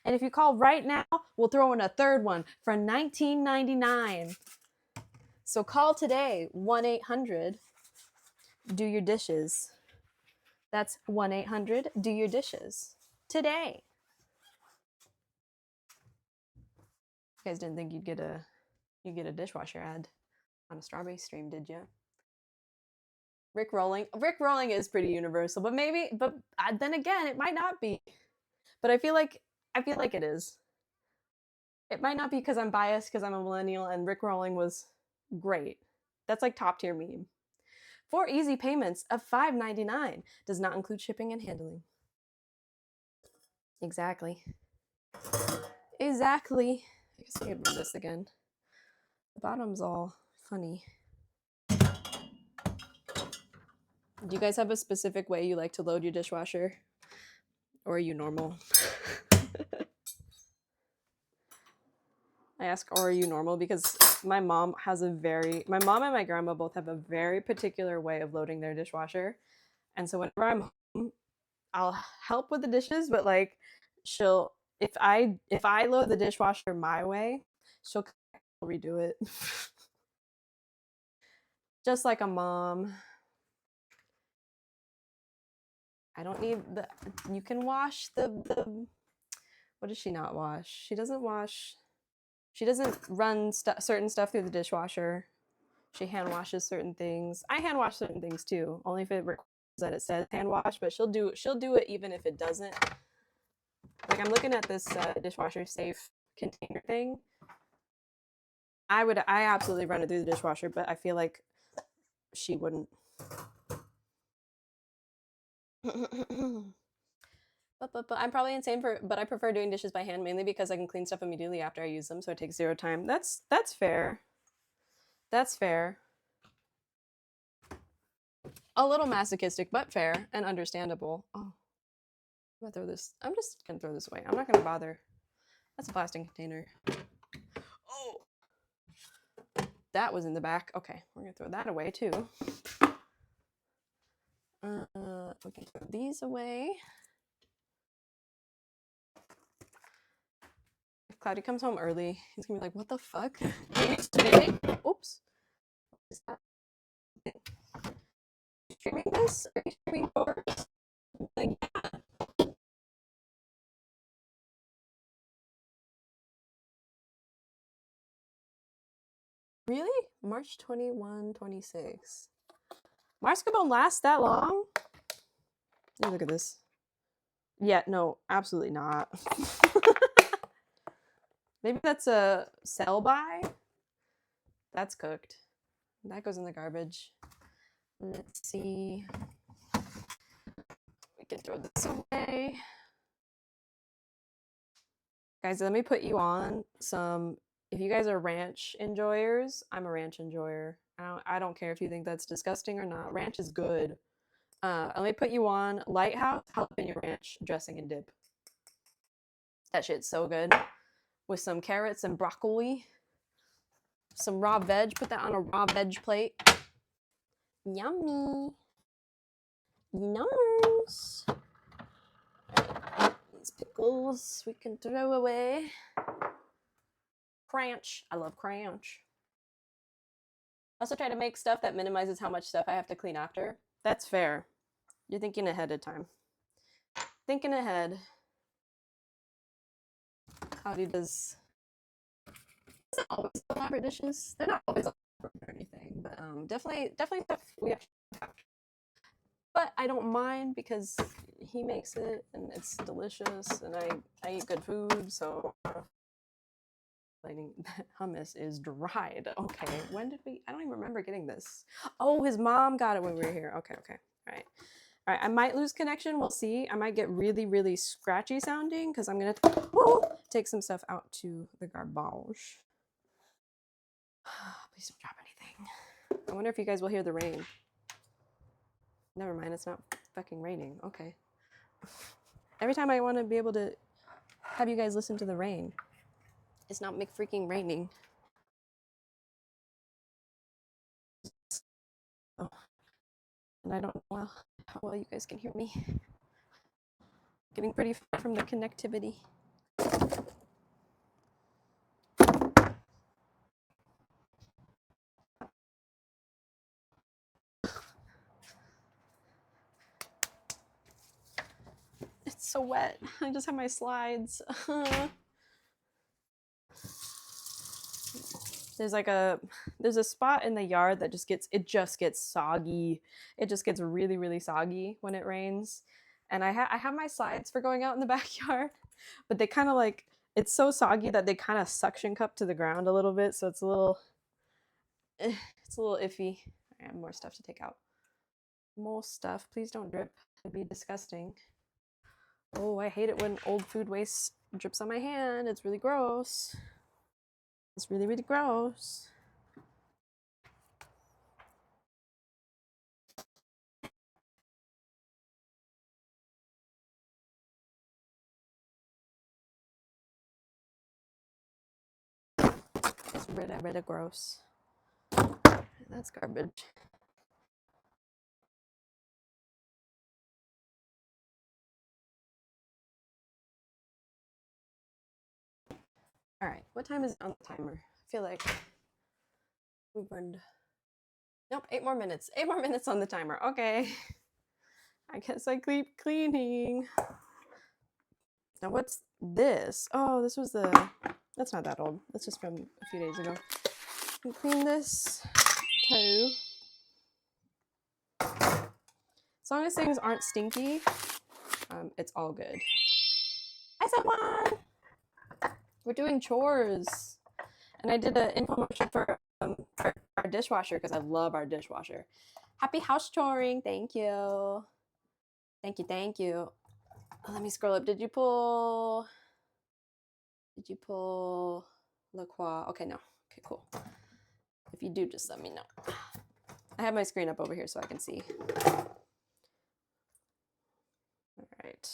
And if you call right now, we'll throw in a third one for $19.99. So call today, 1-800-DO-YOUR-DISHES. That's 1-800-DO-YOUR-DISHES. Today. You guys didn't think you'd get a dishwasher ad on a Strawberry stream, did you? Rick rolling is pretty universal, but then again, it might not be. But I feel like it is. It might not be because I'm biased because I'm a millennial and Rick rolling was great. That's like top tier meme. 4 easy payments of $5.99 does not include shipping and handling. Exactly. I guess I could read this again. The bottom's all funny. Do you guys have a specific way you like to load your dishwasher? Or are you normal? I ask, or are you normal? Because my mom and my grandma both have a very particular way of loading their dishwasher. And so whenever I'm home, I'll help with the dishes, but like if I load the dishwasher my way, she'll redo it. Just like a mom. I don't need you can wash the what does she not wash? She doesn't run certain stuff through the dishwasher. She hand washes certain things. I hand wash certain things too, only if it requires that it says hand wash, but she'll do it even if it doesn't. Like I'm looking at this dishwasher safe container thing. I absolutely run it through the dishwasher, but I feel like she wouldn't. But I'm probably insane but I prefer doing dishes by hand mainly because I can clean stuff immediately after I use them, so it takes 0 time. That's fair. That's fair. A little masochistic, but fair and understandable. Oh, I'm gonna throw this. I'm just gonna throw this away. I'm not gonna bother. That's a plastic container. Oh, that was in the back. Okay, we're gonna throw that away too. We can throw these away. If Cloudy comes home early, he's gonna be like, "What the fuck?" Oops. What is that? Streaming this? Are you streaming yours? Like, yeah. Really? March 21, 26. Mascarpone lasts that long? Hey, look at this. Yeah, no, absolutely not. Maybe that's a sell by. That's cooked. That goes in the garbage. Let's see. We can throw this away. Guys, let me put you on some. If you guys are ranch enjoyers, I'm a ranch enjoyer. I don't care if you think that's disgusting or not. Ranch is good. Let me put you on Lighthouse Jalapeno Ranch dressing and dip. That shit's so good. With some carrots and broccoli. Some raw veg. Put that on a raw veg plate. Yummy. Numbers. These pickles we can throw away. Crunch. I love crunch. Also try to make stuff that minimizes how much stuff I have to clean after. That's fair. You're thinking ahead of time. Thinking ahead. Howdy does always elaborate dishes. They're not always elaborate or anything, but definitely stuff we have to have. But I don't mind because he makes it and it's delicious and I eat good food, so hummus is dried. Okay, when did we? I don't even remember getting this. Oh, his mom got it when we were here. Okay. All right. I might lose connection. We'll see. I might get really, really scratchy sounding because I'm gonna take some stuff out to the garbage. Please don't drop anything. I wonder if you guys will hear the rain. Never mind. It's not fucking raining. Okay. Every time I want to be able to have you guys listen to the rain. It's not freaking raining. Oh. And I don't know how well you guys can hear me. Getting pretty far from the connectivity. It's so wet. I just have my slides. There's a spot in the yard that just gets soggy. It just gets really, really soggy when it rains. And I have my slides for going out in the backyard, but they kind of it's so soggy that they kind of suction cup to the ground a little bit, so it's a little iffy. I have more stuff to take out. More stuff. Please don't drip. It'd be disgusting. Oh, I hate it when old food waste drips on my hand. It's really gross. It's really, really gross. It's really, really gross. That's garbage. All right, what time is it on the timer? I feel like we burned. Nope, 8 more minutes. 8 more minutes on the timer. Okay. I guess I keep cleaning. Now what's this? Oh, this was that's not that old. That's just from a few days ago. We clean this too. As long as things aren't stinky, it's all good. Hi, someone! We're doing chores. And I did an infomercial for our dishwasher because I love our dishwasher. Happy house choring. Thank you. Thank you. Oh, let me scroll up. Did you pull La Croix? Okay, no. Okay, cool. If you do, just let me know. I have my screen up over here so I can see. All right.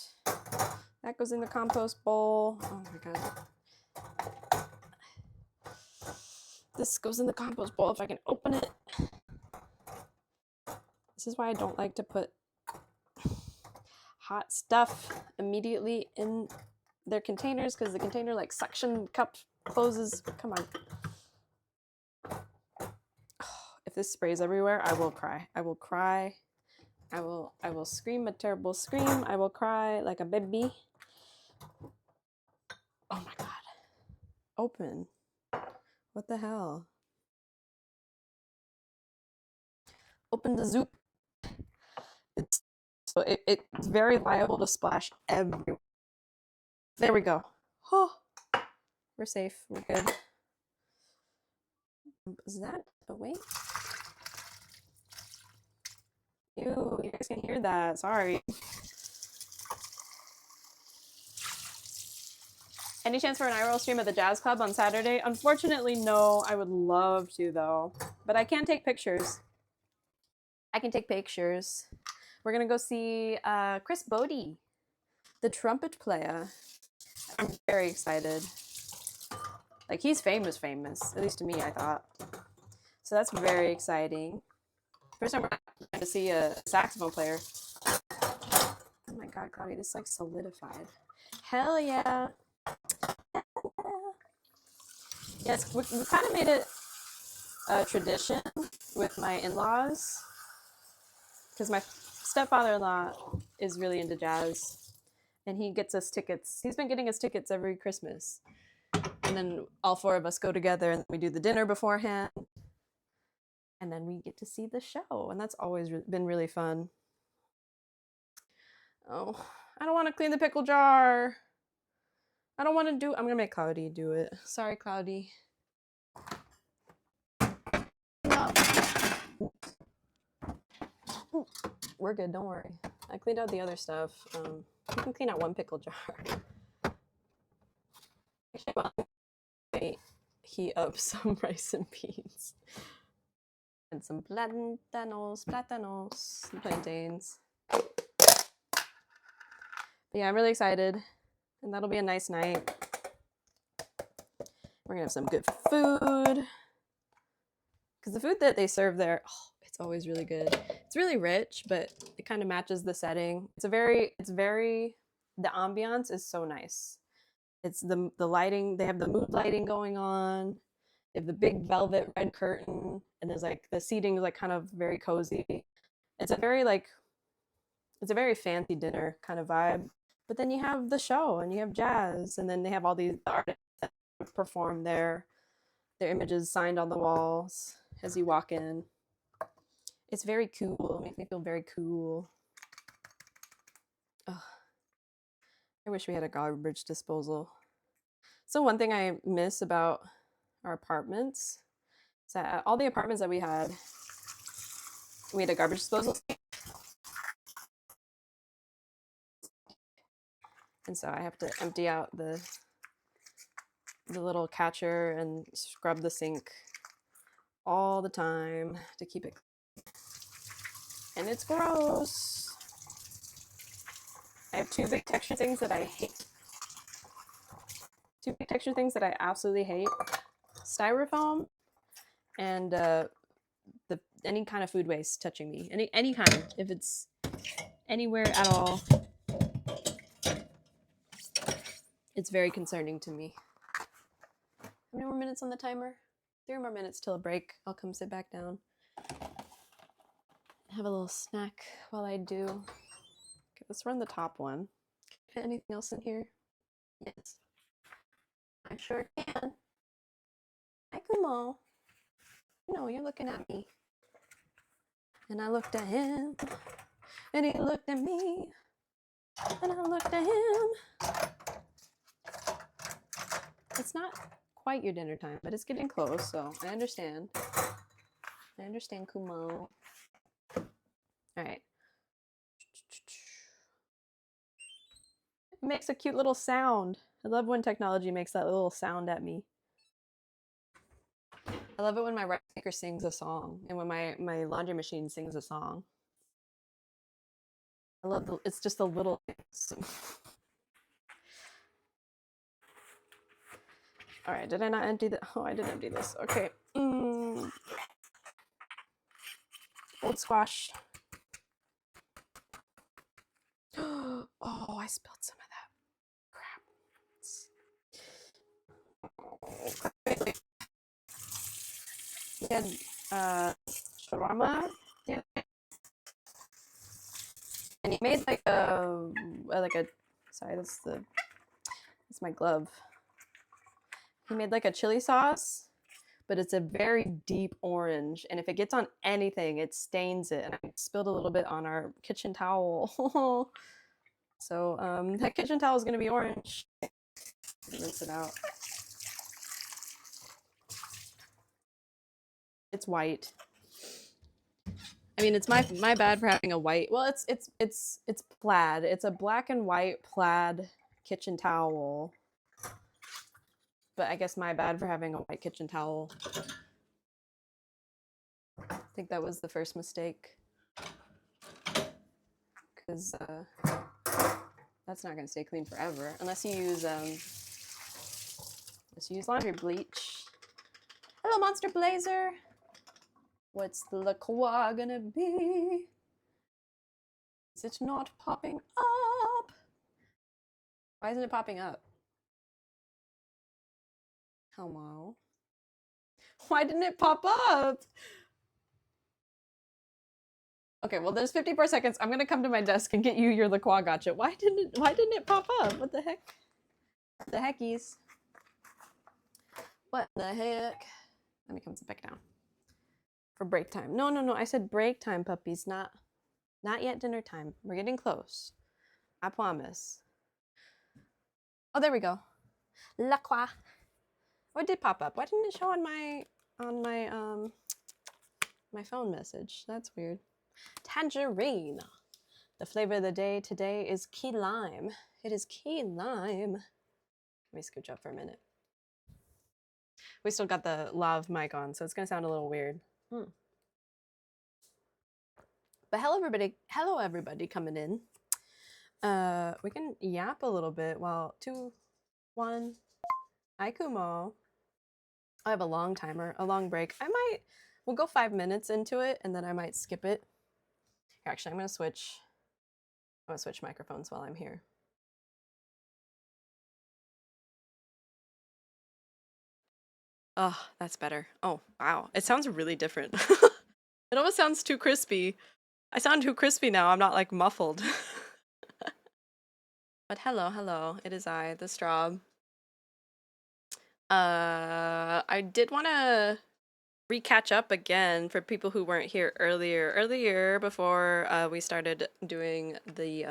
That goes in the compost bowl. Oh my God. This goes in the compost bowl if I can open it. This is why I don't like to put hot stuff immediately in their containers because the container suction cup closes. Come on. If this sprays everywhere, I will cry. I will cry. I will scream a terrible scream. I will cry like a baby. Oh my God. Open. What the hell? Open the zoop. It's very liable to splash everywhere. There we go. Oh, we're safe. We're good. Is that a wait? Ew, you guys can hear that. Sorry. Any chance for an IRL stream at the Jazz Club on Saturday? Unfortunately, no. I would love to, though. But I can't take pictures. I can take pictures. We're going to go see Chris Bodie, the trumpet player. I'm very excited. Like, he's famous, at least to me, I thought. So that's very exciting. First time we're going to see a saxophone player. Oh my god, Cloudy, this like solidified. Hell yeah. Yes, we kind of made it a tradition with my in-laws because my stepfather-in-law is really into jazz and he gets us tickets. He's been getting us tickets every Christmas. And then all four of us go together and we do the dinner beforehand. And then we get to see the show. And that's always been really fun. Oh, I don't want to clean the pickle jar. I don't want to do. I'm going to make Cloudy do it. Sorry, Cloudy. No. We're good. Don't worry. I cleaned out the other stuff. You can clean out one pickle jar. Actually, heat up some rice and beans. And some plantains, plantains. But yeah, I'm really excited. And that'll be a nice night. We're going to have some good food. Because the food that they serve there, it's always really good. It's really rich, but it kind of matches the setting. The ambiance is so nice. It's the lighting, they have the mood lighting going on. They have the big velvet red curtain, and there's like the seating is like kind of very cozy. It's a very fancy dinner kind of vibe. But then you have the show and you have jazz, and then they have all these artists that perform their images signed on the walls as you walk in. It's very cool. It makes me feel very cool. Ugh. I wish we had a garbage disposal. So one thing I miss about our apartments is that all the apartments that we had a garbage disposal. And so I have to empty out the little catcher and scrub the sink all the time to keep it clean. And it's gross. I have two big texture things that I hate. Two big texture things that I absolutely hate. Styrofoam and any kind of food waste touching me. Any kind. If it's anywhere at all, it's very concerning to me. How many more minutes on the timer? 3 more minutes till a break. I'll come sit back down. Have a little snack while I do. Okay, let's run the top one. Fit anything else in here? Yes. I sure can. Hi, Kumo. No, you're looking at me. And I looked at him. And he looked at me. And I looked at him. It's not quite your dinner time, but it's getting close, so I understand. I understand, Kumo. All right. It makes a cute little sound. I love when technology makes that little sound at me. I love it when my rice maker sings a song and when my laundry machine sings a song. I love it's just the little things. All right, did I not empty the? Oh, I did empty this. Okay. Old squash. Oh, I spilled some of that crap. We had shawarma. Yeah. And he made like a sorry, that's my glove. He made like a chili sauce, but it's a very deep orange. And if it gets on anything, it stains it. And I spilled a little bit on our kitchen towel. So that kitchen towel is going to be orange. Rinse it out. It's white. I mean, it's my bad for having a white. Well, it's plaid. It's a black and white plaid kitchen towel. But I guess my bad for having a white kitchen towel. I think that was the first mistake. Because that's not going to stay clean forever unless you use laundry bleach. Hello, Monster Blazer. What's the La Croix gonna be? Is it not popping up? Why isn't it popping up? Hello? Why didn't it pop up? Okay, well, there's 54 seconds. I'm gonna come to my desk and get you your La Croix gotcha. Why didn't it pop up? What the heck? What the heckies? What the heck? Let me come sit back down. For break time. No. I said break time, puppies. Not yet dinner time. We're getting close. I promise. Oh, there we go. La Croix. Oh, it did pop up. Why didn't it show on my phone message? That's weird. Tangerine. The flavor of the day today is key lime. It is key lime. Let me scooch up for a minute. We still got the lav mic on, so it's gonna sound a little weird. But hello everybody coming in. We can yap a little bit while 2, 1. Hi Kumo. I have a long timer, a long break. We'll go 5 minutes into it and then I might skip it. Actually, I'm gonna switch microphones while I'm here. Oh, that's better. Oh, wow. It sounds really different. It almost sounds too crispy. I sound too crispy now. I'm not like muffled. But hello. It is I, the Straub. I did want to re-catch up again for people who weren't here earlier before we started doing the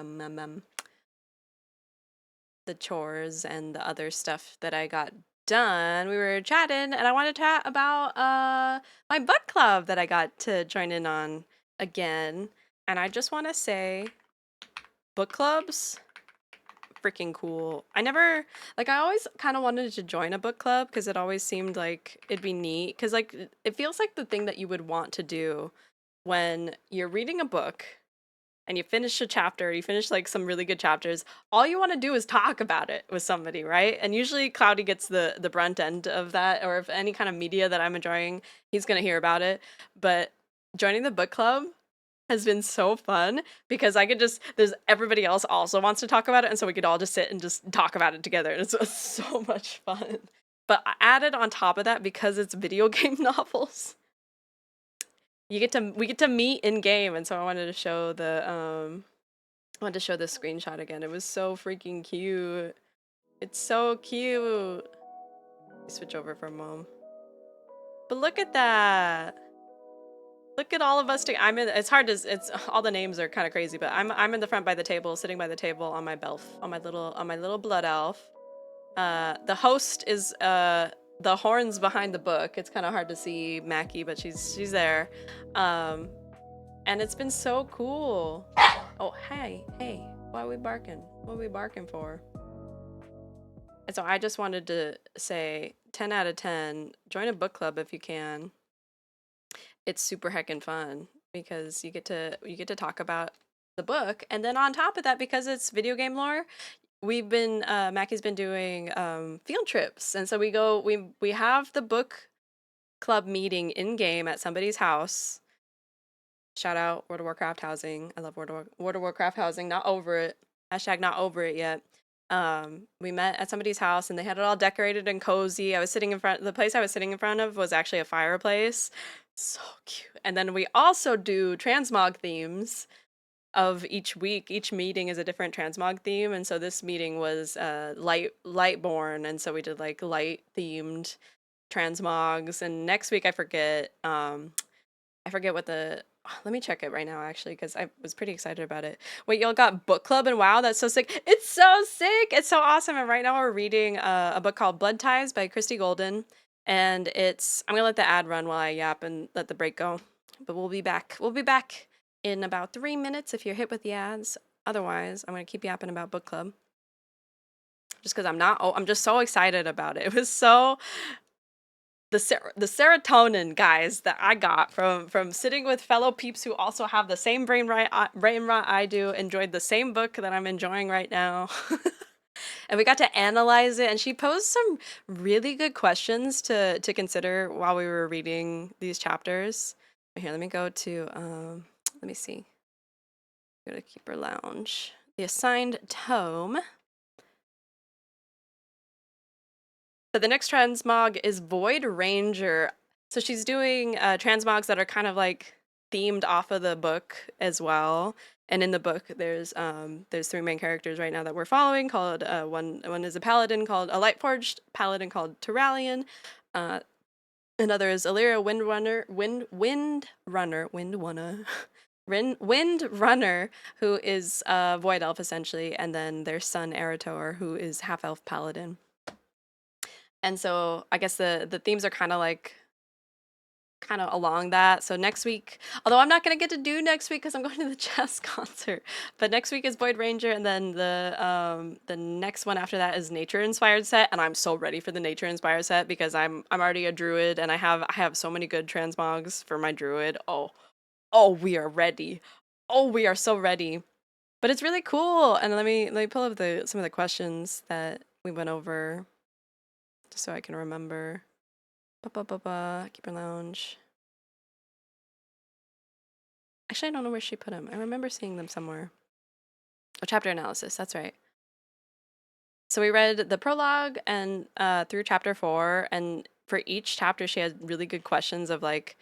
chores and the other stuff that I got done. We were chatting and I wanted to chat about my book club that I got to join in on again. And I just want to say book clubs freaking cool. I always kind of wanted to join a book club because it always seemed like it'd be neat because like it feels like the thing that you would want to do when you're reading a book and you finish a chapter, you finish like some really good chapters, all you want to do is talk about it with somebody, right? And usually Cloudy gets the brunt end of that, or if any kind of media that I'm enjoying, he's gonna hear about it. But joining the book club has been so fun because there's everybody else also wants to talk about it, and so we could all just sit and just talk about it together, and it's so much fun. But added on top of that, because it's video game novels, we get to meet in game, and so I wanted to show the screenshot again. It was so freaking cute. It's so cute. Let me switch over for a moment. But look at that. Look at all of us. It's hard to. It's all the names are kind of crazy, but I'm in the front by the table, sitting by the table on my belf, on my little blood elf. The host is the horns behind the book. It's kind of hard to see Mackie, but she's there. And it's been so cool. Oh, hey, why are we barking? What are we barking for? And so I just wanted to say 10 out of 10, join a book club if you can. It's super heckin' fun because you get to talk about the book, and then on top of that, because it's video game lore, we've been Mackie's been doing field trips, and so we have the book club meeting in game at somebody's house. Shout out World of Warcraft housing. I love World of Warcraft housing. Not over it. Hashtag not over it yet. We met at somebody's house and they had it all decorated and cozy. The place I was sitting in front of was actually a fireplace. So cute. And then we also do transmog themes of each week. Each meeting is a different transmog theme. And so this meeting was Lightborn. And so we did like light themed transmogs, and next week I forget. I forget what the. Let me check it right now, actually, because I was pretty excited about it. Wait, y'all got book club, and wow, that's so sick! It's so sick! It's so awesome! And right now we're reading a book called Blood Ties by Christy Golden, and it's. I'm gonna let the ad run while I yap and let the break go, but we'll be back. We'll be back in about 3 minutes if you're hit with the ads. Otherwise, I'm gonna keep yapping about book club just because I'm not. Oh, I'm just so excited about it. It was so the serotonin, guys, that I got from sitting with fellow peeps who also have the same brain rot I do, enjoyed the same book that I'm enjoying right now. And we got to analyze it, and she posed some really good questions to consider while we were reading these chapters. Here, let me go to let me see. Go to Keeper Lounge. The assigned tome. So the next transmog is Void Ranger. So she's doing transmogs that are kind of like themed off of the book as well. And in the book, there's three main characters right now that we're following. Called one is a paladin called a Lightforged paladin called Turalian. Another is Illyria Windrunner, who is a void elf essentially, and then their son Erator, who is half elf paladin. And so I guess the themes are kind of along that. So next week, although I'm not gonna get to do next week because I'm going to the jazz concert, but next week is Void Ranger, and then the next one after that is Nature Inspired set, and I'm so ready for the Nature Inspired set because I'm already a druid and I have so many good transmogs for my druid. Oh, we are ready. Oh, we are so ready. But it's really cool. And let me pull up some of the questions that we went over just so I can remember. Keeper Lounge. Actually, I don't know where she put them. I remember seeing them somewhere. Oh, chapter analysis. That's right. So we read the prologue and through chapter 4, and for each chapter, she had really good questions of like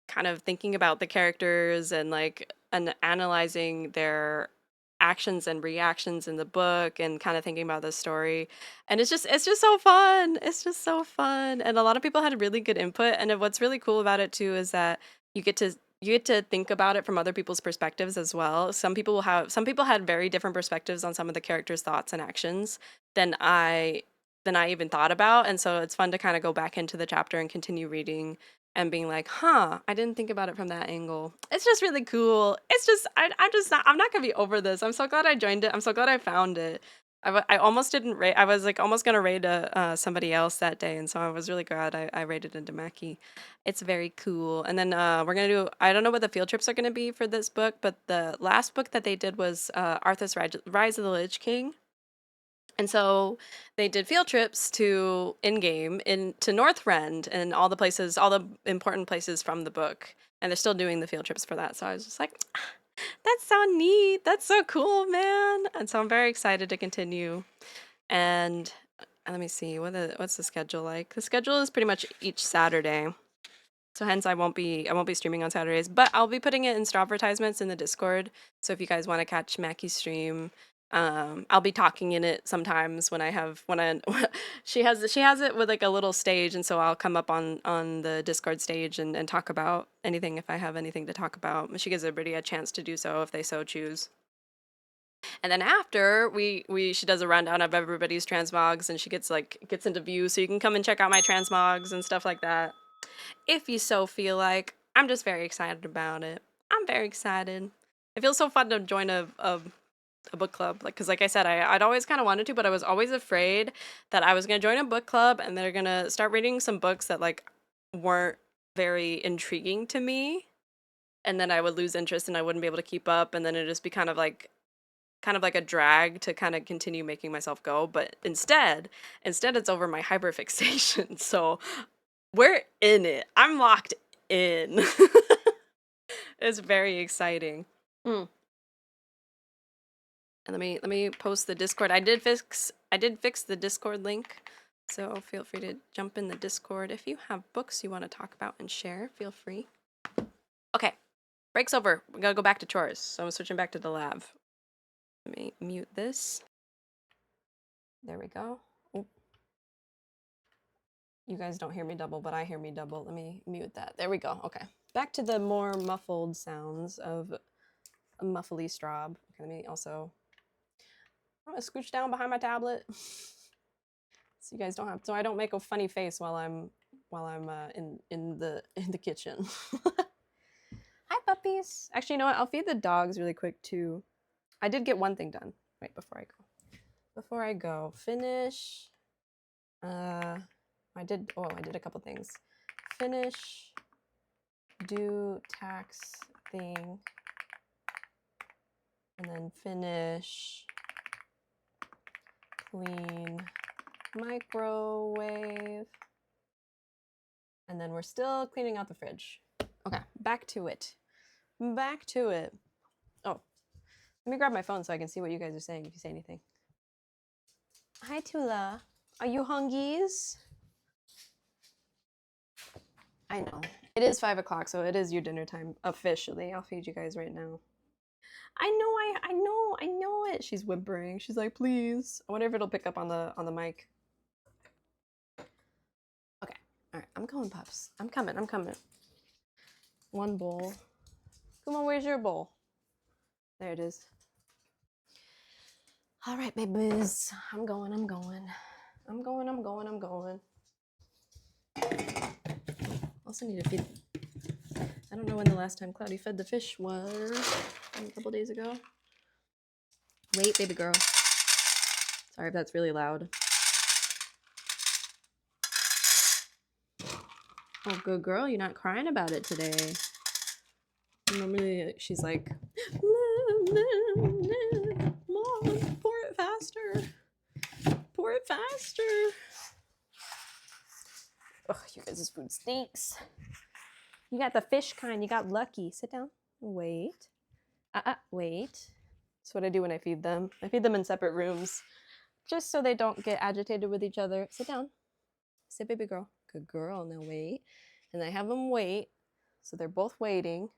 kind of thinking about the characters and analyzing their actions and reactions in the book and kind of thinking about the story. And it's just so fun. It's just so fun. And a lot of people had really good input, and what's really cool about it too is that you get to think about it from other people's perspectives as well. Some people had very different perspectives on some of the characters' thoughts and actions than I even thought about. And so it's fun to kind of go back into the chapter and continue reading and being like, huh, I didn't think about it from that angle. It's just really cool. It's just, I'm not gonna be over this. I'm so glad I joined it. I'm so glad I found it. I almost didn't rate, I was like almost gonna raid somebody else that day. And so I was really glad I raided into Mackie. It's very cool. And then we're gonna do, I don't know what the field trips are gonna be for this book, but the last book that they did was Arthas Rise of the Lich King. And so they did field trips to in-game to Northrend and all the important places from the book. And they're still doing the field trips for that. So I was just like, "Ah, that's so neat. That's so cool, man." And so I'm very excited to continue. And let me see, what's the schedule like? The schedule is pretty much each Saturday. So hence I won't be streaming on Saturdays, but I'll be putting it in straw advertisements in the Discord. So if you guys want to catch Mackie's stream, I'll be talking in it sometimes she has it with like a little stage, and so I'll come up on the Discord stage and talk about anything if I have anything to talk about. She gives everybody a chance to do so if they so choose. And then after she does a rundown of everybody's transmogs, and she gets into view, so you can come and check out my transmogs and stuff like that if you so feel like. I'm just very excited about it. I'm very excited. It feels so fun to join a book club, because like I said, I'd always kind of wanted to, but I was always afraid that I was going to join a book club and they're going to start reading some books that like weren't very intriguing to me, and then I would lose interest and I wouldn't be able to keep up, and then it'd just be kind of like a drag to kind of continue making myself go. But instead it's over my hyperfixation. So we're in it. I'm locked in. It's very exciting. Mm. And let me post the Discord. I did fix the Discord link. So feel free to jump in the Discord if you have books you want to talk about and share. Feel free. Okay. Break's over. We gotta go back to chores. So I'm switching back to the lab. Let me mute this. There we go. Oh. you guys don't hear me double, but I hear me double. Let me mute that. There we go. Okay. Back to the more muffled sounds of a muffly strob. Okay, let me also, I'm gonna scooch down behind my tablet so you guys don't have, so I don't make a funny face while I'm in the kitchen. Hi puppies. Actually, you know what? I'll feed the dogs really quick too. I did get one thing done. Wait, before I go, finish. I did a couple things. Finish, do tax thing, and then finish, clean, microwave, and then we're still cleaning out the fridge. Okay, back to it. Back to it. Oh, let me grab my phone so I can see what you guys are saying if you say anything. Hi, Tula. Are you hungies? I know. It is 5 o'clock, so it is your dinner time officially. I'll feed you guys right now. I know it. She's whimpering. She's like, please. I wonder if it'll pick up on the mic. Okay. All right. I'm going, pups. I'm coming. One bowl. Come on, where's your bowl? There it is. All right, babies. I'm going. Also need to feed. I don't know when the last time Cloudy fed the fish was. A couple days ago. Wait, baby girl. Sorry if that's really loud. Oh, good girl. You're not crying about it today. Normally, she's like, Mom, pour it faster. Pour it faster. Ugh, you guys' food stinks. You got the fish kind. You got lucky. Sit down. Wait. Wait. That's what I do when I feed them. I feed them in separate rooms, just so they don't get agitated with each other. Sit down. Sit, baby girl. Good girl. Now wait. And I have them wait. So they're both waiting.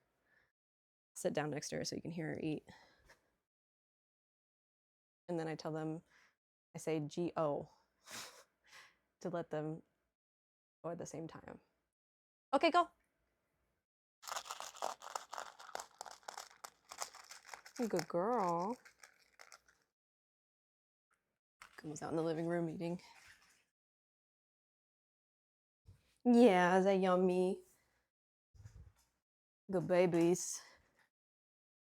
Sit down next to her so you can hear her eat. And then I tell them, I say G-O to let them go at the same time. Okay, go. Good girl. Comes out in the living room eating. Yeah, is that yummy? Good babies.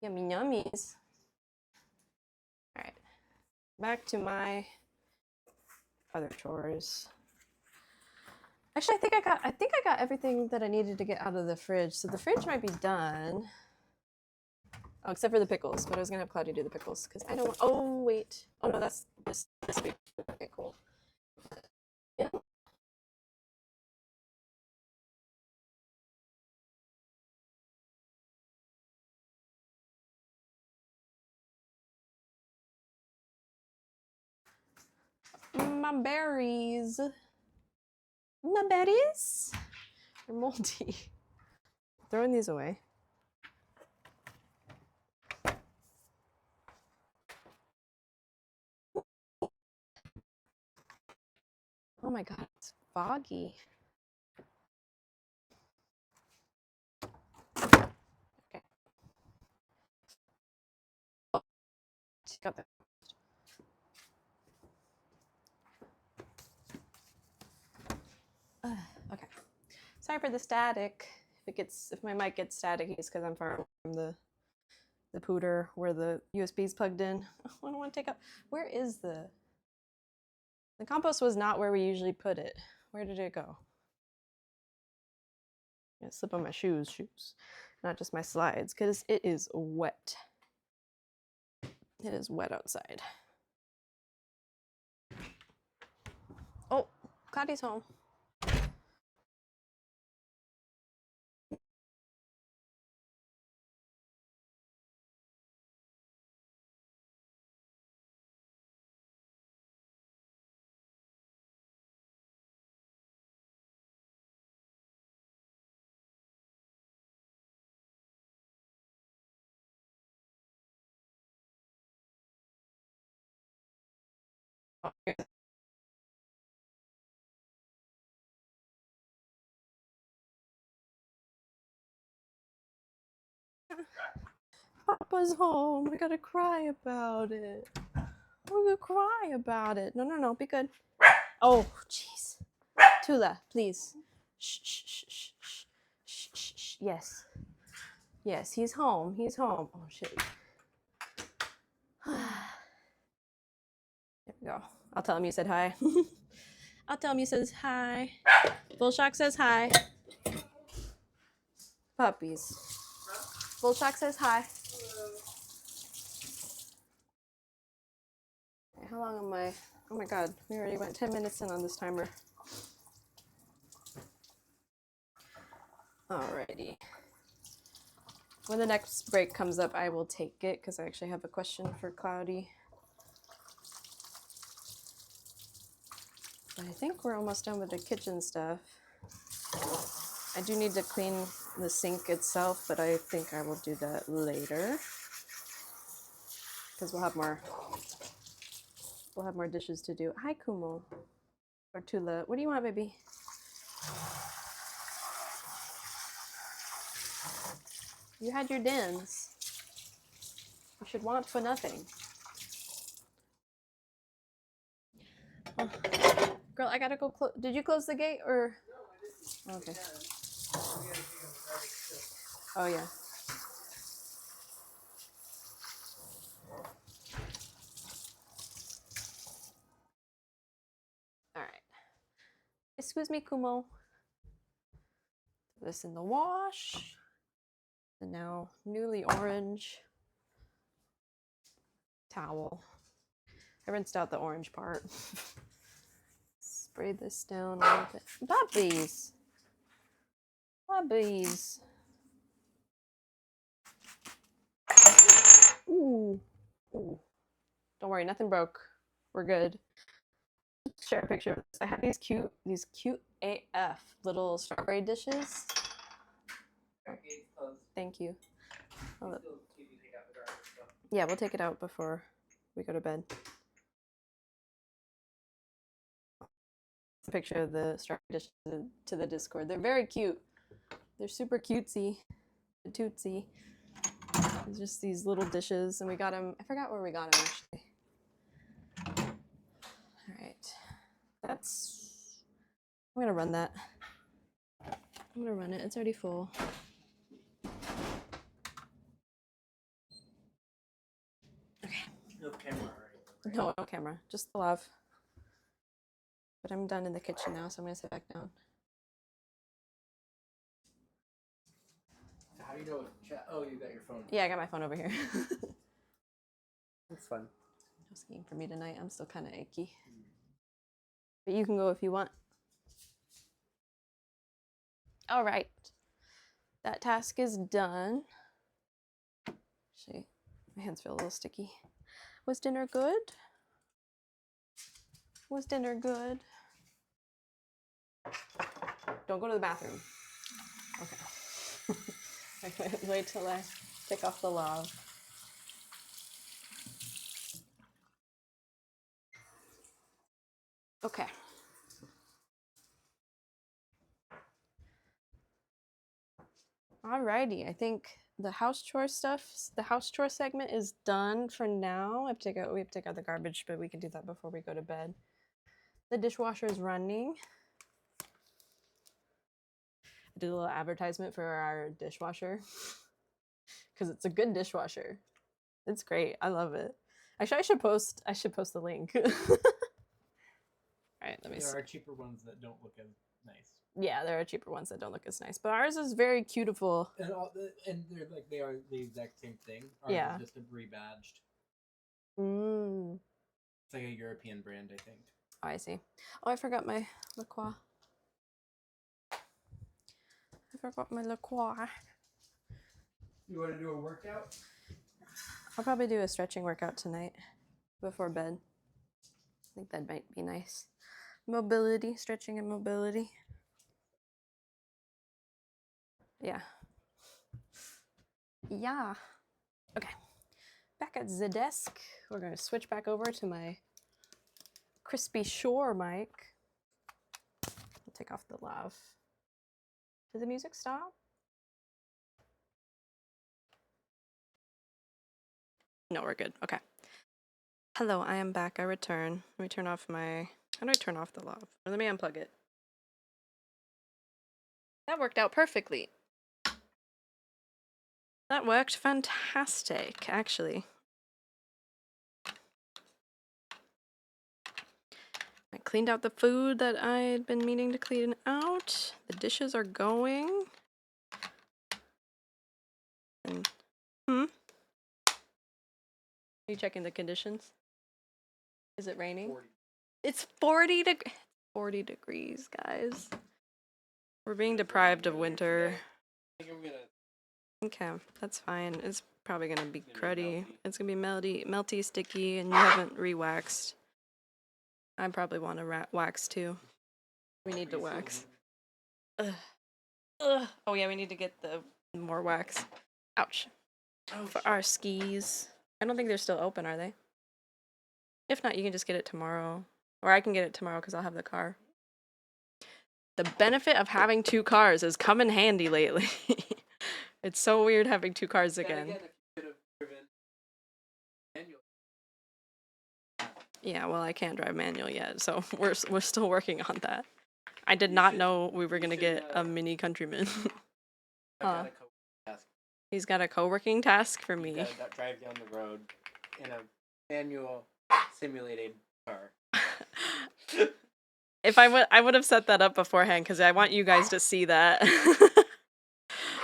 Yummy yummies. All right, back to my other chores. Actually, I think I got everything that I needed to get out of the fridge. So the fridge might be done. Oh, except for the pickles. But I was gonna have Claudia do the pickles because I don't want. Oh wait. Oh no, that's this week. Okay, cool. Yeah. My berries. My berries. They're moldy. Throwing these away. Oh my god, it's foggy. Okay. Oh, got that. Okay. Sorry for the static. If my mic gets staticky, it's because I'm far from the pooter where the USB is plugged in. I don't want to take up. Where is the compost? Was not where we usually put it. Where did it go? I slip on my shoes, not just my slides, because it is wet. It is wet outside. Oh, Claddy's home. Papa's home. I gotta cry about it. I'm gonna cry about it. No, be good. Oh, jeez. Tula, please. Shh, shh, shh, shh, shh, shh, shh. Yes. Yes, he's home. He's home. Oh, shit. There we go. I'll tell him you said hi. I'll tell him you says hi. Bullshock says hi. Puppies. Bullshock says hi. Okay, how long am I? Oh my god, we already went 10 minutes in on this timer. Alrighty. When the next break comes up, I will take it because I actually have a question for Cloudy. But I think we're almost done with the kitchen stuff. I do need to clean the sink itself, but I think I will do that later because we'll have more dishes to do. Hi, Kumo. Or Tula. What do you want, baby? You had your dins. You should want for nothing. Oh. Girl, I gotta go close. Did you close the gate or? Okay. Oh, yeah. All right. Excuse me, Kumo. Put this in the wash. The now newly orange towel. I rinsed out the orange part. Spray this down a little bit. Puppies! Puppies! Ooh. Ooh. Don't worry, nothing broke. We're good. Share a picture of this. I have these cute AF little strawberry dishes. Thank you. Yeah, we'll take it out before we go to bed. A picture of the strawberry dishes to the Discord. They're very cute. They're super cutesy, tootsie. It's just these little dishes, and we got them. I forgot where we got them actually. All right, that's. I'm gonna run that. I'm gonna run it. It's already full. Okay. No camera, right? No camera. Just the love. But I'm done in the kitchen now, so I'm gonna sit back down. How do you know? Oh, you got your phone. Yeah, I got my phone over here. That's fun. No skiing for me tonight. I'm still kind of achy. But you can go if you want. All right. That task is done. Actually, my hands feel a little sticky. Was dinner good? Was dinner good? Don't go to the bathroom. Okay. Wait till I take off the love. Okay. Alrighty, I think the house chore segment is done for now. We have to take out the garbage, but we can do that before we go to bed. The dishwasher is running. I did a little advertisement for our dishwasher because it's a good dishwasher. It's great. I love it. Actually, I should post the link. All right, let me see. There are cheaper ones that don't look as nice. Yeah, there are cheaper ones that don't look as nice, but ours is very beautiful. And they're like they are the exact same thing. Ours Yeah. is just a rebadged. Mm. It's like a European brand, I think. Oh, I see. Oh, I forgot my La Croix. I forgot my La Croix. You want to do a workout? I'll probably do a stretching workout tonight before bed. I think that might be nice. Mobility, stretching and mobility. Yeah. Yeah. Okay. Back at the desk, we're going to switch back over to my Crispy Shore mic. I'll take off the lav. Did the music stop? No, we're good. Okay. Hello, I am back. I return. Let me turn off my... How do I turn off the lav? Or let me unplug it. That worked out perfectly. That worked fantastic, actually. I cleaned out the food that I had been meaning to clean out. The dishes are going. And, Are you checking the conditions? Is it raining? 40. It's 40 degrees, guys. We're being deprived of winter. I think I'm gonna. Okay, that's fine. It's probably gonna be cruddy. It's gonna be melty, sticky, and you haven't re-waxed. I probably want to wax too. We need to wax. Ugh. Ugh. Oh yeah, we need to get the more wax. Ouch. For our skis. I don't think they're still open, are they? If not, you can just get it tomorrow. Or I can get it tomorrow because I'll have the car. The benefit of having 2 cars has come in handy lately. It's so weird having 2 cars again. If you could have driven manual. Yeah, well, I can't drive manual yet, so we're still working on that. I did not know we were gonna get a mini Countryman. I've got a task. He's got a co-working task for me. You gotta drive down the road in a manual simulated car. If I would have set that up beforehand because I want you guys to see that.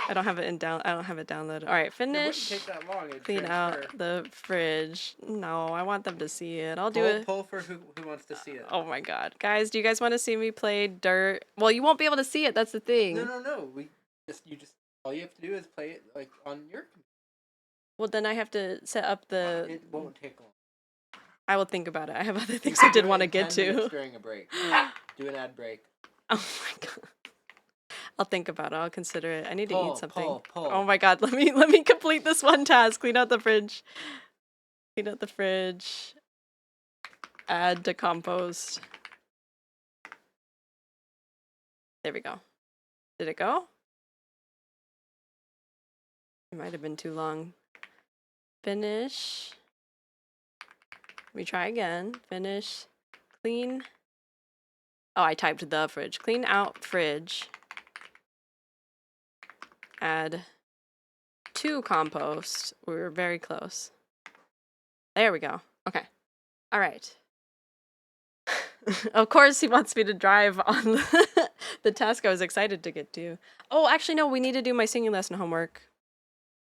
I don't have it downloaded. All right, finish. It wouldn't take that long. It'd Clean transfer. out the fridge. No, I want them to see it. I'll do it. Poll for who wants to see it. Oh my god, guys, do you guys want to see me play Dirt? Well, you won't be able to see it. That's the thing. No. All you have to do is play it like on your computer. Well, then I have to set up the. It won't take long. I will think about it. I have other things I did want to get to. During a break. Do an ad break. Oh my god. I'll think about it. I'll consider it. I need to eat something. Poll. Oh my god, let me complete this one task. Clean out the fridge. Clean out the fridge. Add to compost. There we go. Did it go? It might have been too long. Finish. Let me try again. Finish. Clean. Oh, I typed the fridge. Clean out fridge. Add to compost. We were very close. There we go. Okay. All right. Of course he wants me to drive on the task I was excited to get to. Oh, actually no, we need to do my singing lesson homework.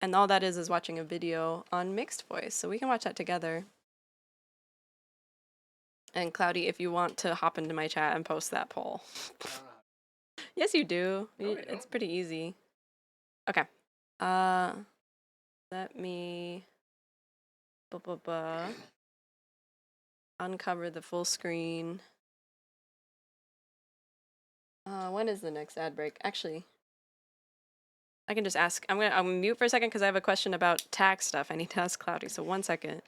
And all that is watching a video on Mixed Voice, so we can watch that together. And Cloudy, if you want to hop into my chat and post that poll. Yes, you do. No, It's pretty easy. Okay. Let me uncover the full screen. When is the next ad break? Actually, I can just ask. I'll mute for a second because I have a question about tax stuff. I need to ask Cloudy, so 1 second.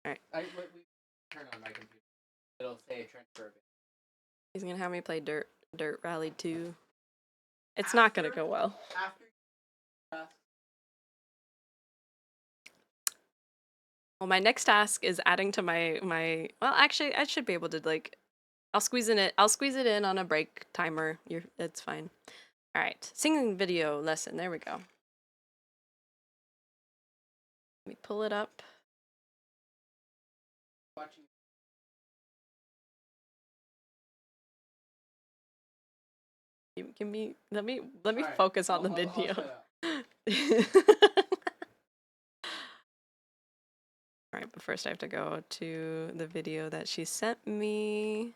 Okay. We turn on my computer. It'll say transfer. He's gonna have me play Dirt Rally 2. It's not gonna go well. Well, my next task is adding to my well, actually, I should be able to I'll squeeze it in on a break timer. It's fine. All right, singing video lesson. There we go. Let me pull it up. Let me focus on the video. All right, but first I have to go to the video that she sent me.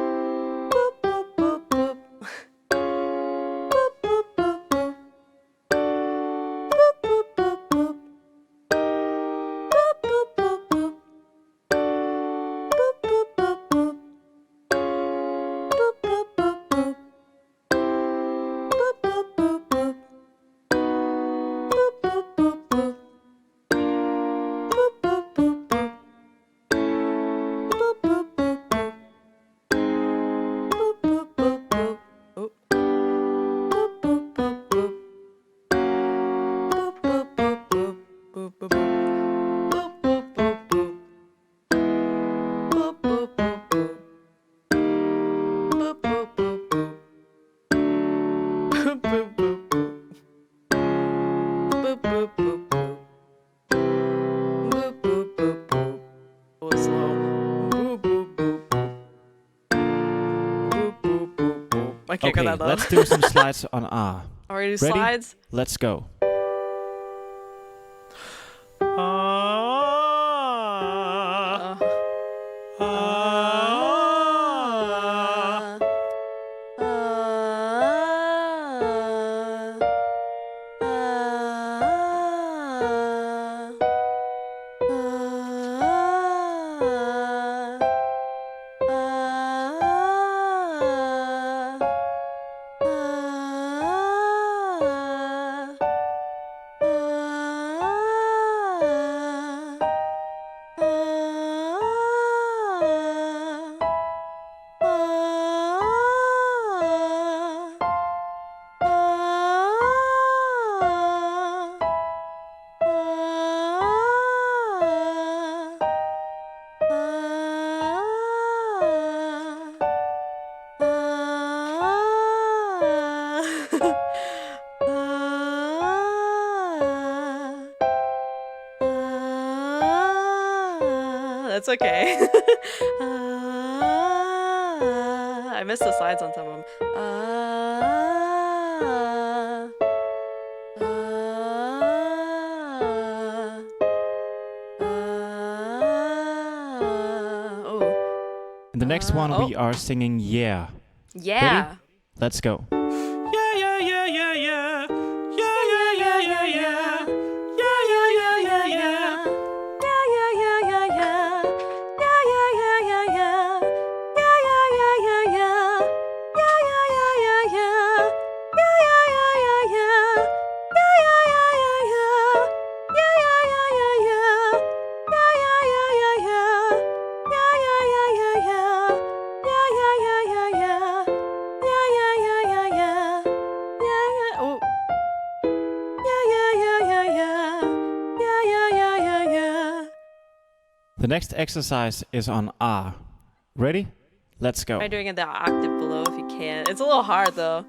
Boop, boop, boop, boop. Boop, boop, boop, boop. can't go Okay, that low. let's do some slides on R. Are we gonna do Ready? slides? Let's go. Uh, uh, That's okay. I missed the slides on some of them. In the next one, oh. we are singing Yeah. Yeah. Let's go. Yeah, yeah, yeah, yeah, yeah. Yeah, yeah, yeah, yeah, yeah. Yeah, yeah, yeah, yeah, yeah. The next exercise is on R. Ready? Let's go. Try doing it the octave below if you can. It's a little hard though.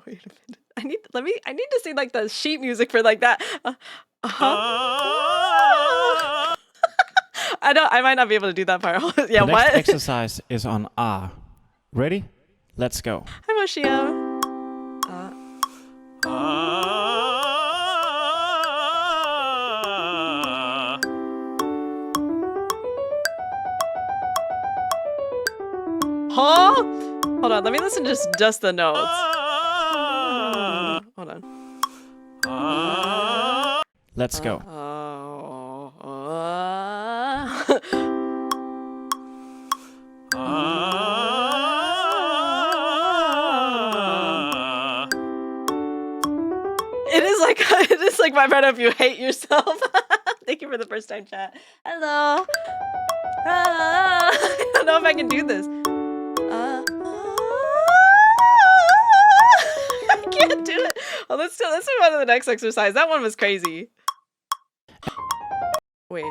Wait a minute. I need to see like the sheet music for like that. I might not be able to do that part. Yeah, The next what? exercise is on R. Ready? Let's go. Hi, Moshio. Huh? Hold on, let me listen to just the notes. Hold on. Let's go. It is like my friend if you hate yourself. Thank you for the first time chat. Hello. I don't know if I can do this. I can't do it. Well, let's move on to the next exercise. That one was crazy. Wait.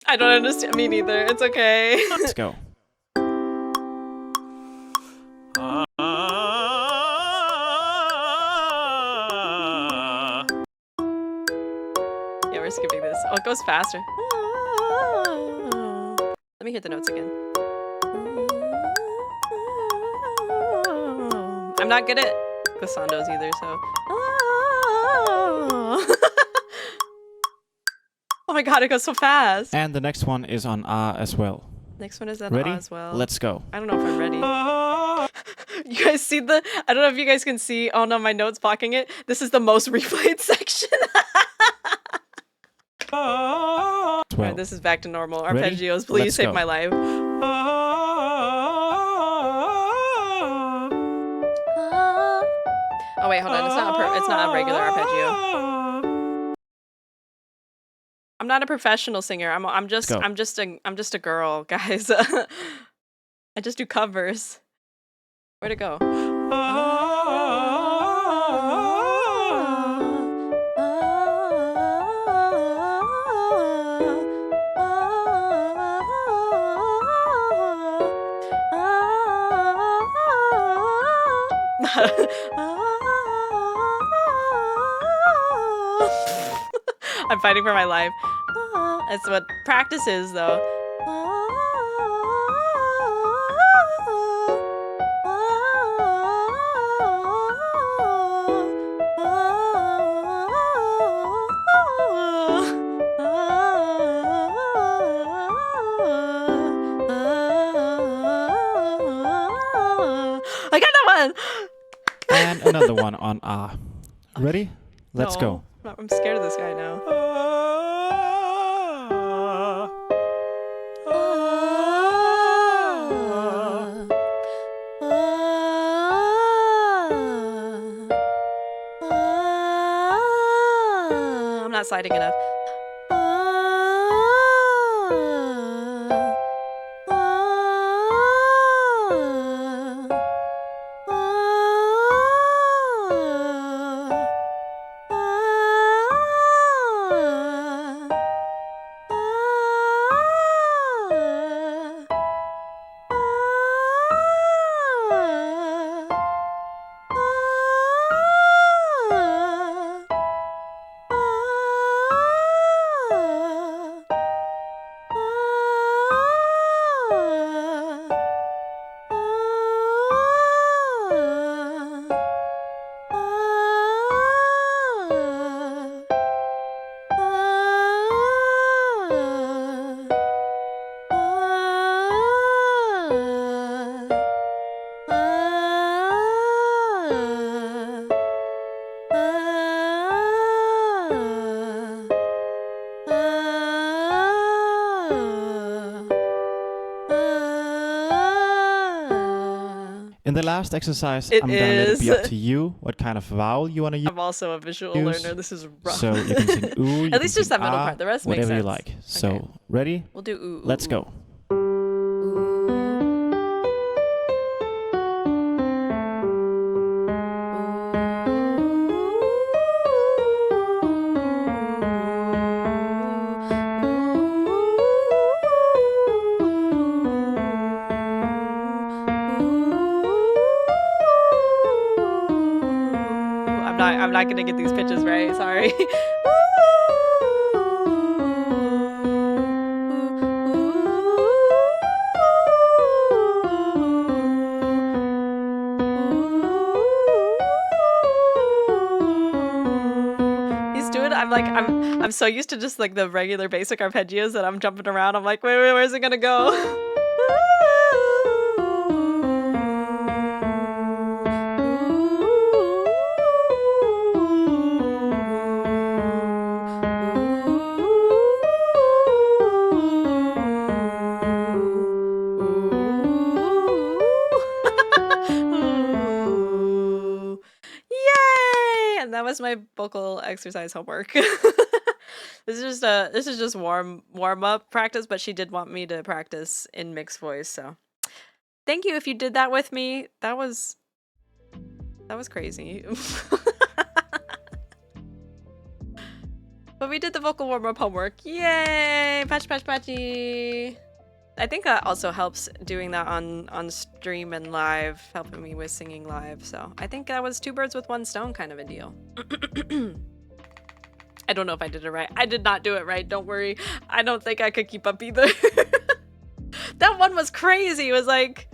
I don't understand. Me neither. It's okay. Let's go. Yeah, we're skipping this. Oh, it goes faster. Let me hear the notes again. I'm not good at glissandos either, so. Oh my god, it goes so fast. And the next one is on R as well. Next one is on Ready? A as well. Let's go. I don't know if I'm ready. You guys see the? I don't know if you guys can see. Oh no, my notes blocking it. This is the most replayed section. Well. Alright, this is back to normal. Ready? Arpeggios, please Let's save go. my life. Oh wait, hold on. It's not a regular arpeggio. I'm not a professional singer. I'm just Go. I'm just a girl, guys. I just do covers. Where'd it go? I'm fighting for my life. That's what practice is, though. I got that one. And another one on Ah. Ready? Let's go. No, I'm scared of this guy now. I'm not sliding enough. In the last exercise, It I'm gonna let it be up is. to you what kind of vowel you want to use. I'm also a visual Use- learner. This is rough. So you can sing ooh, you At can least just sing that middle ah, part. The rest makes whatever you sense. like. So Okay. ready? We'll do ooh. Let's ooh. go. I'm not gonna get these pitches right. Sorry. He's doing. I'm so used to just like the regular basic arpeggios that I'm jumping around. I'm like, wait, where's it gonna go? Ooh. Yay! And that was my vocal exercise homework. This is just warm up practice, but she did want me to practice in mixed voice, so thank you if you did that with me. That was crazy. But we did the vocal warm up homework. Yay! Patch patch patchy. I think that also helps doing that on stream and live, helping me with singing live. So I think that was two birds with one stone kind of a deal. I don't know if I did it right. I did not do it right. Don't worry. I don't think I could keep up either. That one was crazy. It was like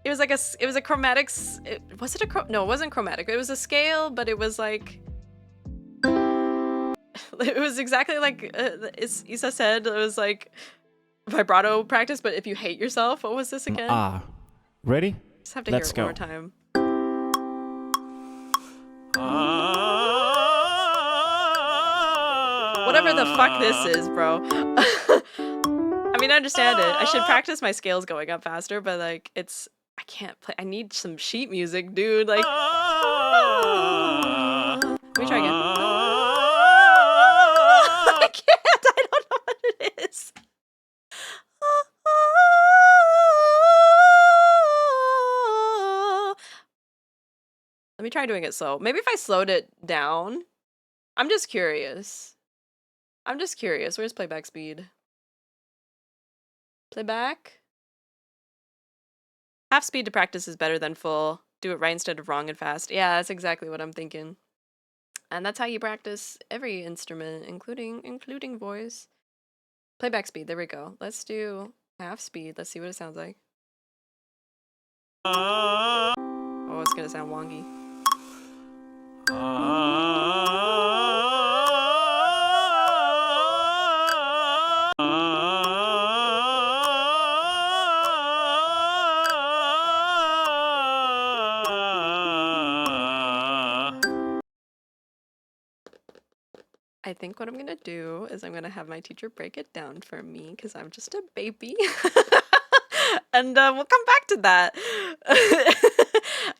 a chromatic. Was it a no? It wasn't chromatic. It was a scale, but it was like. It was exactly like Isa said. It was like vibrato practice, but if you hate yourself, what was this again? Ah. Ready? Just have to Let's hear it one go. more time. Whatever the fuck this is, bro. I mean, I understand it. I should practice my scales going up faster, but like, I can't play. I need some sheet music, dude. Like, let me try again. I can't. I don't know what it is. Let me try doing it slow. Maybe if I slowed it down. I'm just curious. Where's playback speed? Playback? Half speed to practice is better than full. Do it right instead of wrong and fast. Yeah, that's exactly what I'm thinking. And that's how you practice every instrument, including voice. Playback speed, there we go. Let's do half speed. Let's see what it sounds like. Oh, it's gonna sound wonky. I think what I'm gonna do is I'm gonna have my teacher break it down for me because I'm just a baby. And we'll come back to that.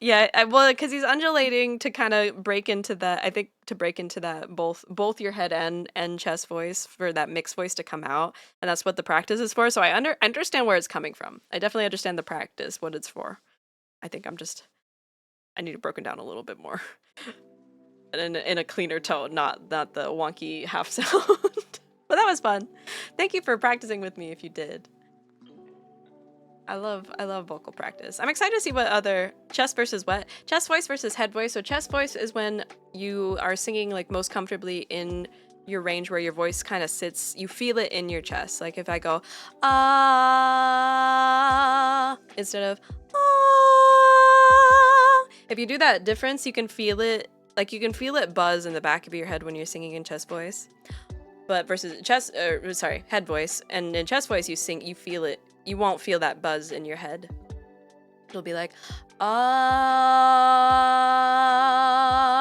Yeah, well, because he's undulating to kind of break into that. I think to break into that both your head and chest voice for that mixed voice to come out, and that's what the practice is for. So I understand where it's coming from. I definitely understand the practice, what it's for. I think I need it broken down a little bit more. In a cleaner tone, not the wonky half sound. But that was fun. Thank you for practicing with me if you did. I love vocal practice. I'm excited to see what other chest versus what? Chest voice versus head voice. So chest voice is when you are singing like most comfortably in your range where your voice kind of sits. You feel it in your chest. Like if I go ah instead of ah. If you do that difference, you can feel it. Like you can feel it buzz in the back of your head when you're singing in chest voice. But versus head voice. And in chest voice you feel it. You won't feel that buzz in your head. It'll be like, ah.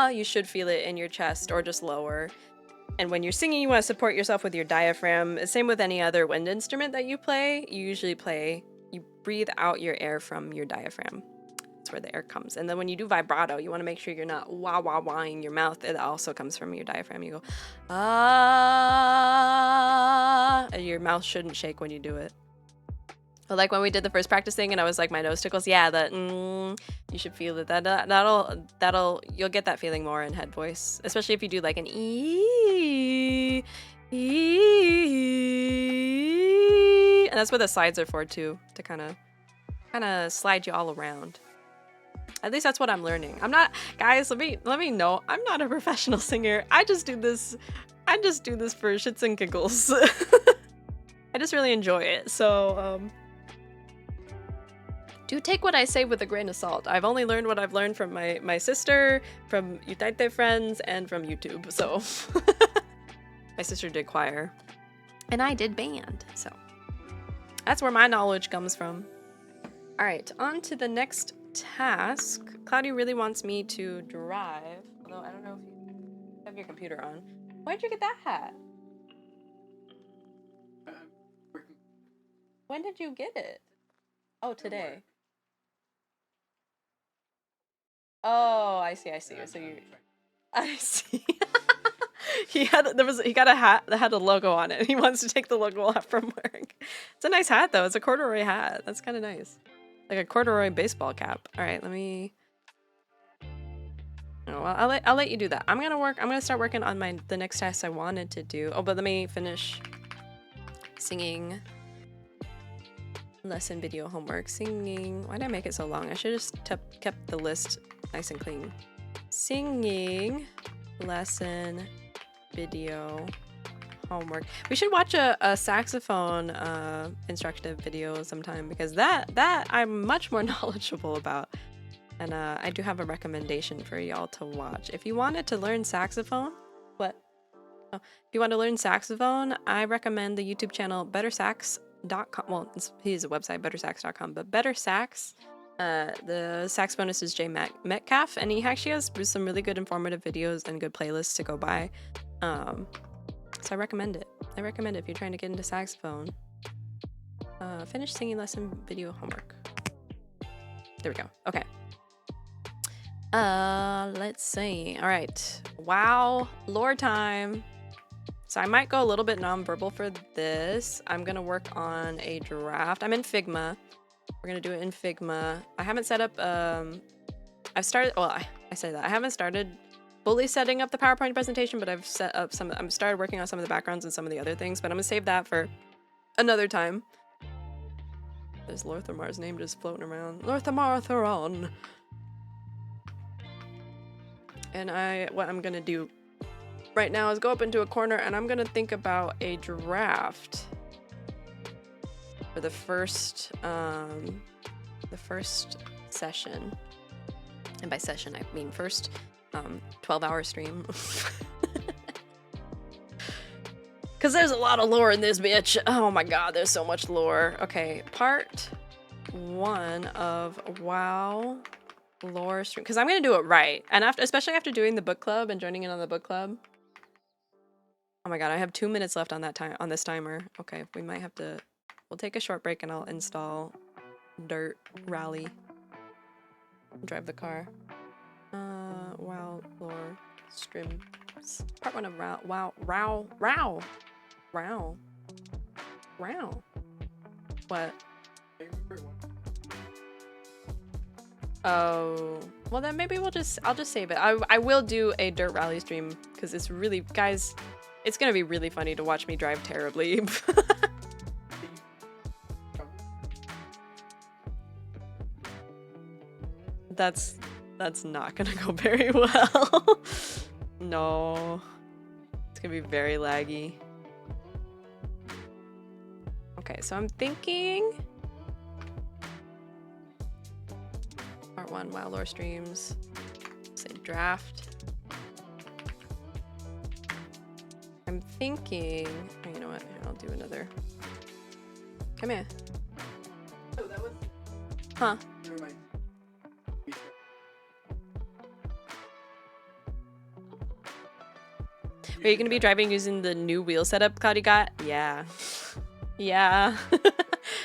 You should feel it in your chest or just lower. And when you're singing, you want to support yourself with your diaphragm. Same with any other wind instrument that you play. You breathe out your air from your diaphragm. That's where the air comes. And then when you do vibrato, you want to make sure you're not wah-wah-wahing your mouth. It also comes from your diaphragm. You go, ah. And your mouth shouldn't shake when you do it. But like when we did the first practice thing and I was like, my nose tickles. Yeah, you should feel it. That'll you'll get that feeling more in head voice. Especially if you do like an ee. And that's what the slides are for too. To kind of slide you all around. At least that's what I'm learning. I'm not, guys, let me know. I'm not a professional singer. I just do this for shits and giggles. I just really enjoy it. So, do take what I say with a grain of salt. I've only learned what I've learned from my sister, from Utaite friends, and from YouTube. So, my sister did choir, and I did band. So, that's where my knowledge comes from. All right, on to the next task. Cloudy really wants me to drive, although I don't know if you have your computer on. Where'd you get that hat? When did you get it? Oh, today. Oh, I see. So I see. He got a hat that had a logo on it. And he wants to take the logo off from wearing. It's a nice hat though. It's a corduroy hat. That's kind of nice. Like a corduroy baseball cap. All right, let me. Oh, well, I'll let you do that. I'm gonna start working on the next task I wanted to do. Oh, but let me finish singing lesson video homework. Singing. Why did I make it so long? I should have just kept the list nice and clean. Singing lesson video homework. We should watch a saxophone instructive video sometime because that I'm much more knowledgeable about. And I do have a recommendation for y'all to watch. If you wanted to learn saxophone, if you want to learn saxophone, I recommend the YouTube channel bettersax.com. Well, he has a website, bettersax.com, but Better Sax. The saxophonist is Jay Metcalf, and he actually has some really good informative videos and good playlists to go by. So I recommend it. If you're trying to get into saxophone. Finish singing lesson video homework. There we go. Okay. Let's see. All right. Wow. Lore time. So I might go a little bit nonverbal for this. I'm going to work on a draft. I'm in Figma. We're going to do it in Figma. I haven't set up, I've started, well, I say that. I haven't started fully setting up the PowerPoint presentation, but I've set up I've started working on some of the backgrounds and some of the other things, but I'm going to save that for another time. There's Lorthamar's name just floating around. Lorthamar Theron. And what I'm going to do right now is go up into a corner and I'm gonna think about a draft for the first session. And by session I mean first 12-hour stream. Cause there's a lot of lore in this bitch. Oh my god, there's so much lore. Okay, part 1 of WoW lore stream. Cause I'm gonna do it right. And especially after doing the book club and joining in on the book club. Oh my god, I have 2 minutes left on this timer. Okay, we might have to. We'll take a short break and I'll install Dirt Rally. Drive the car. WoW lore stream. Part 1 of WoW. What? Oh, well then maybe I'll just save it. I will do a Dirt Rally stream because it's really, guys, it's gonna be really funny to watch me drive terribly. That's not gonna go very well. No. It's gonna be very laggy. Okay, so I'm thinking part 1 WoW lore streams. Say draft. I'm thinking, oh, you know what? Here, I'll do another. Come here. Oh, that was. Huh? Never mind. Are you gonna be driving using the new wheel setup Cloudy got? Yeah. Yeah.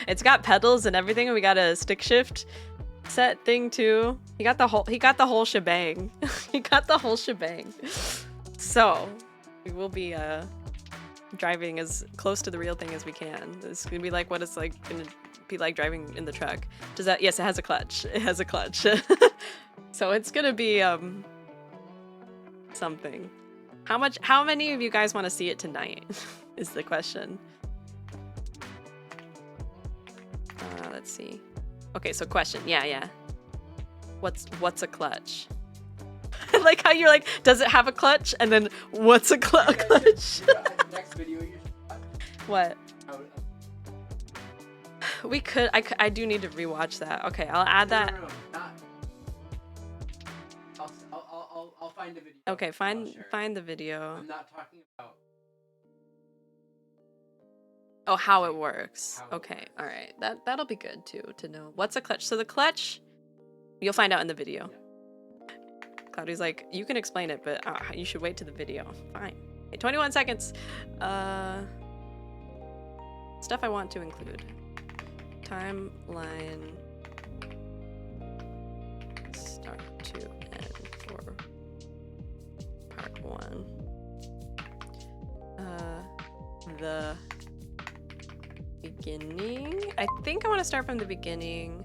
It's got pedals and everything, and we got a stick shift set thing too. He got the whole shebang. He got the whole shebang. So we will be driving as close to the real thing as we can. It's gonna be like what it's like gonna be like driving in the truck. Does that? Yes, it has a clutch. It has a clutch. So it's gonna be something. How many of you guys want to see it tonight? Is the question. Let's see. Okay, so question. Yeah. What's a clutch? Like how you're like, does it have a clutch? And then what's a clutch? Next video you should. What? We could. I do need to rewatch that. Okay, I'll add that. No, not. I'll find a video. Okay, I'll find share it. the video. I'm not talking about. Oh, how it works. How it Okay, works. all right. That'll be good too to know. What's a clutch? So the clutch, you'll find out in the video. Yeah. Cloudy's like, you can explain it, but you should wait to the video. Fine. Okay, 21 seconds. Stuff I want to include. Timeline. Start to end for part 1. The beginning. I think I want to start from the beginning.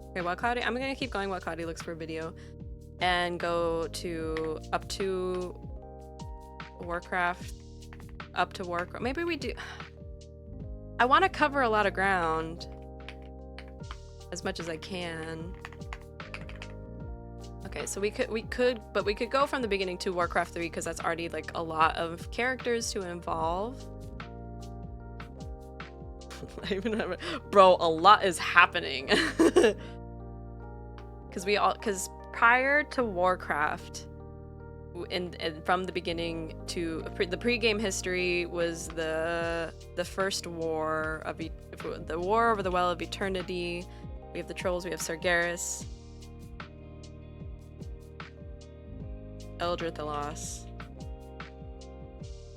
Okay, while Cloudy, I'm gonna keep going while Cloudy looks for a video, and go to up to Warcraft. Maybe we do. I want to cover a lot of ground as much as I can. Okay, so we could go from the beginning to Warcraft 3 because that's already like a lot of characters to involve. Bro, a lot is happening. Because prior to Warcraft, and from the beginning to the pre-game history was the first war of the war over the Well of Eternity. We have the trolls. We have Sargeras, Eldritch the Lost,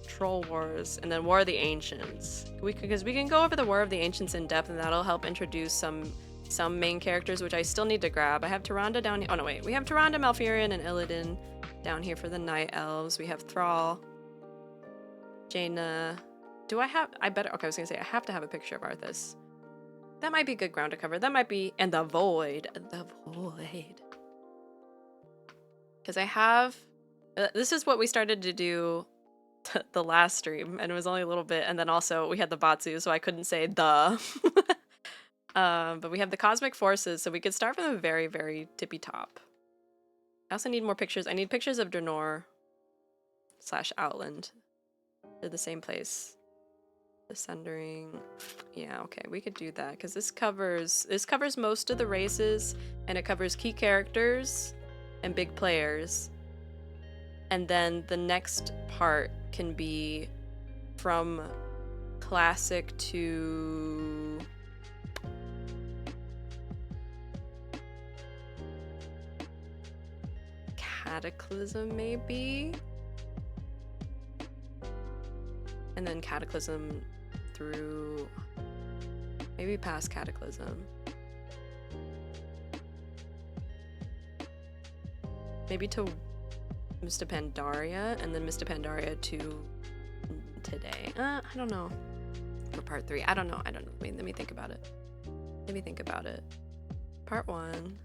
Troll Wars, and then War of the Ancients. Because we can go over the War of the Ancients in depth, and that'll help introduce some main characters, which I still need to grab. I have Tyrande down here. Oh no, wait. We have Tyrande, Malfurion, and Illidan down here for the Night Elves. We have Thrall, Jaina. Do I have? I better. Okay, I was gonna say I have to have a picture of Arthas. That might be good ground to cover. That might be, and the Void. Because I have. This is what we started to do the last stream, and it was only a little bit, and then also we had the Batsu, so I couldn't say the. But we have the Cosmic Forces, so we could start from the very, very tippy top. I also need more pictures. I need pictures of Draenor. / Outland. They're the same place. The Sundering. Yeah, okay, we could do that because this covers most of the races, and it covers key characters and big players. And then the next part can be from classic to Cataclysm, maybe? And then Cataclysm through maybe past Cataclysm. Maybe to Mr. Pandaria, and then Mr. Pandaria to today. I don't know. For part 3. I don't know. Let me think about it. Part 1.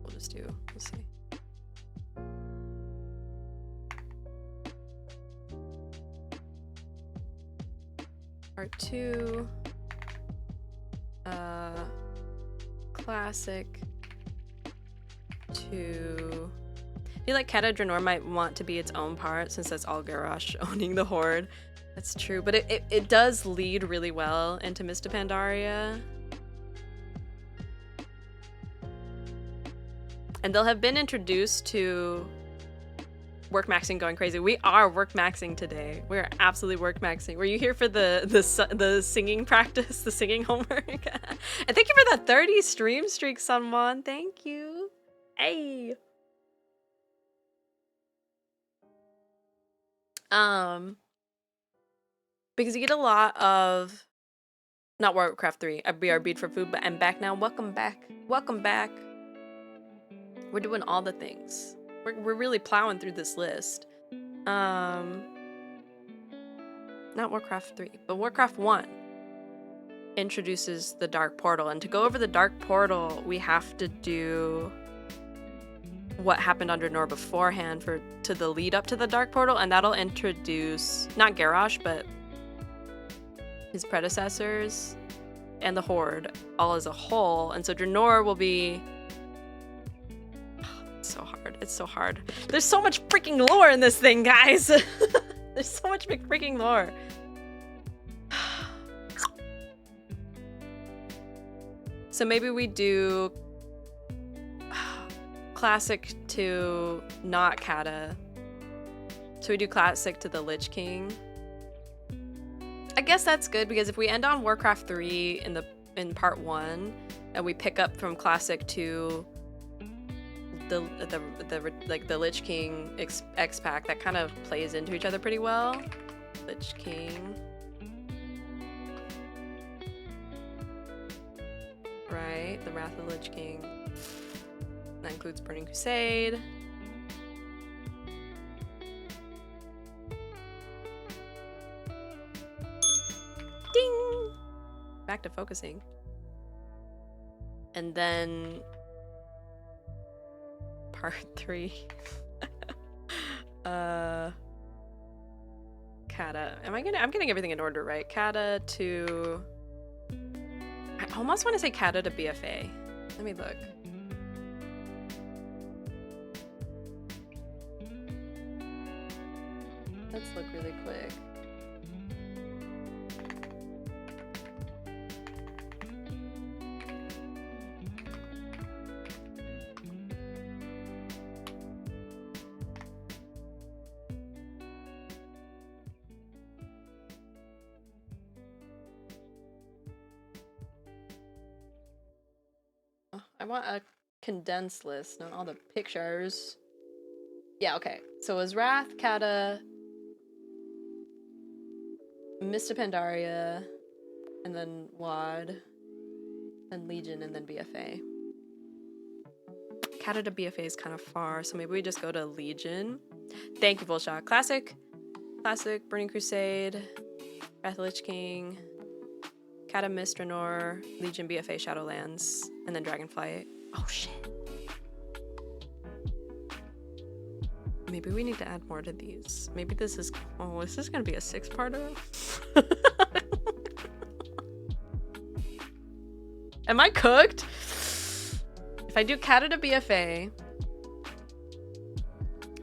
We'll just do, let's see. Part 2. Classic to... I feel like Cata Draenor might want to be its own part since that's all Garrosh owning the Horde. That's true, but it does lead really well into Mr. Pandaria. And they'll have been introduced to work maxing going crazy. We are work maxing today. We're absolutely work maxing. Were you here for the singing practice, the singing homework? And thank you for that 30 stream streak, Sunwon. Thank you. Hey. Because you get a lot of, not Warcraft 3, I BRB'd for food, but I'm back now. Welcome back. We're doing all the things. We're really plowing through this list. Not Warcraft 3, but Warcraft 1 introduces the Dark Portal. And to go over the Dark Portal, we have to do what happened under Draenor beforehand to the lead up to the Dark Portal, and that'll introduce, not Garrosh, but his predecessors and the Horde all as a whole. And so Draenor will be... It's so hard. There's so much freaking lore in this thing, guys. There's so much freaking lore. So maybe we do classic to not Cata. So we do classic to the Lich King. I guess that's good because if we end on Warcraft 3 in part 1 and we pick up from classic to the Lich King X pack, that kind of plays into each other pretty well. Lich King. Right, the Wrath of the Lich King. That includes Burning Crusade. Ding! Back to focusing. And then part 3. Cata. I'm getting everything in order, right? Cata to... I almost want to say Cata to BFA. Let me look. Let's look really quick. I want a condensed list, not all the pictures. Yeah, okay. So it was Wrath, Cata, Mr. Pandaria, and then WoD, then Legion, and then BFA. Cata to BFA is kind of far, so maybe we just go to Legion. Thank you, Bullshot. Classic, Burning Crusade, Wrath of the Lich King, Cata, Mist, Draenor, Legion, BFA, Shadowlands, and then Dragonflight. Oh shit. Maybe we need to add more to these. Maybe this is... Oh, is this gonna be a 6-parter? Am I cooked? If I do Cata to BFA,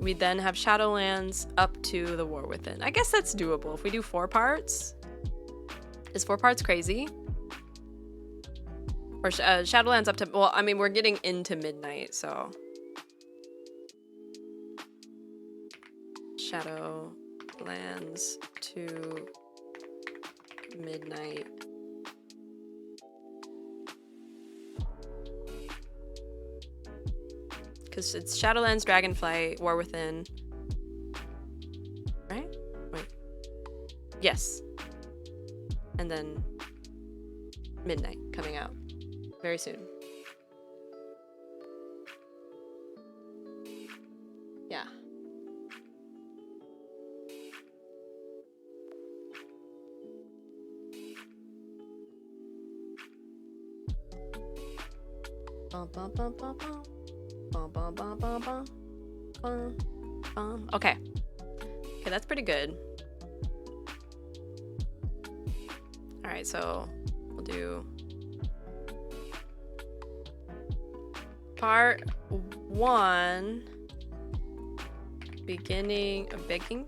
we then have Shadowlands up to the War Within. I guess that's doable if we do 4 parts. Is 4 parts crazy? Or Shadowlands up to, well, I mean, we're getting into midnight, so. Shadowlands to midnight. Because it's Shadowlands, Dragonflight, War Within. Right? Wait. Yes. And then midnight coming out very soon. Yeah. Bum, bum, bum, bum, bum. Bum, bum, bum, bum, bum. Bum, bum. Okay. Okay, that's pretty good. Alright, so we'll do part 1, beginning of baking.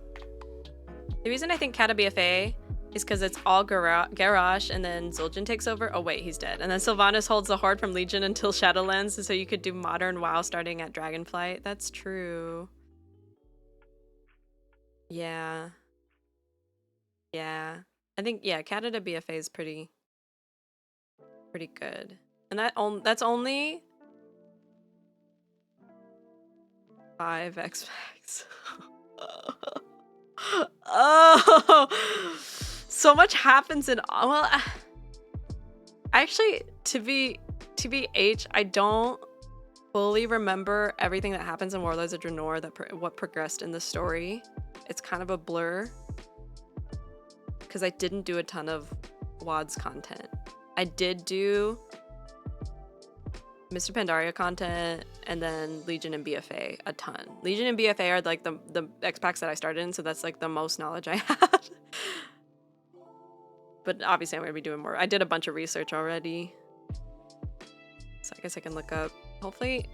The reason I think Kata BFA is because it's all Garrosh and then Zul'jin takes over. Oh wait, he's dead. And then Sylvanas holds the Horde from Legion until Shadowlands, so you could do modern WoW starting at Dragonflight. That's true. Yeah. Yeah. I think, yeah, Kata to BFA is pretty good. And that's only 5 X-Packs. Oh, so much happens in, well, actually, to be H, I don't fully remember everything that happens in Warlords of Draenor, what progressed in the story. It's kind of a blur because I didn't do a ton of WoD's content. I did do Mr. Pandaria content and then Legion and BFA a ton. Legion and BFA are like the X-Packs that I started in, so that's like the most knowledge I had. But obviously I'm gonna be doing more. I did a bunch of research already, so I guess I can look up. Hopefully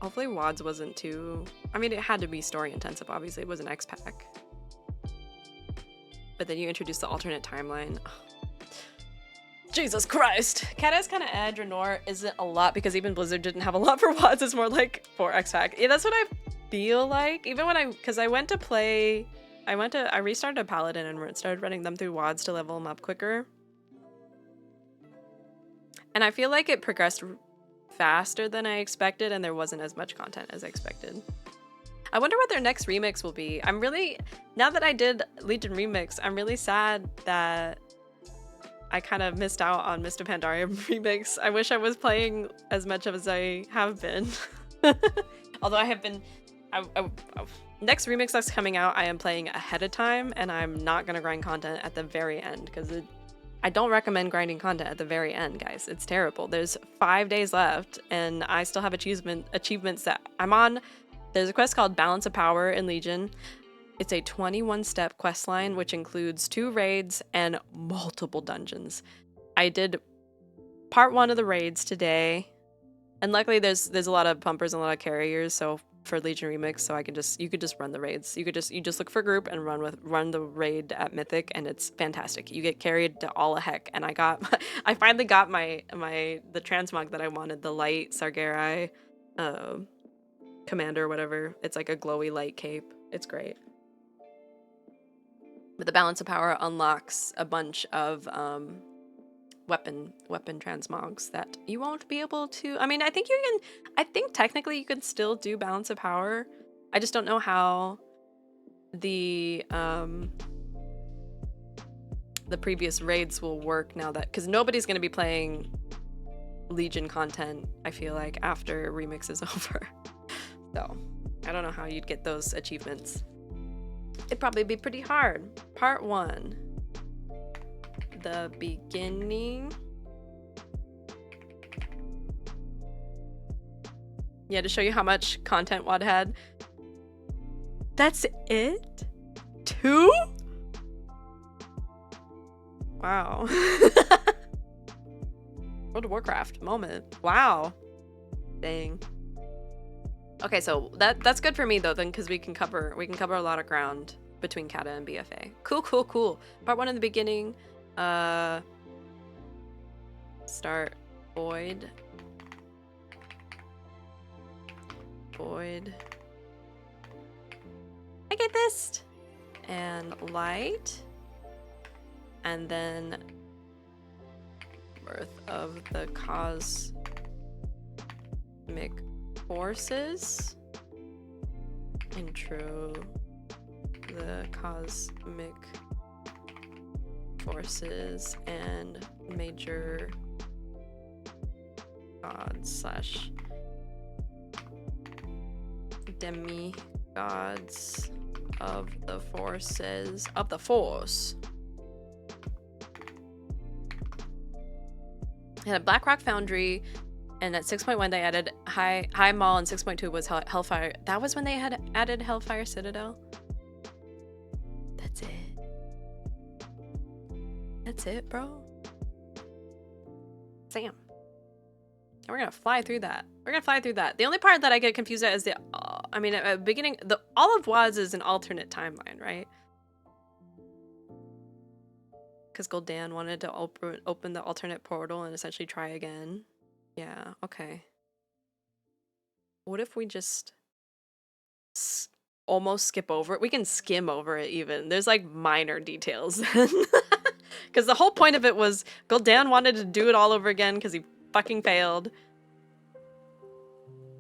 WoD's wasn't too, I mean, it had to be story intensive, obviously. It was an X-Pack. But then you introduce the alternate timeline. Oh. Jesus Christ. Kata's kind of at Draenor isn't a lot because even Blizzard didn't have a lot for WoDs. It's more like 4 X-Pack. Yeah, that's what I feel like. Even when I restarted a Paladin and started running them through WoDs to level them up quicker. And I feel like it progressed faster than I expected and there wasn't as much content as I expected. I wonder what their next remix will be. I'm really, now that I did Legion Remix, I'm really sad that I kind of missed out on Mr. Pandaria Remix. I wish I was playing as much as I have been. Although I have been, next remix that's coming out, I am playing ahead of time and I'm not gonna grind content at the very end because I don't recommend grinding content at the very end, guys. It's terrible. There's 5 days left and I still have achievements that I'm on. There's a quest called Balance of Power in Legion. It's a 21-step quest line, which includes 2 raids and multiple dungeons. I did part 1 of the raids today, and luckily there's a lot of pumpers and a lot of carriers. So for Legion Remix, so you could just run the raids. You just look for a group and run the raid at Mythic, and it's fantastic. You get carried to all a heck, and I finally got the transmog that I wanted, the light Sargerai commander, whatever. It's like a glowy light cape. It's great. But the Balance of Power unlocks a bunch of weapon transmogs that you won't be able to. I mean, I think technically you could still do Balance of Power. I just don't know how the previous raids will work now that, because nobody's going to be playing Legion content, I feel like, after Remix is over. So I don't know how you'd get those achievements. It'd probably be pretty hard. Part 1. The beginning. Yeah, to show you how much content WoD had. That's it? 2? Wow. World of Warcraft moment. Wow. Dang. Okay, so that's good for me though, then, because we can cover a lot of ground between Kata and BFA. Cool. Part 1 in the beginning. Start void. Amethyst and light, and then birth of the cosmic forces. Intro the cosmic forces and major gods / demigods of the forces of the force. And at Black Rock Foundry, and at 6.1 they added High Mall, and 6.2 was Hellfire. That was when they had added Hellfire Citadel. That's it, bro. Sam. And we're gonna fly through that. The only part that I get confused at is the, I mean, at the beginning, all of WoZ is an alternate timeline, right? Because Gul'dan wanted to open the alternate portal and essentially try again. Yeah, okay. What if we just almost skip over it? We can skim over it even. There's like minor details. Because the whole point of it was Gul'dan wanted to do it all over again because he fucking failed.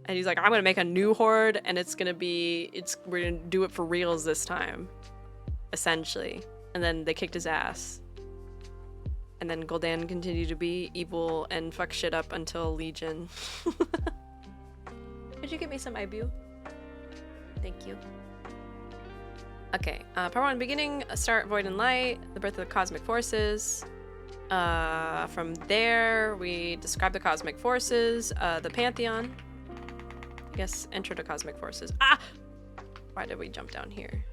And he's like, I'm gonna make a new horde and we're gonna do it for reals this time. Essentially. And then they kicked his ass. And then Gul'dan continued to be evil and fuck shit up until Legion. Could you get me some Ibu? Thank you. Okay, part 1, beginning, start Void and Light, the birth of the cosmic forces. From there, we describe the cosmic forces, the Pantheon. I guess intro to cosmic forces. Ah! Why did we jump down here?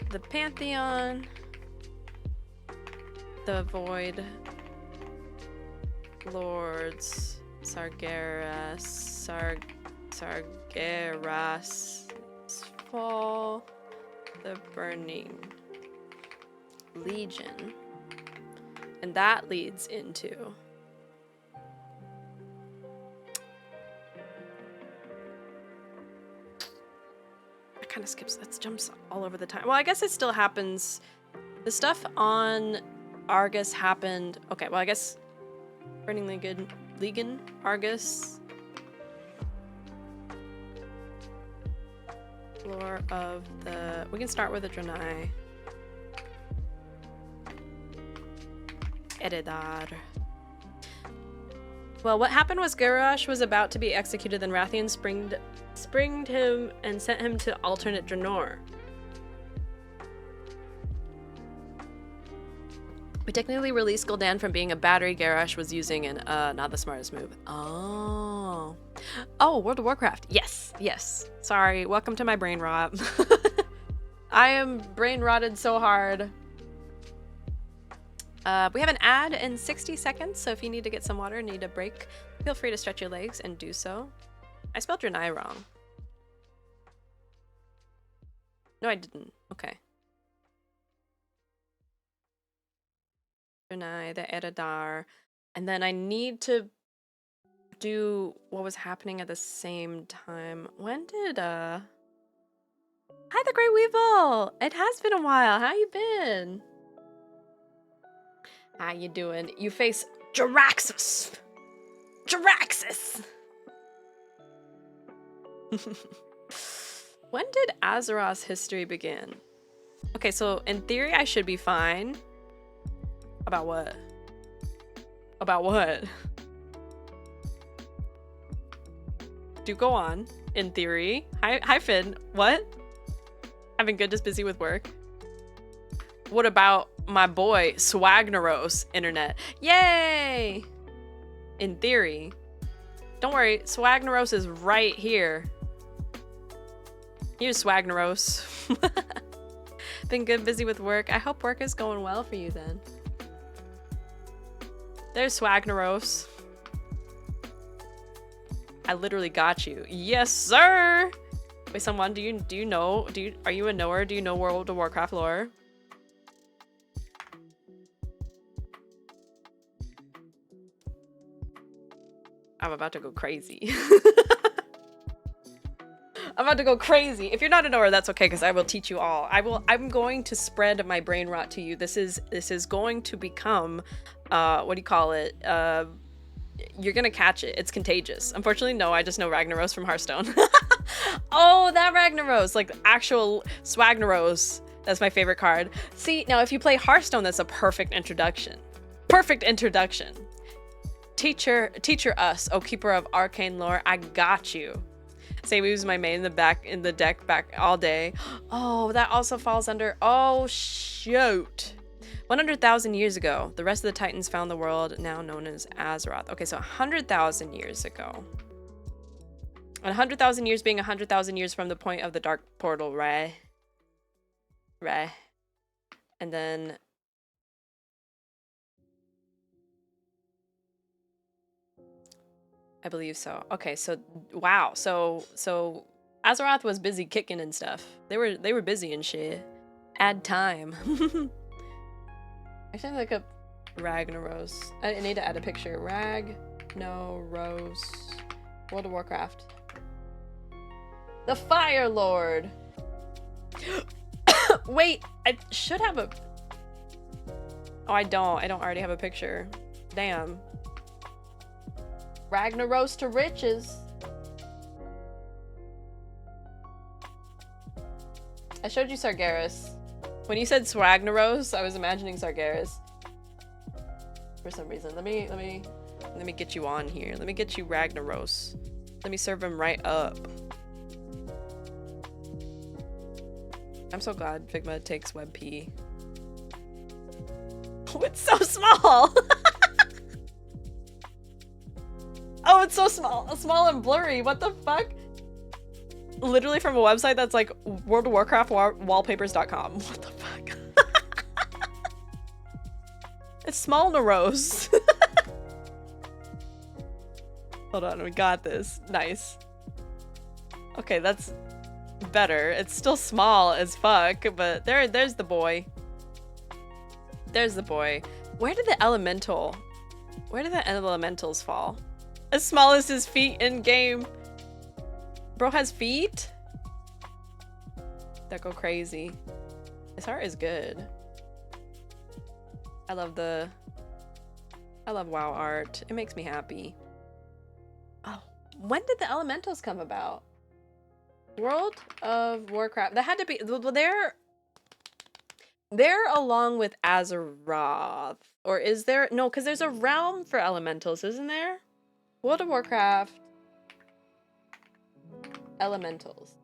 The Pantheon, the Void Lords, Sargeras, Fall, the Burning Legion, and that leads into kind of skips, that jumps all over the time. Well, I guess it still happens. The stuff on Argus happened. Okay, well, I guess Burning Legion, Argus, lore of the. We can start with the Draenei. Eredar. Well, what happened was Garrosh was about to be executed, then Rathian springed him and sent him to alternate Draenor. We technically released Gul'dan from being a battery Garrosh was using, and not the smartest move. Oh, World of Warcraft. Yes. Sorry, welcome to my brain rot. I am brain rotted so hard. We have an ad in 60 seconds, so if you need to get some water and need a break, feel free to stretch your legs and do so. I spelled Draenei wrong. No, I didn't. Okay. Draenei, the Eredar. And then I need to do what was happening at the same time. When did, Hi, the Grey Weevil! It has been a while. How you been? How you doing? You face Jaraxxus! When did Azeroth's history begin? Okay, so in theory I should be fine. About what? About what? Do go on. In theory. Hi Finn. What? Having good, just busy with work. What about my boy Swagnaros internet? Yay! In theory. Don't worry, Swagnaros is right here. Here's Swagneros. Been good, busy with work. I hope work is going well for you then. There's Swagneros. I literally got you. Yes, sir. Wait, someone, are you a knower? Do you know World of Warcraft lore? I'm about to go crazy. I'm about to go crazy. If you're not a knower, that's okay, because I will teach you all. I'm going to spread my brain rot to you. This is going to become what do you call it? You're gonna catch it. It's contagious. Unfortunately, no, I just know Ragnaros from Hearthstone. Oh, that Ragnaros, like actual Swagnaros. That's my favorite card. See, now if you play Hearthstone, that's a perfect introduction. Perfect introduction. Teacher us, oh keeper of arcane lore, I got you. Same was my main in the deck back all day. Oh, that also falls under, oh shoot. 100,000 years ago, the rest of the Titans found the world now known as Azeroth. Okay, so 100,000 years ago. 100,000 years being 100,000 years from the point of the dark portal, right? Right. And then... I believe so. Okay, so wow. So Azeroth was busy kicking and stuff. They were busy and shit. Add time. Actually, look up Ragnaros. I need to add a picture. Ragnaros. World of Warcraft. The Fire Lord. Wait, I should have a... Oh, I don't. I don't already have a picture. Damn. Ragnaros to riches. I showed you Sargeras. When you said Swagnaros, I was imagining Sargeras. For some reason. Let me get you on here. Let me get you Ragnaros. Let me serve him right up. I'm so glad Figma takes WebP. Oh, it's so small! Oh, it's so small. Small and blurry. What the fuck? Literally from a website that's like World of Warcraft wallpapers.com. What the fuck? It's small Naros. Hold on, we got this. Nice. Okay, that's better. It's still small as fuck, but there's the boy. There's the boy. Where did the elementals fall? As small as his feet in game. Bro has feet? That go crazy. His heart is good. I love WoW art. It makes me happy. Oh, when did the elementals come about? World of Warcraft. That had to be, they're along with Azeroth. Or is there, no, because there's a realm for elementals, isn't there? World of Warcraft elementals.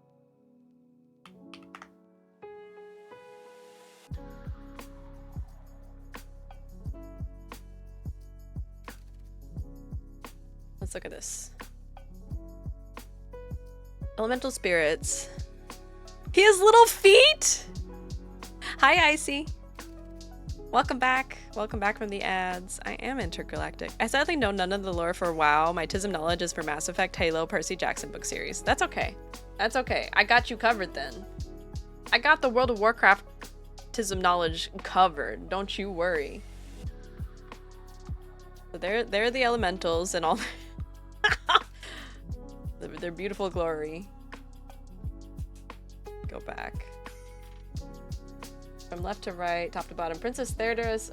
Let's look at this. Elemental spirits. He has little feet? Hi, Icy. Welcome back. Welcome back from the ads. I am intergalactic. I sadly know none of the lore for WoW. My TISM knowledge is for Mass Effect, Halo, Percy Jackson book series. That's okay. That's okay. I got you covered then. I got the World of Warcraft TISM knowledge covered. Don't you worry. So they're the elementals and all their beautiful glory. Go back. From left to right, top to bottom. Princess Theodoros,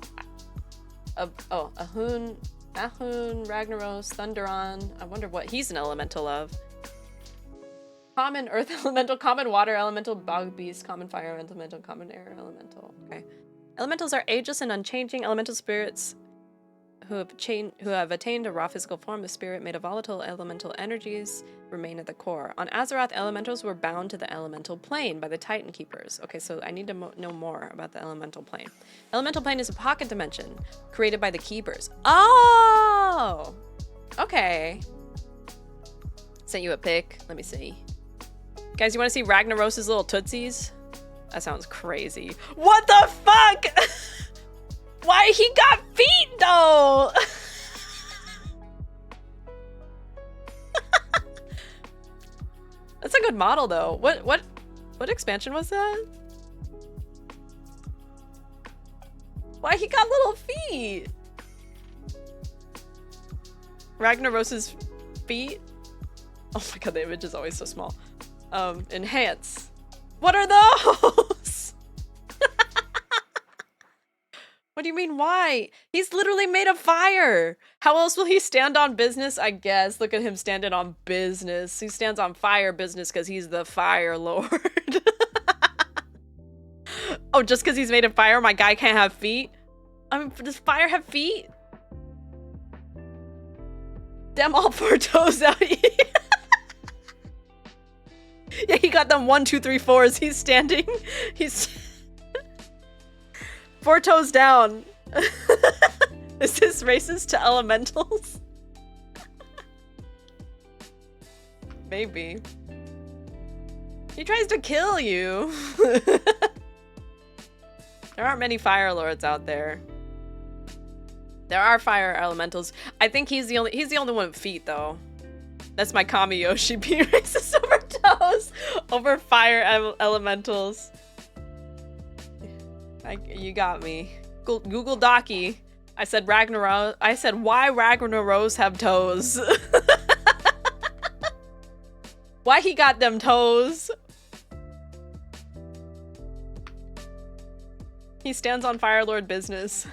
Ahun, Ragnaros, Thunderon. I wonder what he's an elemental of. Common earth elemental, common water elemental, bog beast, common fire elemental, common air elemental. Okay. Elementals are ageless and unchanging elemental spirits who have attained a raw physical form. The spirit made of volatile elemental energies remain at the core. On Azeroth, elementals were bound to the elemental plane by the Titan Keepers. Okay, so I need to know more about the elemental plane. Elemental plane is a pocket dimension created by the Keepers. Oh! Okay. Sent you a pic. Let me see. Guys, you want to see Ragnaros's little tootsies? That sounds crazy. What the fuck? Why he got feet though? That's a good model though. What expansion was that? Why he got little feet? Ragnaros's feet? Oh my god, the image is always so small. Enhance. What are those? What do you mean, why? He's literally made of fire. How else will he stand on business, I guess? Look at him standing on business. He stands on fire business because he's the fire lord. Oh, just because he's made of fire, my guy can't have feet? I mean, does fire have feet? Damn, all 4 toes out here. Yeah, he got them 1, 2, 3, 4s. He's standing. He's 4 toes down. Is this racist to elementals? Maybe. He tries to kill you. There aren't many fire lords out there. There are fire elementals. I think he's the only one with feet though. That's my Kami Yoshi. Being racist over toes over fire elementals. You got me. Google Docky. I said Ragnarok. I said why Ragnaros have toes. Why he got them toes? He stands on Fire Lord business.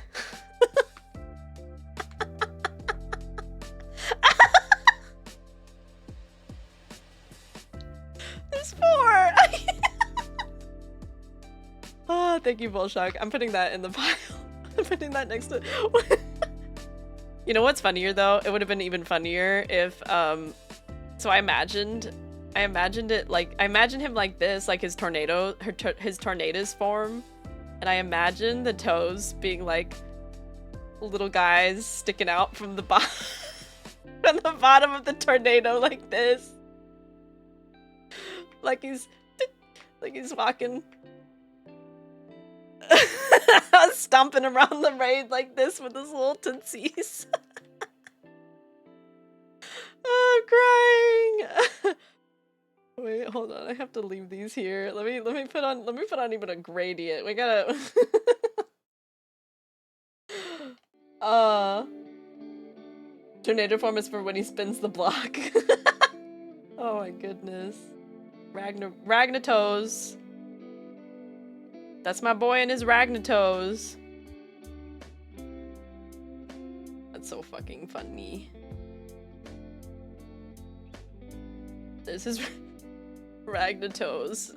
There's 4. Oh, thank you, Bullshock. I'm putting that in the pile. I'm putting that next to. You know what's funnier though? It would have been even funnier if so I imagined it like I imagined him like this, like his tornadoes form, and I imagined the toes being like little guys sticking out from the bottom from the bottom of the tornado like this, like he's walking. Stomping around the raid like this with his little tootsies. Oh, I'm crying. Wait, hold on. I have to leave these here. Let me put on even a gradient. We gotta. Tornado form is for when he spins the block. Oh my goodness. Ragnatos. That's my boy and his Ragnatos. That's so fucking funny. This is Ragnatos.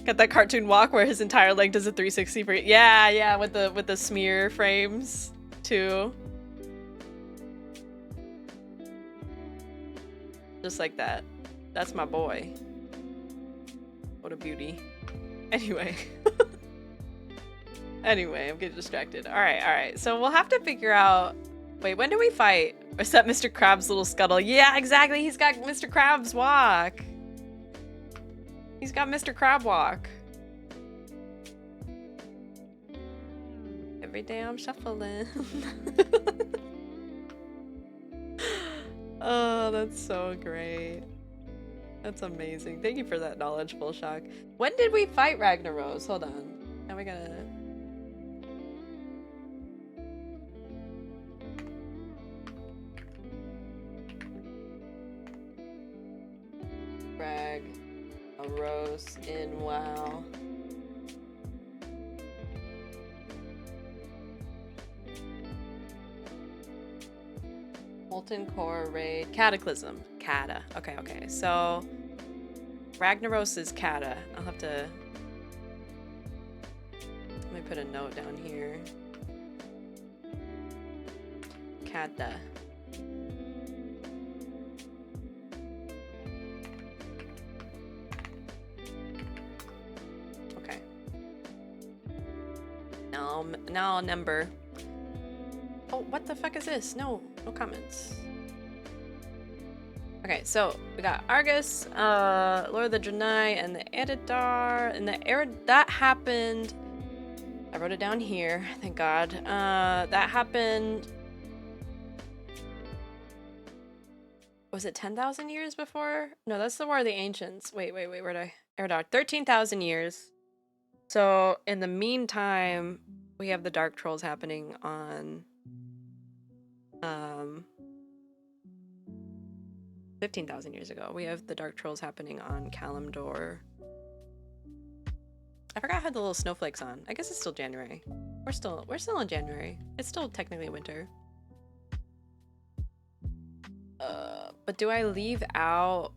Got that cartoon walk where his entire leg does a 360 for yeah, with the smear frames too. Just like that. That's my boy. What a beauty. Anyway. Anyway, I'm getting distracted. Alright. So we'll have to figure out... Wait, when do we fight? Or is that Mr. Krabs' little scuttle? Yeah, exactly. He's got Mr. Krabs' walk. He's got Mr. Crab walk. Every day I'm shuffling. Oh, that's so great. That's amazing. Thank you for that knowledge, Bullshock. When did we fight Ragnaros? Hold on. Now we gotta... Ragnaros in WoW. Molten Core Raid. Cataclysm. Kata. Okay. So Ragnaros is Kata. I'll have to... Let me put a note down here. Kata. Okay. Now number. Oh, what the fuck is this? No comments. Okay, so we got Argus, Lord of the Draenei, and the Eredar, and that happened. I wrote it down here. Thank God. That happened. Was it 10,000 years before? No, that's the War of the Ancients. Wait. Where'd I? Eredar. 13,000 years. So in the meantime, we have the Dark Trolls happening on 15,000 years ago. We have the Dark Trolls happening on Kalimdor. I forgot I had the little snowflakes on. I guess it's still January. We're still in January. It's still technically winter. But do I leave out?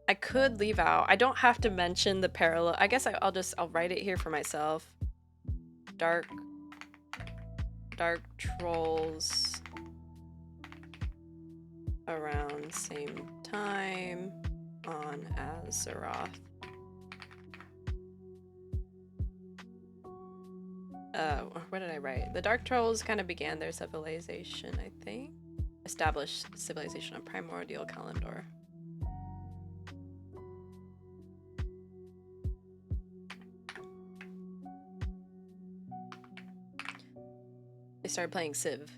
I could leave out. I don't have to mention the parallel. I guess I'll write it here for myself. Dark Trolls around same time on Azeroth. What did I write? The Dark Trolls kind of began their civilization, I think. Established civilization on Primordial Kalimdor. They started playing Civ.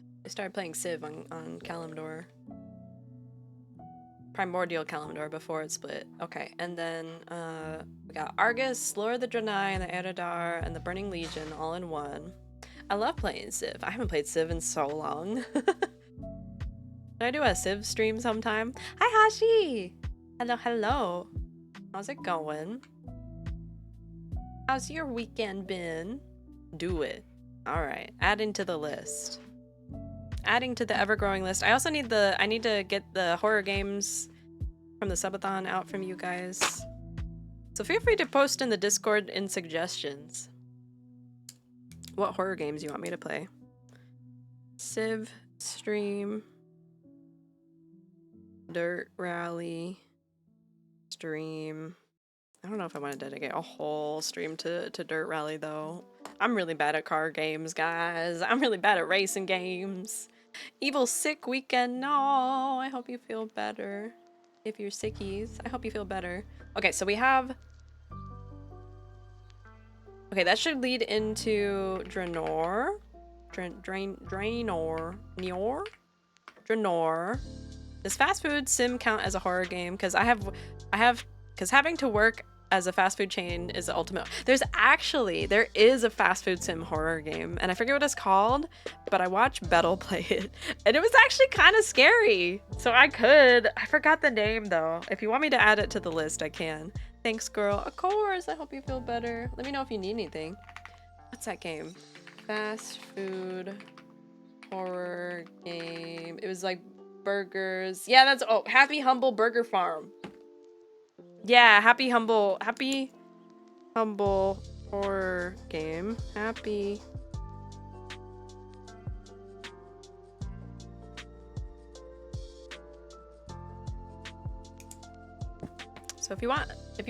On Kalimdor. Primordial Kalimdor before it split. Okay, and then we got Argus, Lord of the Draenei, and the Eredar, and the Burning Legion all in one. I love playing Civ. I haven't played Civ in so long. Can I do a Civ stream sometime? Hi, Hashi! Hello. How's it going? How's your weekend been? Do it. Alright, adding to the list. Adding to the ever-growing list. I also need to get the horror games from the subathon out from you guys. So feel free to post in the Discord in suggestions. What horror games you want me to play? Civ stream. Dirt Rally stream. I don't know if I want to dedicate a whole stream to Dirt Rally though. I'm really bad at car games, guys. I'm really bad at racing games. Evil sick weekend. No, I hope you feel better. If you're sickies, I hope you feel better. Okay, so we have... Okay, that should lead into Draenor. Draenor. Does fast food sim count as a horror game? Because because having to work as a fast food chain is the ultimate. There is a fast food sim horror game, and I forget what it's called, but I watched Bettel play it, and it was actually kind of scary. So I forgot the name though. If you want me to add it to the list, I can. Thanks, girl. Of course. I hope you feel better. Let me know if you need anything. What's that game? Fast food horror game. It was like burgers. Yeah, that's Happy Humble Burger Farm. Yeah, Happy Humble horror game. Happy. So if you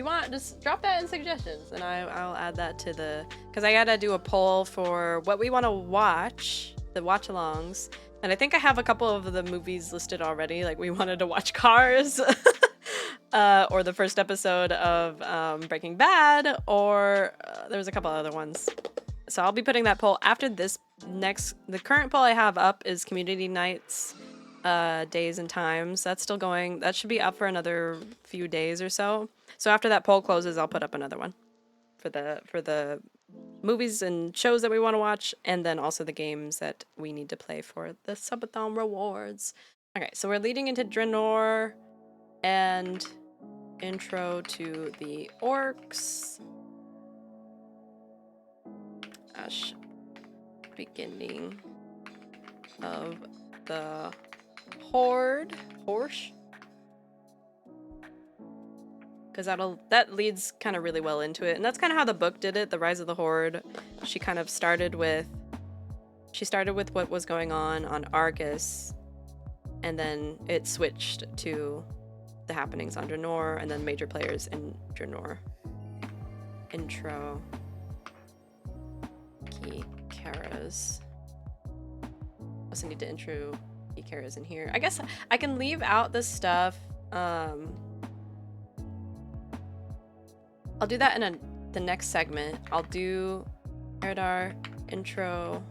want, just drop that in suggestions, and I'll add that to because I gotta do a poll for what we want to watch, the watch-alongs, and I think I have a couple of the movies listed already. Like we wanted to watch Cars, or the first episode of Breaking Bad, or there was a couple other ones. So I'll be putting that poll after this next. The current poll I have up is Community Nights. Days and times. That's still going. That should be up for another few days or so. So after that poll closes, I'll put up another one for the movies and shows that we want to watch, and then also the games that we need to play for the subathon rewards. Okay, so we're leading into Draenor and intro to the orcs. Gosh, beginning of the horse, because that leads kind of really well into it, and that's kind of how the book did it. The Rise of the Horde, she kind of started with what was going on Argus, and then it switched to the happenings on Draenor, and then major players in Draenor. Intro. Key Karas. Also need to intro Ikara's in here. I guess I can leave out this stuff. I'll do that in the next segment. I'll do Eridar intro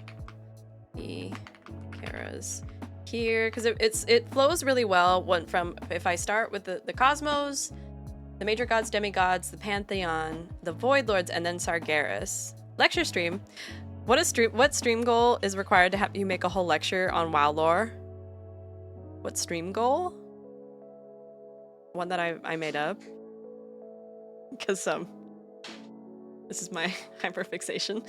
Ikara's here because it flows really well. From if I start with the cosmos, the major gods, demigods, the pantheon, the void lords, and then Sargeras. Lecture stream. What stream goal is required to have you make a whole lecture on WoW lore? What stream goal? One that I made up. Because this is my hyperfixation.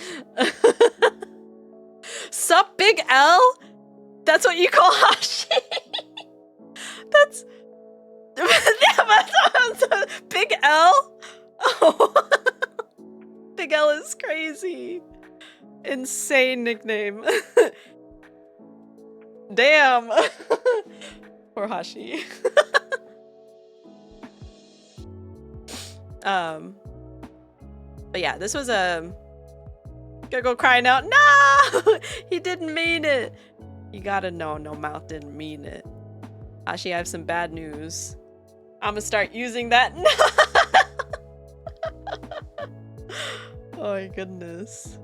Sup, Big L? That's what you call Hashi? That's Big L? Oh. Big L is crazy. Insane nickname. Damn. Poor Hashi. But yeah, this was a gonna go crying out. No, he didn't mean it. You gotta know, no mouth didn't mean it. Hashi, I have some bad news. I'm gonna start using that. Oh my goodness.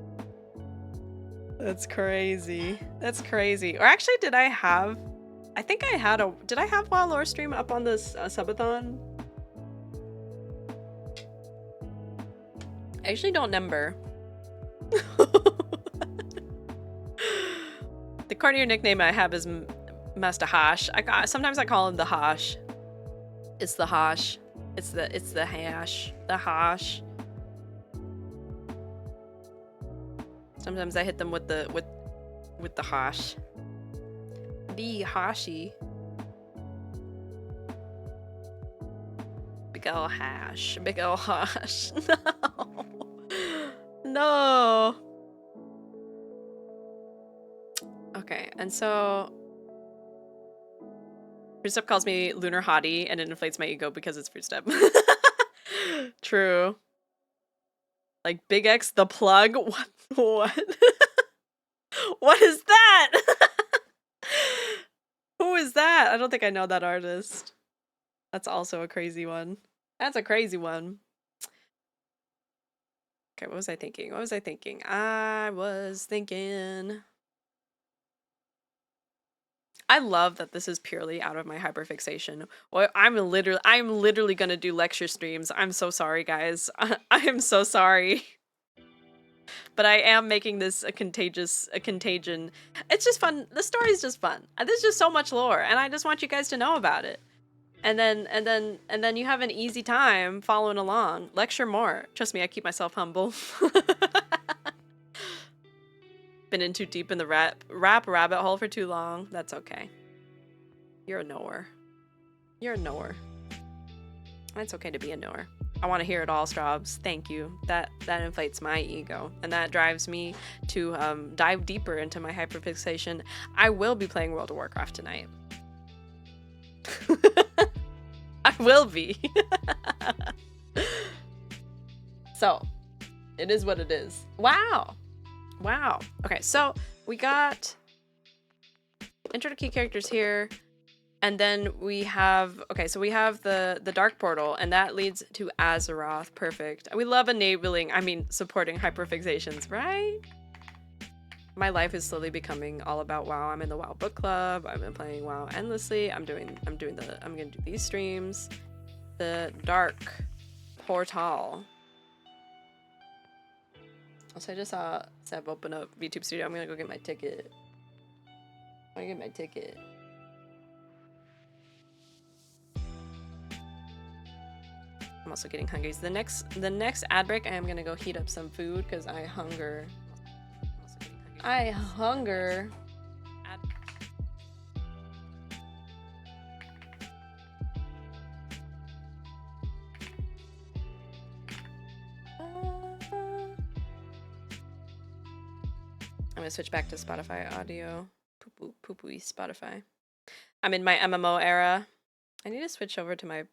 That's crazy. That's crazy. Or actually, did I have WoW lore stream up on this subathon? I actually don't remember. The cornier nickname I have is Master Hash. Sometimes I call him the Hash. It's the Hash. It's the hash. The Hash. Sometimes I hit them with the Hash. The Hashi. Big ol' Hash. Big ol' Hash. No. No. Okay, and so Fruit Step calls me Lunar Hottie, and it inflates my ego because it's Fruit Step. True. Like Big X the plug? What? What is that? Who is that? I don't think I know that artist. That's also a crazy one. That's a crazy one. Okay, what was I thinking? I was thinking... I love that this is purely out of my hyperfixation. Well, I'm literally gonna do lecture streams. I'm so sorry, guys. I am so sorry. But I am making this a contagion. It's just fun. The story's just fun. There's just so much lore, and I just want you guys to know about it. And then you have an easy time following along. Lecture more. Trust me, I keep myself humble. Been in too deep in the rap rabbit hole for too long. That's okay. You're a knower. You're a knower. It's okay to be a knower. I want to hear it all, Straubs. Thank you. That inflates my ego, and that drives me to dive deeper into my hyperfixation. I will be playing World of Warcraft tonight. I will be. So, it is what it is. Wow. Wow. Okay, so we got intro to key characters here, and then we have the Dark Portal, and that leads to Azeroth. Perfect. We love supporting hyperfixations, right? My life is slowly becoming all about WoW. I'm in the WoW book club. I've been playing WoW endlessly. I'm gonna do these streams. The Dark Portal. So I just saw Seb open up VTube Studio. I'm gonna go get my ticket. I'm also getting hungry. So the next ad break, I am gonna go heat up some food because I hunger. I hunger. I'm gonna switch back to Spotify audio. Poo-poo-y Spotify. I'm in my MMO era. I need to switch over to my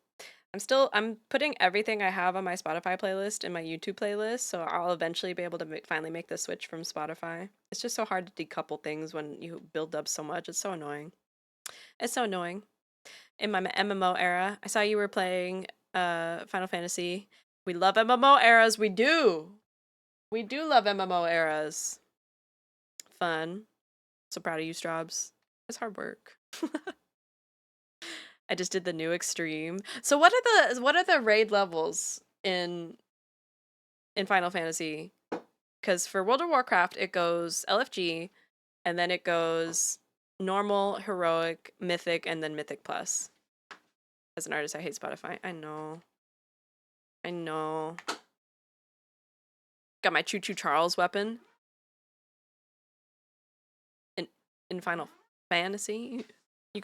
I'm putting everything I have on my Spotify playlist in my YouTube playlist, so I'll eventually be able to finally make the switch from Spotify. It's just so hard to decouple things when you build up so much. It's so annoying. It's so annoying. In my MMO era, I saw you were playing Final Fantasy. We love MMO eras. We do. We do love MMO eras. Fun. So proud of you, Strobs. It's hard work. I just did the new extreme. So what are the raid levels in Final Fantasy? Because for World of Warcraft it goes LFG, and then it goes normal, heroic, mythic, and then mythic plus. As an artist, I hate Spotify. I know. I know. Got my Choo Choo Charles weapon. In Final Fantasy. They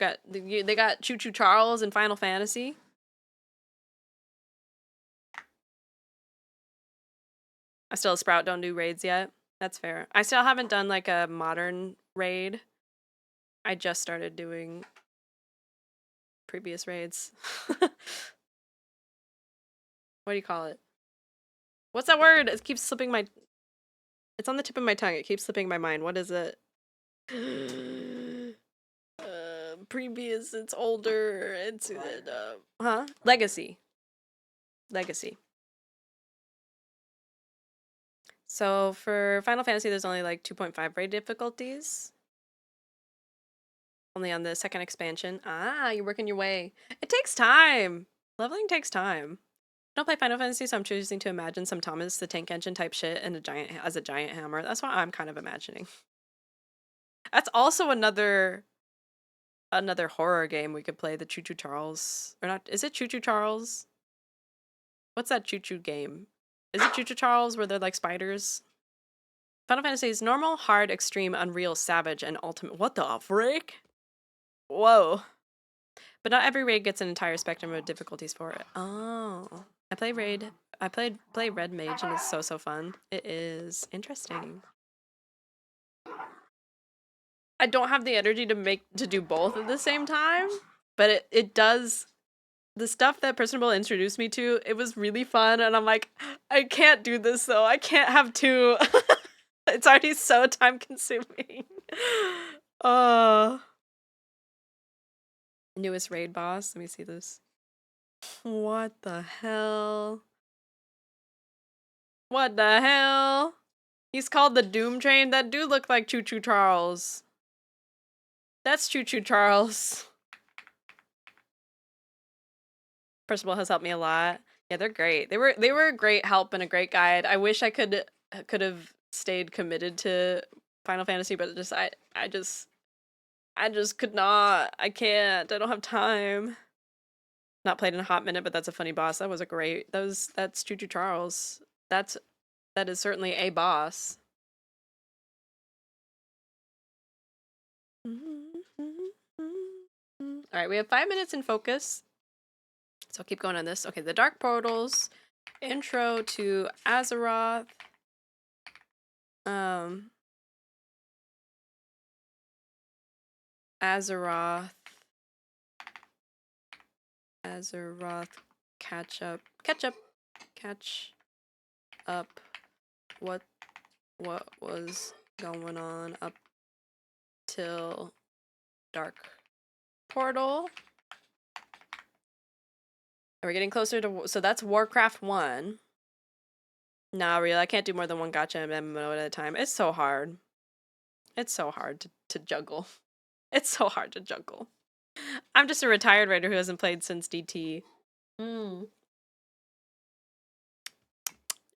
got Choo Choo Charles in Final Fantasy. I still Sprout don't do raids yet. That's fair. I still haven't done like a modern raid. I just started doing previous raids. What do you call it? What's that word? It keeps slipping my... It's on the tip of my tongue. It keeps slipping my mind. What is it? Previous, it's older. It's... huh? Legacy. Legacy. So for Final Fantasy, there's only like 2.5 raid difficulties. Only on the second expansion. Ah, you're working your way. It takes time. Leveling takes time. I don't play Final Fantasy, so I'm choosing to imagine some Thomas the Tank Engine type shit and as a giant hammer. That's what I'm kind of imagining. That's also another horror game we could play, the Choo Choo Charles. Or not, is it Choo Choo Charles? What's that Choo Choo game? Is it Choo Choo Charles where they're like spiders? Final Fantasy is normal, hard, extreme, unreal, savage, and ultimate. What the frick? Whoa. But not every raid gets an entire spectrum of difficulties for it. Oh. I play Red Mage and it's so fun. It is interesting. I don't have the energy to do both at the same time, but it does. The stuff that Personable introduced me to, it was really fun, and I'm like, I can't do this though. I can't have two. It's already so time consuming. Newest raid boss. Let me see this. What the hell? What the hell? He's called the Doom Train. That do look like Choo Choo Charles. That's Choo Choo Charles. Percival has helped me a lot. Yeah, they're great. They were a great help and a great guide. I wish I could have stayed committed to Final Fantasy, but I just could not. I can't. I don't have time. Not played in a hot minute, but that's a funny boss. That was a great. That's Choo Choo Charles. That is certainly a boss. All right, we have 5 minutes in focus. So I'll keep going on this. Okay, the Dark Portals, intro to Azeroth. Azeroth, catch up. What was going on up till Dark Portal? We're getting closer to, so that's Warcraft 1. Nah, really, I can't do more than one gacha MMO at a time. It's so hard. It's so hard to juggle. It's so hard to juggle. I'm just a retired writer who hasn't played since DT.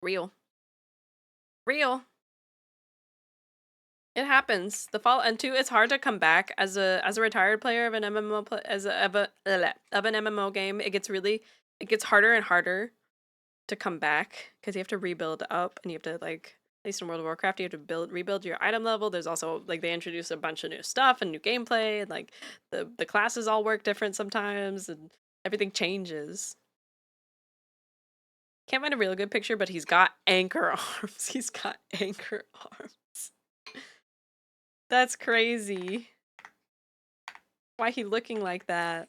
Real. It happens. The fall and two, it's hard to come back as a retired player of an MMO of an MMO game. It gets harder and harder to come back because you have to rebuild up, and you have to, like, at least in World of Warcraft, you have to rebuild your item level. There's also, like, they introduce a bunch of new stuff and new gameplay, and like the classes all work different sometimes, and everything changes. Can't find a real good picture, but he's got anchor arms. He's got anchor arms. That's crazy. Why he looking like that?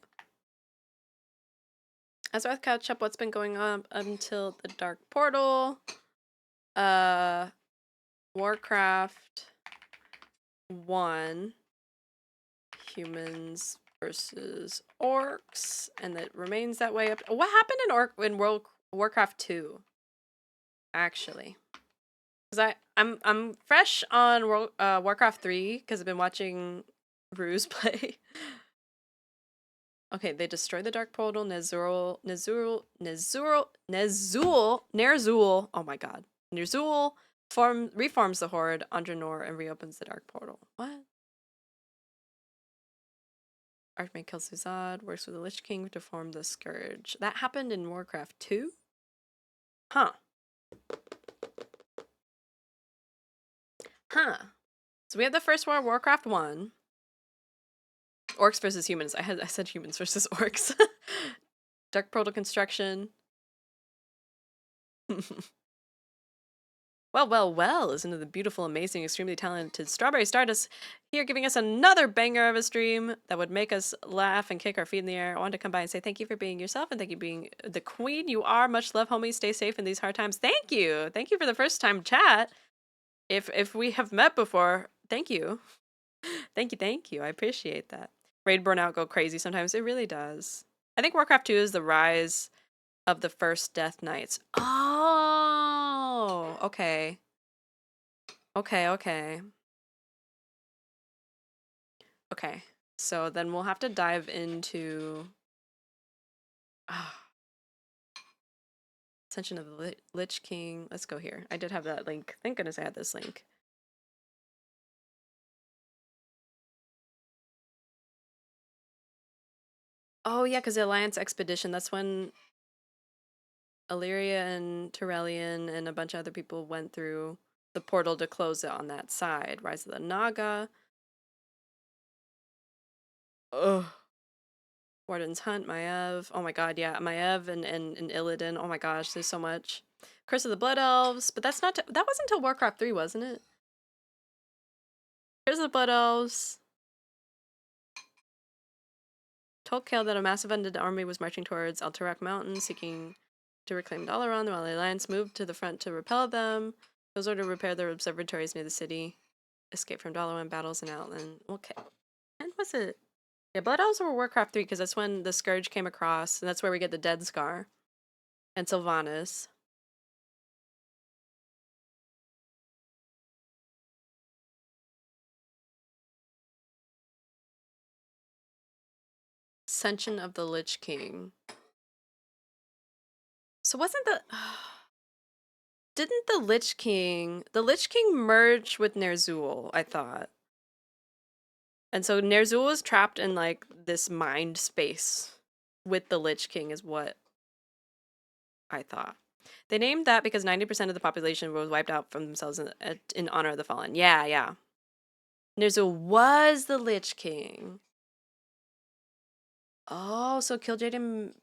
Azeroth catch up what's been going on until the Dark Portal. Warcraft 1. Humans versus orcs, and it remains that way up. What happened in Warcraft 2? Actually, because I'm fresh on Warcraft 3 because I've been watching Ruse play. Okay, they destroy the Dark Portal. Ner'zhul. Oh my god. Ner'zhul reforms the Horde on Draenor and reopens the Dark Portal. What? Archmage kills Zuzad, works with the Lich King to form the Scourge. That happened in Warcraft 2? Huh. Huh. So we have the first war, Warcraft 1. Orcs versus humans. I said humans versus orcs. Dark Portal construction. Well, listen to the beautiful, amazing, extremely talented Strawberry Stardust here giving us another banger of a stream that would make us laugh and kick our feet in the air. I wanted to come by and say thank you for being yourself and thank you for being the queen you are. Much love, homie. Stay safe in these hard times. Thank you. Thank you for the first time chat. If we have met before, thank you. Thank you. I appreciate that. Raid burnout go crazy sometimes. It really does. I think Warcraft 2 is the rise of the first Death Knights. Oh, okay. Okay. So then we'll have to dive into Ascension of the Lich King. Let's go here. I did have that link. Thank goodness I had this link. Oh yeah, because the Alliance Expedition, that's when Illyria and Turelian and a bunch of other people went through the portal to close it on that side. Rise of the Naga. Ugh. Warden's Hunt, Maiev. Oh my god, yeah. Maiev and Illidan. Oh my gosh, there's so much. Curse of the Blood Elves. But that's not... that wasn't until Warcraft 3, wasn't it? Curse of the Blood Elves. Told Kael that a massive undead army was marching towards Alterac Mountain, seeking to reclaim Dalaran, while the Alliance moved to the front to repel them. Those ordered to repair their observatories near the city. Escape from Dalaran battles in Outland. Okay. And was it? Yeah, Blood Elves were Warcraft 3 because that's when the Scourge came across, and that's where we get the Dead Scar. And Sylvanas. Ascension of the Lich King. So wasn't the... didn't the Lich King merge with Ner'zhul, I thought. And so Ner'zhul was trapped in like this mind space with the Lich King is what I thought. They named that because 90% of the population was wiped out from themselves in honor of the fallen. Yeah. Ner'zhul was the Lich King. Oh, so Kil'jaeden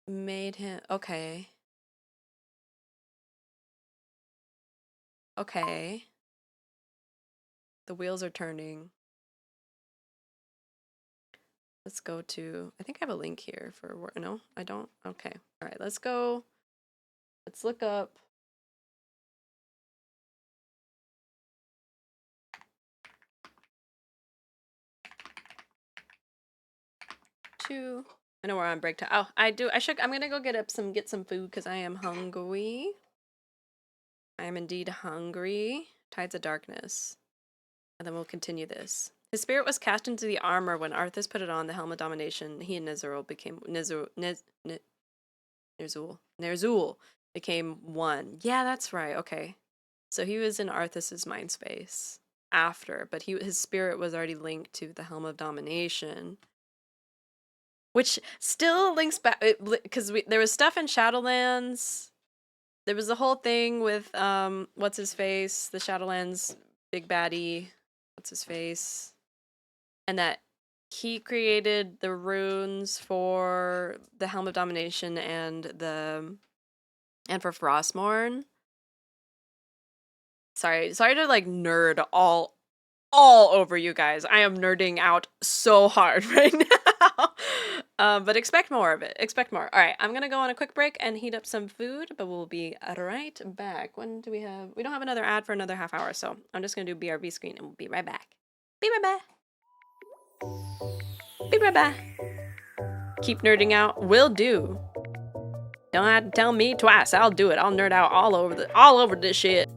made him... Okay. The wheels are turning. Let's go to... I think I have a link here for... No, I don't? Okay. All right, let's go. Let's look up... I know we're on break time. Oh, I'm gonna go get some food because I am hungry. I am indeed hungry. Tides of Darkness. And then we'll continue this. His spirit was cast into the armor when Arthas put it on the Helm of Domination. He and Ner'zhul became Ner'zhul became one. Yeah, that's right. Okay. So he was in Arthas's mind space after, but his spirit was already linked to the Helm of Domination. Which still links back, because there was stuff in Shadowlands. There was the whole thing with, what's his face? The Shadowlands big baddie. What's his face? And that he created the runes for the Helm of Domination and for Frostmourne. Sorry to like nerd all all over you guys. I am nerding out so hard right now. But expect more of it. Expect more. All right, I'm gonna go on a quick break and heat up some food, but we'll be right back. When do we have? We don't have another ad for another half hour, so I'm just gonna do BRB screen and we'll be right back. Be right back. Be right back. Keep nerding out. Will do. Don't have to tell me twice. I'll do it. I'll nerd out all over this shit.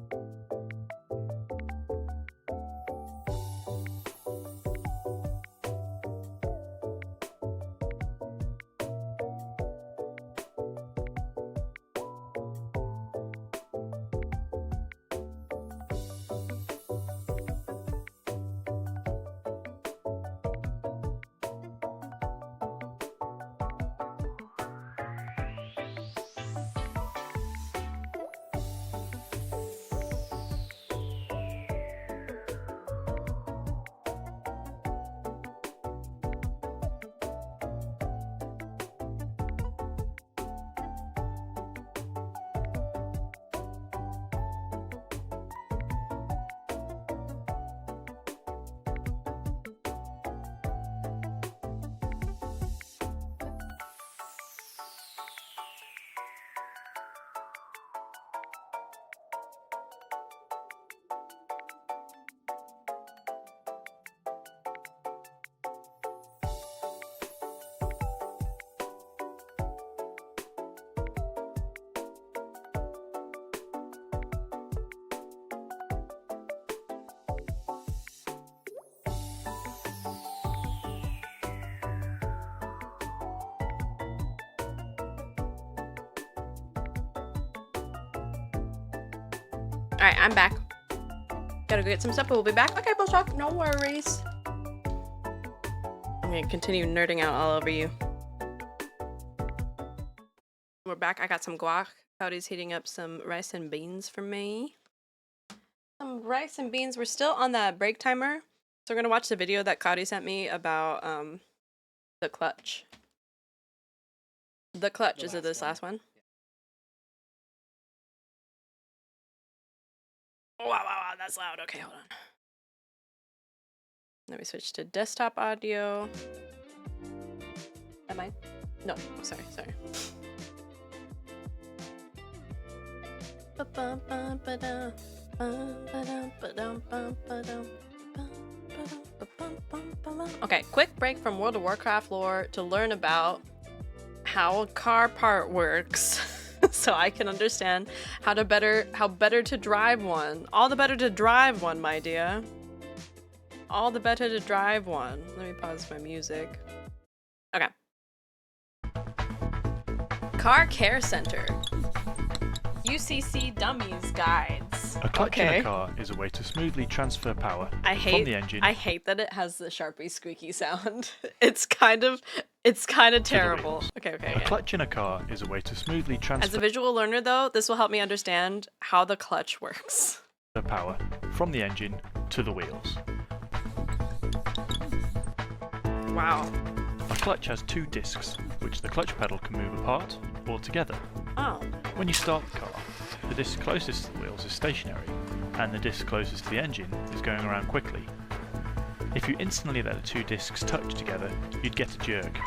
All right, I'm back. Gotta go get some stuff, but we'll be back. Okay, we'll talk. No worries. I'm gonna continue nerding out all over you. We're back. I got some guac. Cody's heating up some rice and beans for me. Some rice and beans. We're still on that break timer. So we're gonna watch the video that Cody sent me about the clutch. The clutch, is it this last one? Wow, that's loud. Okay, hold on. Let me switch to desktop audio. Am I? No, sorry. Okay, quick break from World of Warcraft lore to learn about how a car part works. So I can understand how better to drive one. All the better to drive one, my dear. All the better to drive one. Let me pause my music. Okay. Car Care Center. UCC Dummies Guides. A clutch in a car is a way to smoothly transfer power from the engine. I hate that it has the Sharpie squeaky sound. It's kind of terrible. Okay. A clutch in a car is a way to smoothly transfer As a visual learner, though, this will help me understand how the clutch works. power from the engine to the wheels. Wow. A clutch has two discs, which the clutch pedal can move apart or together. Oh. When you start the car, the disc closest to the wheels is stationary, and the disc closest to the engine is going around quickly. If you instantly let the two discs touch together, you'd get a jerk.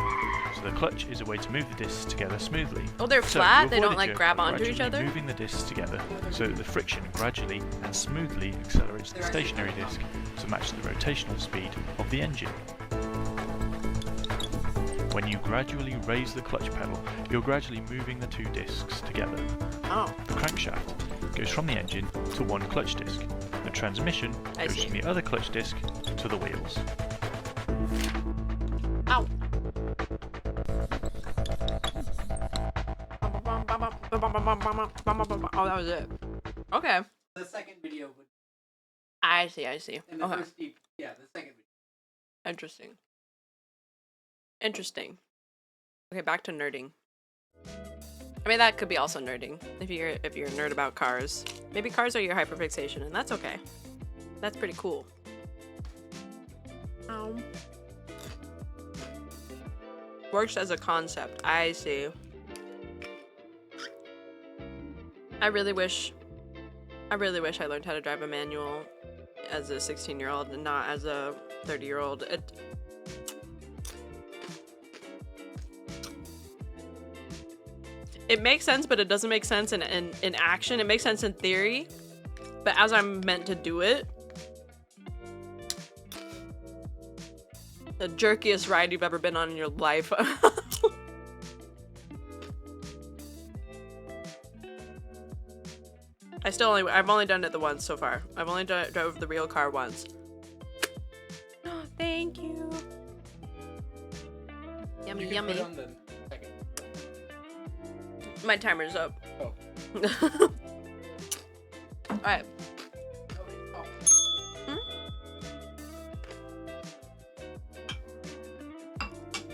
So the clutch is a way to move the discs together smoothly. Oh, they're So flat? you They avoid don't a like jerk grab by onto each gradually other? moving the discs together so that the friction gradually and smoothly accelerates the stationary disc to match the rotational speed of the engine. When you gradually raise the clutch pedal, you're gradually moving the two discs together. Oh. The crankshaft goes from the engine to one clutch disc. The transmission I goes see. from the other clutch disc to the wheels. Ow. Oh, that was it. Okay. The second video would. I see. And the Okay. first the second video. Interesting. Okay, back to nerding. I mean, that could be also nerding if you're a nerd about cars. Maybe cars are your hyperfixation, and that's okay. That's pretty cool. Works as a concept. I see. I really wish I learned how to drive a manual as a 16-year-old and not as a 30-year-old. It makes sense, but it doesn't make sense in action. It makes sense in theory, but as I'm meant to do it, the jerkiest ride you've ever been on in your life. I've only done it the once so far. I've only drove the real car once. Oh, thank you. Yummy, You can yummy. put on the second. My timer's up. Oh. Alright.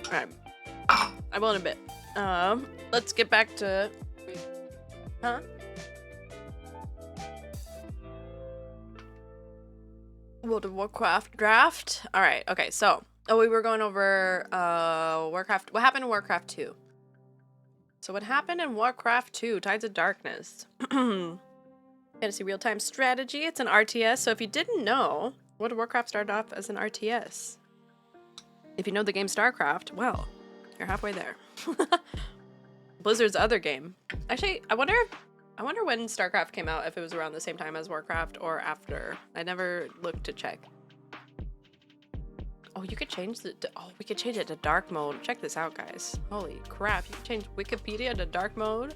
Alright. I will in a bit. Let's get back to... Huh? World of Warcraft draft. Alright, okay, so... Oh, we were going over Warcraft... What happened in Warcraft 2? So what happened in Warcraft 2? Tides of Darkness. Fantasy real-time strategy. It's an RTS, so if you didn't know, World of Warcraft started off as an RTS. If you know the game StarCraft, well, you're halfway there. Blizzard's other game. Actually, I wonder when StarCraft came out, if it was around the same time as Warcraft or after. I never looked to check. Oh, you could change we could change it to dark mode. Check this out, guys. Holy crap, you can change Wikipedia to dark mode.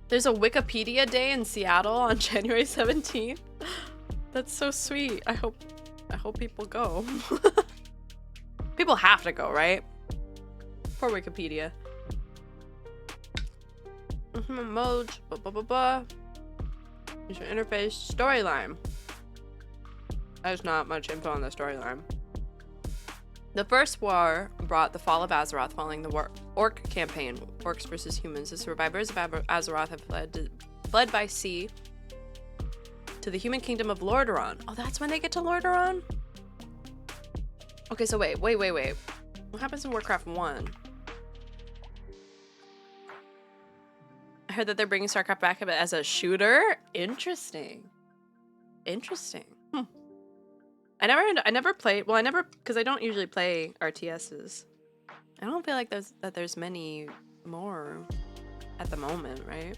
There's a Wikipedia day in Seattle on January 17th. That's so sweet. I hope people go. People have to go, right? For Wikipedia. Modes. User interface. Storyline. There's not much info on the storyline. The first war brought the fall of Azeroth following the Orc campaign. Orcs versus humans. The survivors of Azeroth have fled by sea to the human kingdom of Lordaeron. Oh, that's when they get to Lordaeron? Okay, so wait. What happens in Warcraft 1? I heard that they're bringing StarCraft back as a shooter. Interesting. I never played. Well, because I don't usually play RTSs. I don't feel like there's many more at the moment, right?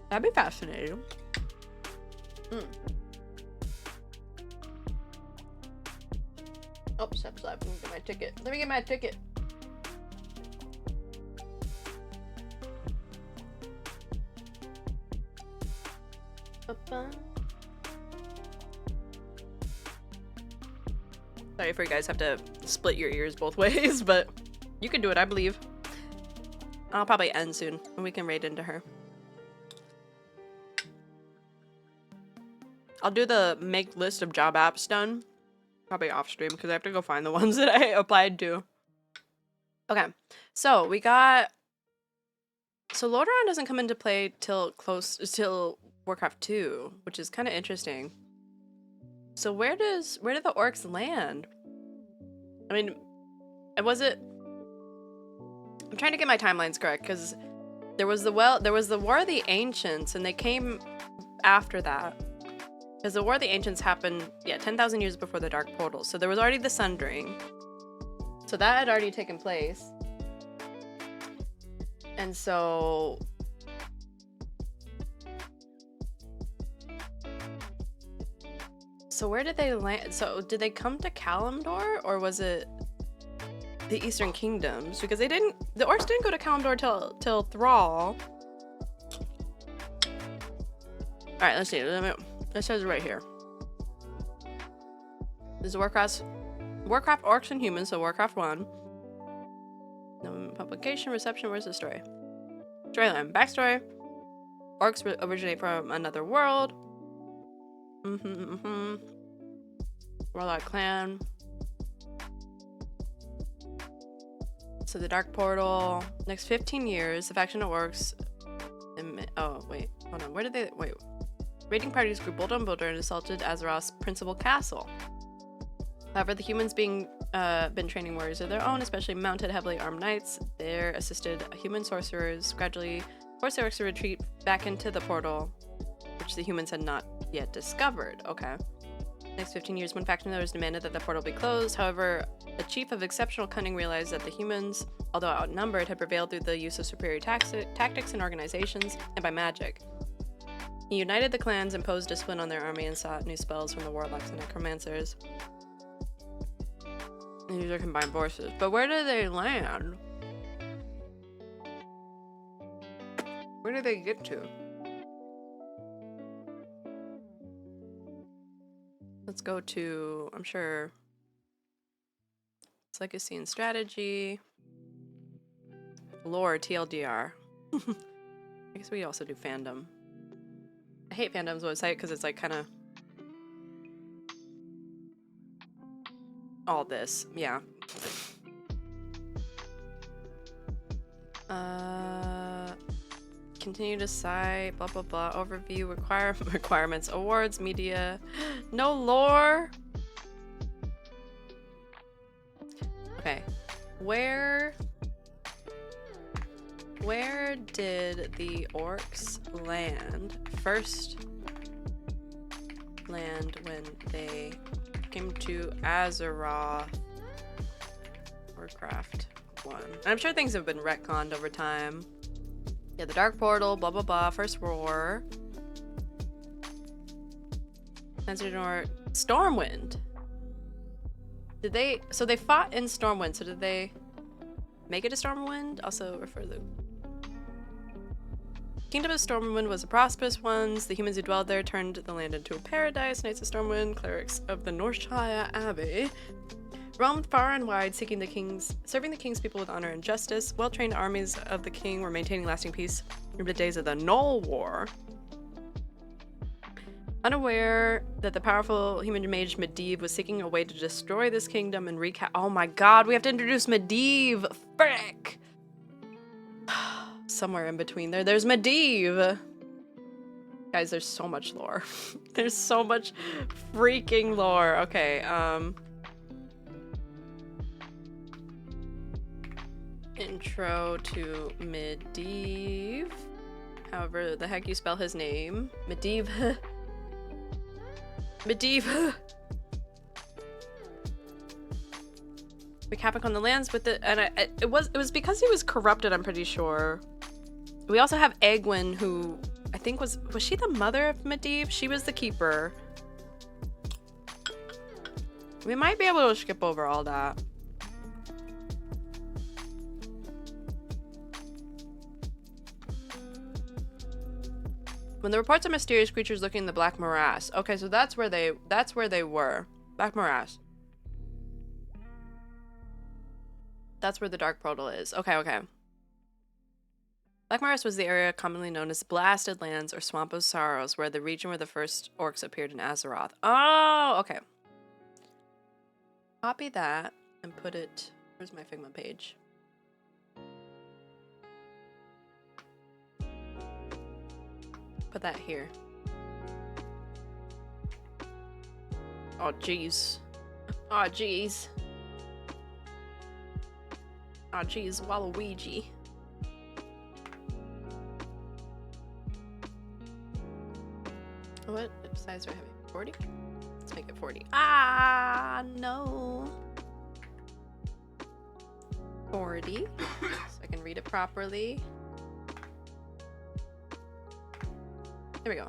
That'd be fascinating. Oh, step. Let me get my ticket. Sorry if you guys have to split your ears both ways, but you can do it, I believe. I'll probably end soon, and we can raid into her. I'll do the make list of job apps done, probably off stream, because I have to go find the ones that I applied to. Okay, so we got... So Lordaeron doesn't come into play till Warcraft 2, which is kind of interesting. So where do the orcs land? I mean, was it... I'm trying to get my timelines correct, because there was the War of the Ancients, and they came after that. Because the War of the Ancients happened, 10,000 years before the Dark Portal. So there was already the Sundering. So that had already taken place. And so... So where did they land? So did they come to Kalimdor, or was it the Eastern Kingdoms? Because the orcs didn't go to Kalimdor till Thrall. All right, let's see. It says right here. This is Warcraft Orcs and Humans, so Warcraft 1. Publication, reception, where's the story? Storyline, backstory. Orcs originate from another world. Warlock clan. So the Dark Portal. Next 15 years, the faction of orcs. Oh wait, hold on. Where did they? Wait. Raiding parties grew bolder and bolder and assaulted Azeroth's principal castle. However, the humans been training warriors of their own, especially mounted, heavily armed knights. They're assisted human sorcerers gradually forced the orcs to retreat back into the portal, which the humans had not yet discovered. Okay. Next 15 years, one faction members demanded that the portal be closed. However, a chief of exceptional cunning realized that the humans, although outnumbered, had prevailed through the use of superior tactics and organizations, and by magic. He united the clans, imposed discipline on their army, and sought new spells from the warlocks and necromancers. These are combined forces. But where do they land? Where do they get to? Let's go to, I'm sure, it's legacy and strategy. Lore, TLDR. I guess we also do fandom. I hate fandom's website because it's like kind of all this. Yeah. Continue to cite, blah blah blah, overview, requirements, awards, media, no lore. Okay, where did the orcs first land when they came to Azeroth? Warcraft 1. And I'm sure things have been retconned over time. Yeah, the Dark Portal, blah blah blah, First War. Stormwind. Did they, so they fought in Stormwind, so did they make it to Stormwind? Also refer the Kingdom of Stormwind was a prosperous one. The humans who dwelled there turned the land into a paradise. Knights of Stormwind, clerics of the Northshire Abbey, roamed far and wide, serving the king's people with honor and justice. Well-trained armies of the king were maintaining lasting peace in the days of the Null War. Unaware that the powerful human mage Medivh was seeking a way to destroy this kingdom and oh my god, we have to introduce Medivh! Frick! Somewhere in between there's Medivh! Guys, there's so much lore. There's so much freaking lore. Okay, intro to Medivh. However the heck you spell his name. Medivh. Medivh. Wreak havoc on the lands with it, and it was because he was corrupted, I'm pretty sure. We also have Egwene, who I think was she the mother of Medivh? She was the keeper. We might be able to skip over all that. When the reports of mysterious creatures looking in the Black Morass. Okay, so that's where they were. Black Morass. That's where the Dark Portal is. Okay, okay. Black Morass was the area commonly known as Blasted Lands or Swamp of Sorrows, where the region where the first orcs appeared in Azeroth. Oh, okay. Copy that and put it... Where's my Figma page? Put that here. Oh, jeez. Oh, jeez. Oh, jeez. Waluigi. What size do I have? 40? Let's make it 40. Ah, no. 40. So I can read it properly. There we go.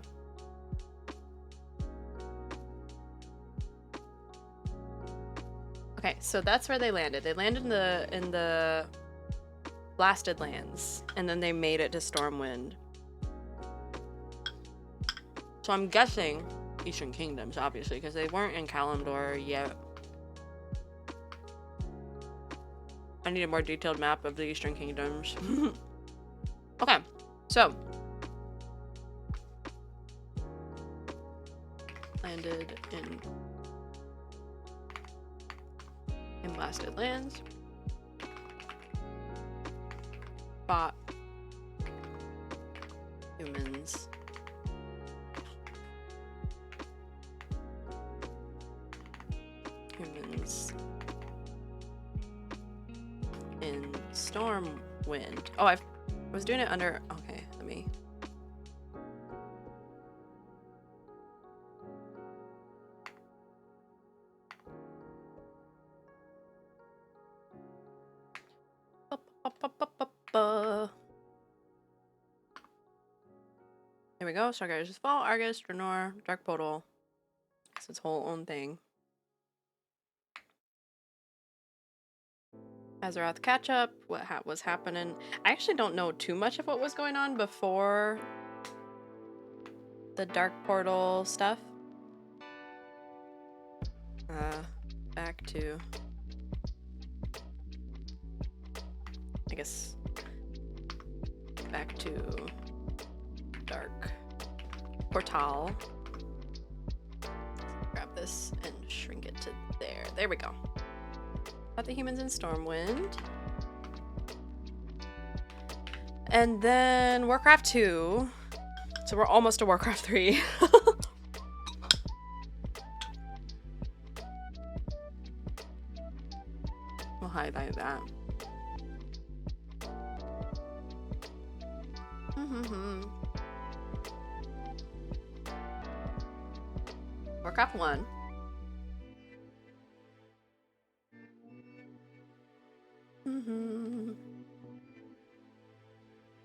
Okay, so that's where they landed. They landed in the Blasted Lands, and then they made it to Stormwind. So I'm guessing Eastern Kingdoms, obviously, because they weren't in Kalimdor yet. I need a more detailed map of the Eastern Kingdoms. Okay, so landed in Blasted Lands. Fought humans. In Stormwind. Oh, I was doing it under... Okay, let me... ba. There we go. Stargazer's Fall, Argus, Draenor, Dark Portal. It's its whole own thing. Azeroth catch up. What was happening? I actually don't know too much of what was going on before the Dark Portal stuff. Back to, I guess, back to Dark Portal. Grab this and shrink it to there. There we go. Got the humans in Stormwind. And then Warcraft 2. So we're almost to Warcraft 3. We'll highlight that. Warcraft 1.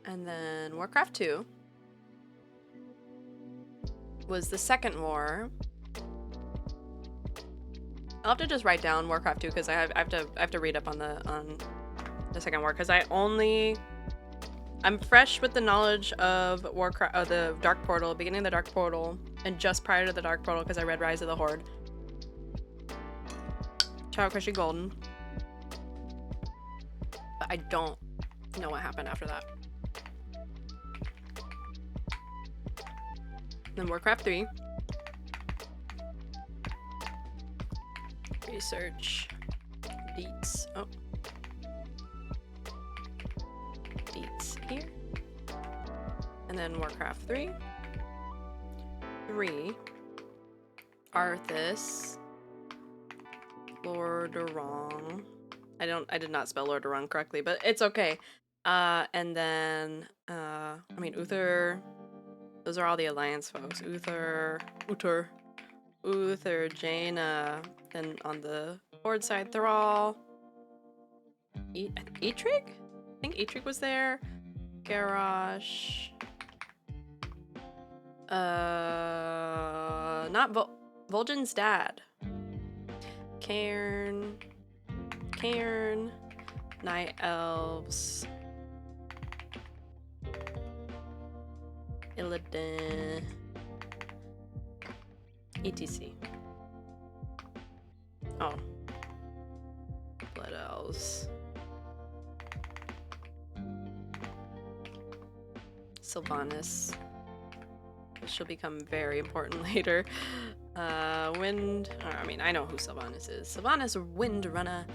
And then Warcraft 2 was the second war. I'll have to just write down Warcraft 2 because I have to read up on the second war because I'm fresh with the knowledge of Warcraft, the Dark Portal, beginning of the Dark Portal, and just prior to the Dark Portal because I read Rise of the Horde. Shout out Chrissy Golden. But I don't know what happened after that. Then Warcraft 3. Research. Deets. Oh. Deets here. And then Warcraft 3. 3. Arthas. Lordaeron. I did not spell Lordaeron correctly, but it's okay. And then, I mean, Uther. Those are all the Alliance folks. Uther, Jaina. Then on the Horde side, Thrall. Eitrig? I think Eitrig was there. Garrosh. Not Vol'jin's dad. Cairn. Night Elves. Illidan. ETC. Oh. Blood Elves. Sylvanas. This will become very important later. Wind. I mean, I know who Sylvanas is. Sylvanas Windrunner.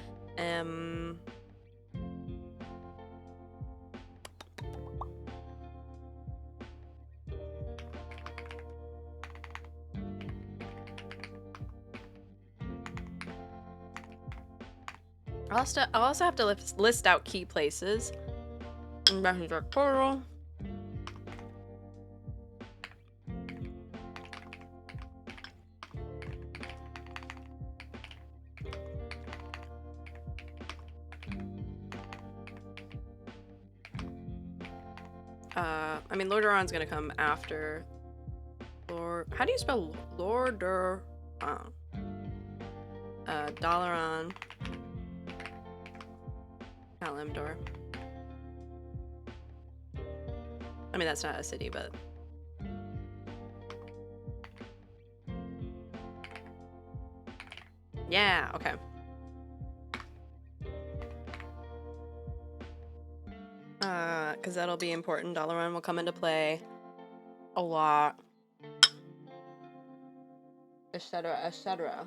I'll also have to list out key places. Back to Dark Portal. I mean, Lordaeron's gonna come after. How do you spell Lordaeron? Dalaran. Kalimdor. I mean, that's not a city, but. Yeah, okay. Because that'll be important. Dalaran will come into play a lot. Etc., etc.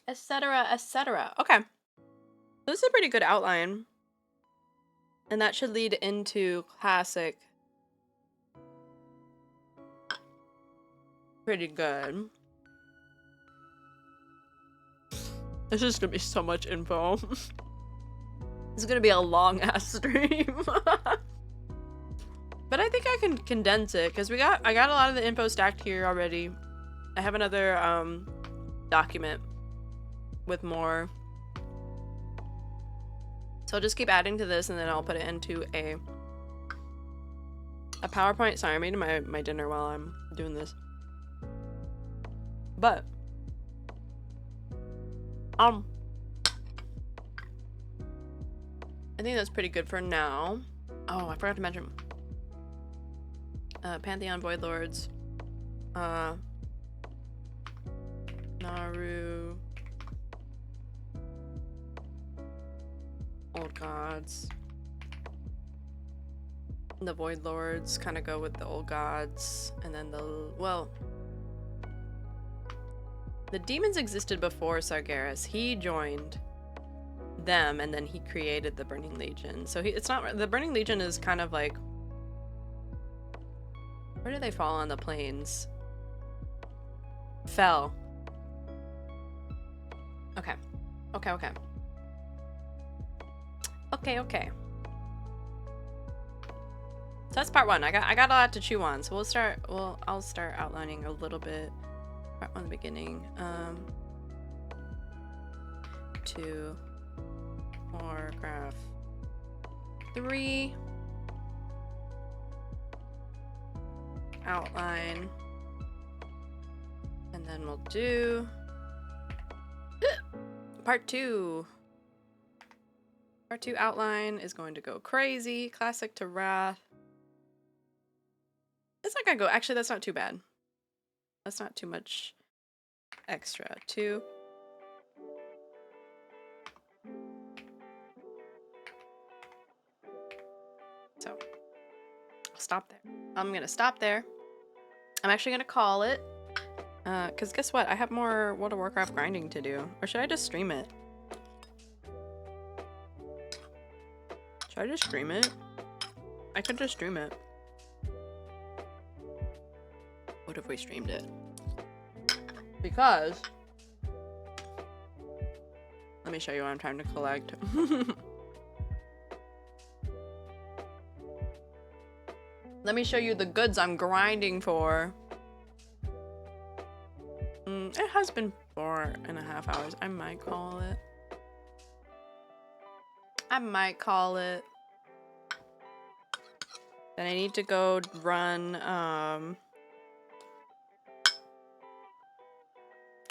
Etc., etc. Okay. This is a pretty good outline. And that should lead into Classic. Pretty good. This is gonna be so much info. This is gonna be a long ass stream. But I think I can condense it because I got a lot of the info stacked here already. I have another document with more So I'll just keep adding to this, and then I'll put it into a PowerPoint. Sorry, I'm eating my dinner while I'm doing this. But I think that's pretty good for now. Oh, I forgot to mention Pantheon Void Lords, Naru, Old Gods. The Void Lords kind of go with the Old Gods, and then the demons existed before Sargeras. He joined them, and then he created the Burning Legion. So it's not, the Burning Legion is kind of like, where do they fall on the planes? Fell. Okay. Okay. So that's part one. I got a lot to chew on. So I'll start outlining a little bit right from the beginning. 2 paragraph 3 outline, and then we'll do part 2. Part 2 outline is going to go crazy. Classic to Wrath. It's not gonna go. Actually, that's not too bad. That's not too much extra. 2. So, I'll stop there. I'm gonna stop there. I'm actually gonna call it. Because guess what? I have more World of Warcraft grinding to do. Or should I just stream it? Should I just stream it? I could just stream it. What if we streamed it? Because let me show you what I'm trying to collect. Let me show you the goods I'm grinding for. It has been 4.5 hours. I might call it. Then I need to go run,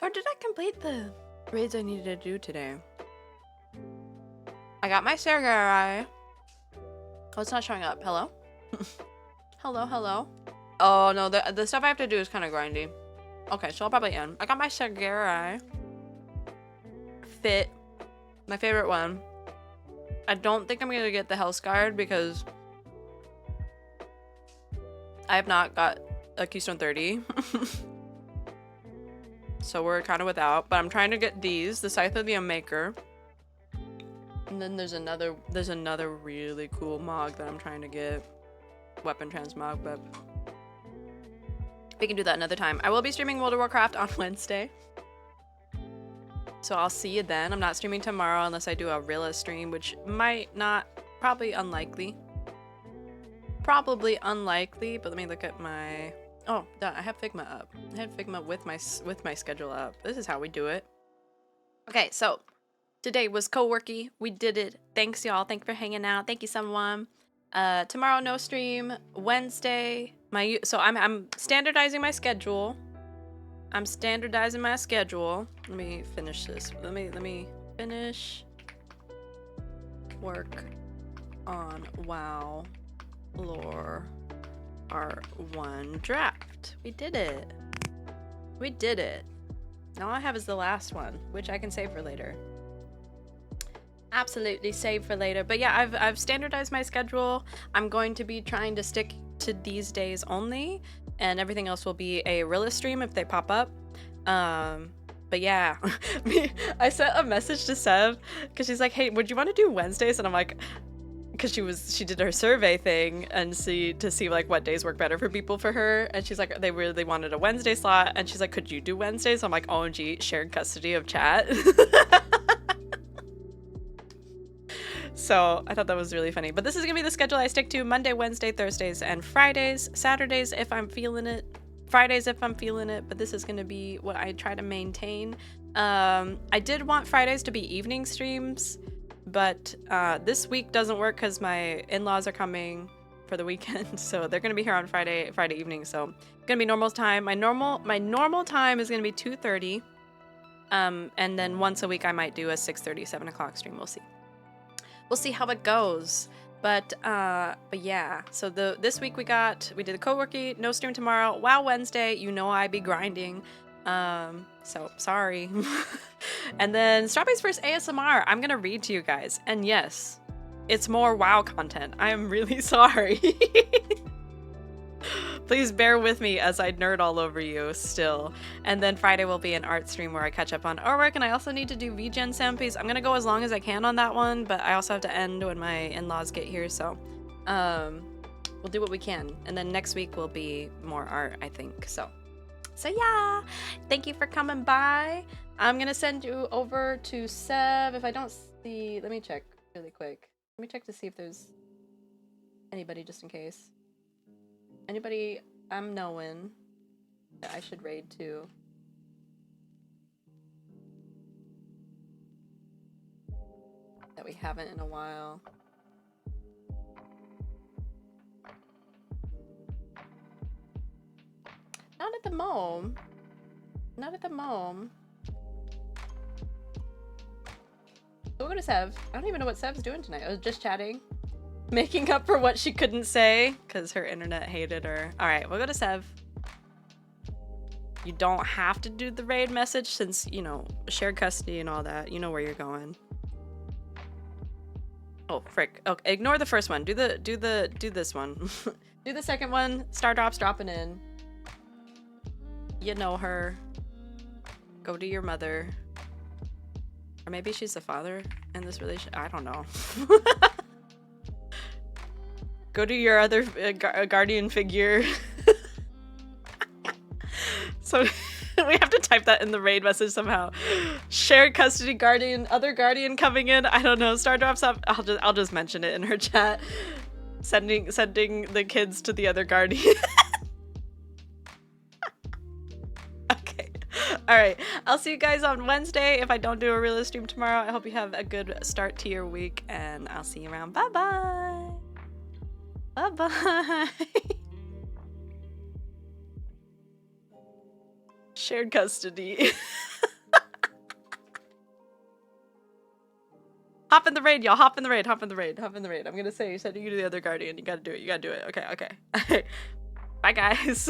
or did I complete the raids I needed to do today? I got my Sargeras. Oh, it's not showing up. Hello? Hello? Oh, no, the stuff I have to do is kind of grindy. Okay, so I'll probably end. I got my Sargeras. Fit. My favorite one. I don't think I'm gonna get the Hellsguard because I have not got a Keystone 30. So we're kind of without, but I'm trying to get these, the Scythe of the Unmaker. And then there's another really cool Mog that I'm trying to get. Weapon Transmog, but we can do that another time. I will be streaming World of Warcraft on Wednesday. So I'll see you then. I'm not streaming tomorrow unless I do a Rilla stream, which might not, probably unlikely. But let me look at my, oh, I have Figma up. I had Figma with my schedule up. This is how we do it. Okay, so today was co-worky. We did it. Thanks y'all. Thank you for hanging out. Thank you someone. Tomorrow no stream. Wednesday I'm standardizing my schedule. Let me finish this. Let me finish work on WoW lore R1 draft. We did it. Now all I have is the last one, which I can save for later. Absolutely save for later. But yeah, I've standardized my schedule. I'm going to be trying to stick to these days only, and everything else will be a Rilla stream if they pop up. But yeah, I sent a message to Sev because she's like, hey, would you want to do Wednesdays? And I'm like, because she did her survey thing and to see like what days work better for people for her, and she's like, they really wanted a Wednesday slot, and she's like, could you do Wednesdays? I'm like, OMG, shared custody of chat. So I thought that was really funny. But this is gonna be the schedule I stick to: Monday, Wednesday, Thursdays, and Fridays. Saturdays if I'm feeling it. Fridays if I'm feeling it. But this is gonna be what I try to maintain. I did want Fridays to be evening streams, but this week doesn't work because my in-laws are coming for the weekend, so they're gonna be here on Friday evening. So it's gonna be normal time. My normal time is gonna be 2:30, and then once a week I might do a 6:30, 7 o'clock stream. We'll see how it goes. But yeah. So this week we did the co-working, no stream tomorrow. WoW Wednesday, you know I be grinding. So sorry. And then Strawberry's first ASMR, I'm gonna read to you guys. And yes, it's more WoW content. I am really sorry. Please bear with me as I nerd all over you still. And then Friday will be an art stream where I catch up on artwork, and I also need to do VGen samples. I'm gonna go as long as I can on that one, but I also have to end when my in-laws get here, so we'll do what we can. And then next week will be more art, I think. So yeah, thank you for coming by. I'm gonna send you over to Sev. If I don't see, let me check really quick. Let me check to see if there's anybody just in case. Anybody I'm knowing that I should raid to. That we haven't in a while. Not at the moment. Not at the moment. We'll go to Sev. I don't even know what Sev's doing tonight. I was just chatting. Making up for what she couldn't say because her internet hated her. Alright, we'll go to Sev. You don't have to do the raid message since, you know, shared custody and all that. You know where you're going. Oh, frick. Okay, ignore the first one. Do this one. Do the second one. Stardrop's dropping in. You know her. Go to your mother. Or maybe she's the father in this relationship. I don't know. Go to your other guardian figure. So we have to type that in the raid message somehow. Shared custody guardian, other guardian coming in. I don't know. Star drops up. I'll just mention it in her chat. Sending the kids to the other guardian. Okay. All right. I'll see you guys on Wednesday. If I don't do a real stream tomorrow, I hope you have a good start to your week, and I'll see you around. Bye bye. Bye-bye. Shared custody. Hop in the raid, y'all. Hop in the raid. Hop in the raid. Hop in the raid. I'm gonna say, sending you to the other guardian. You gotta do it. You gotta do it. Okay, okay. Bye, guys.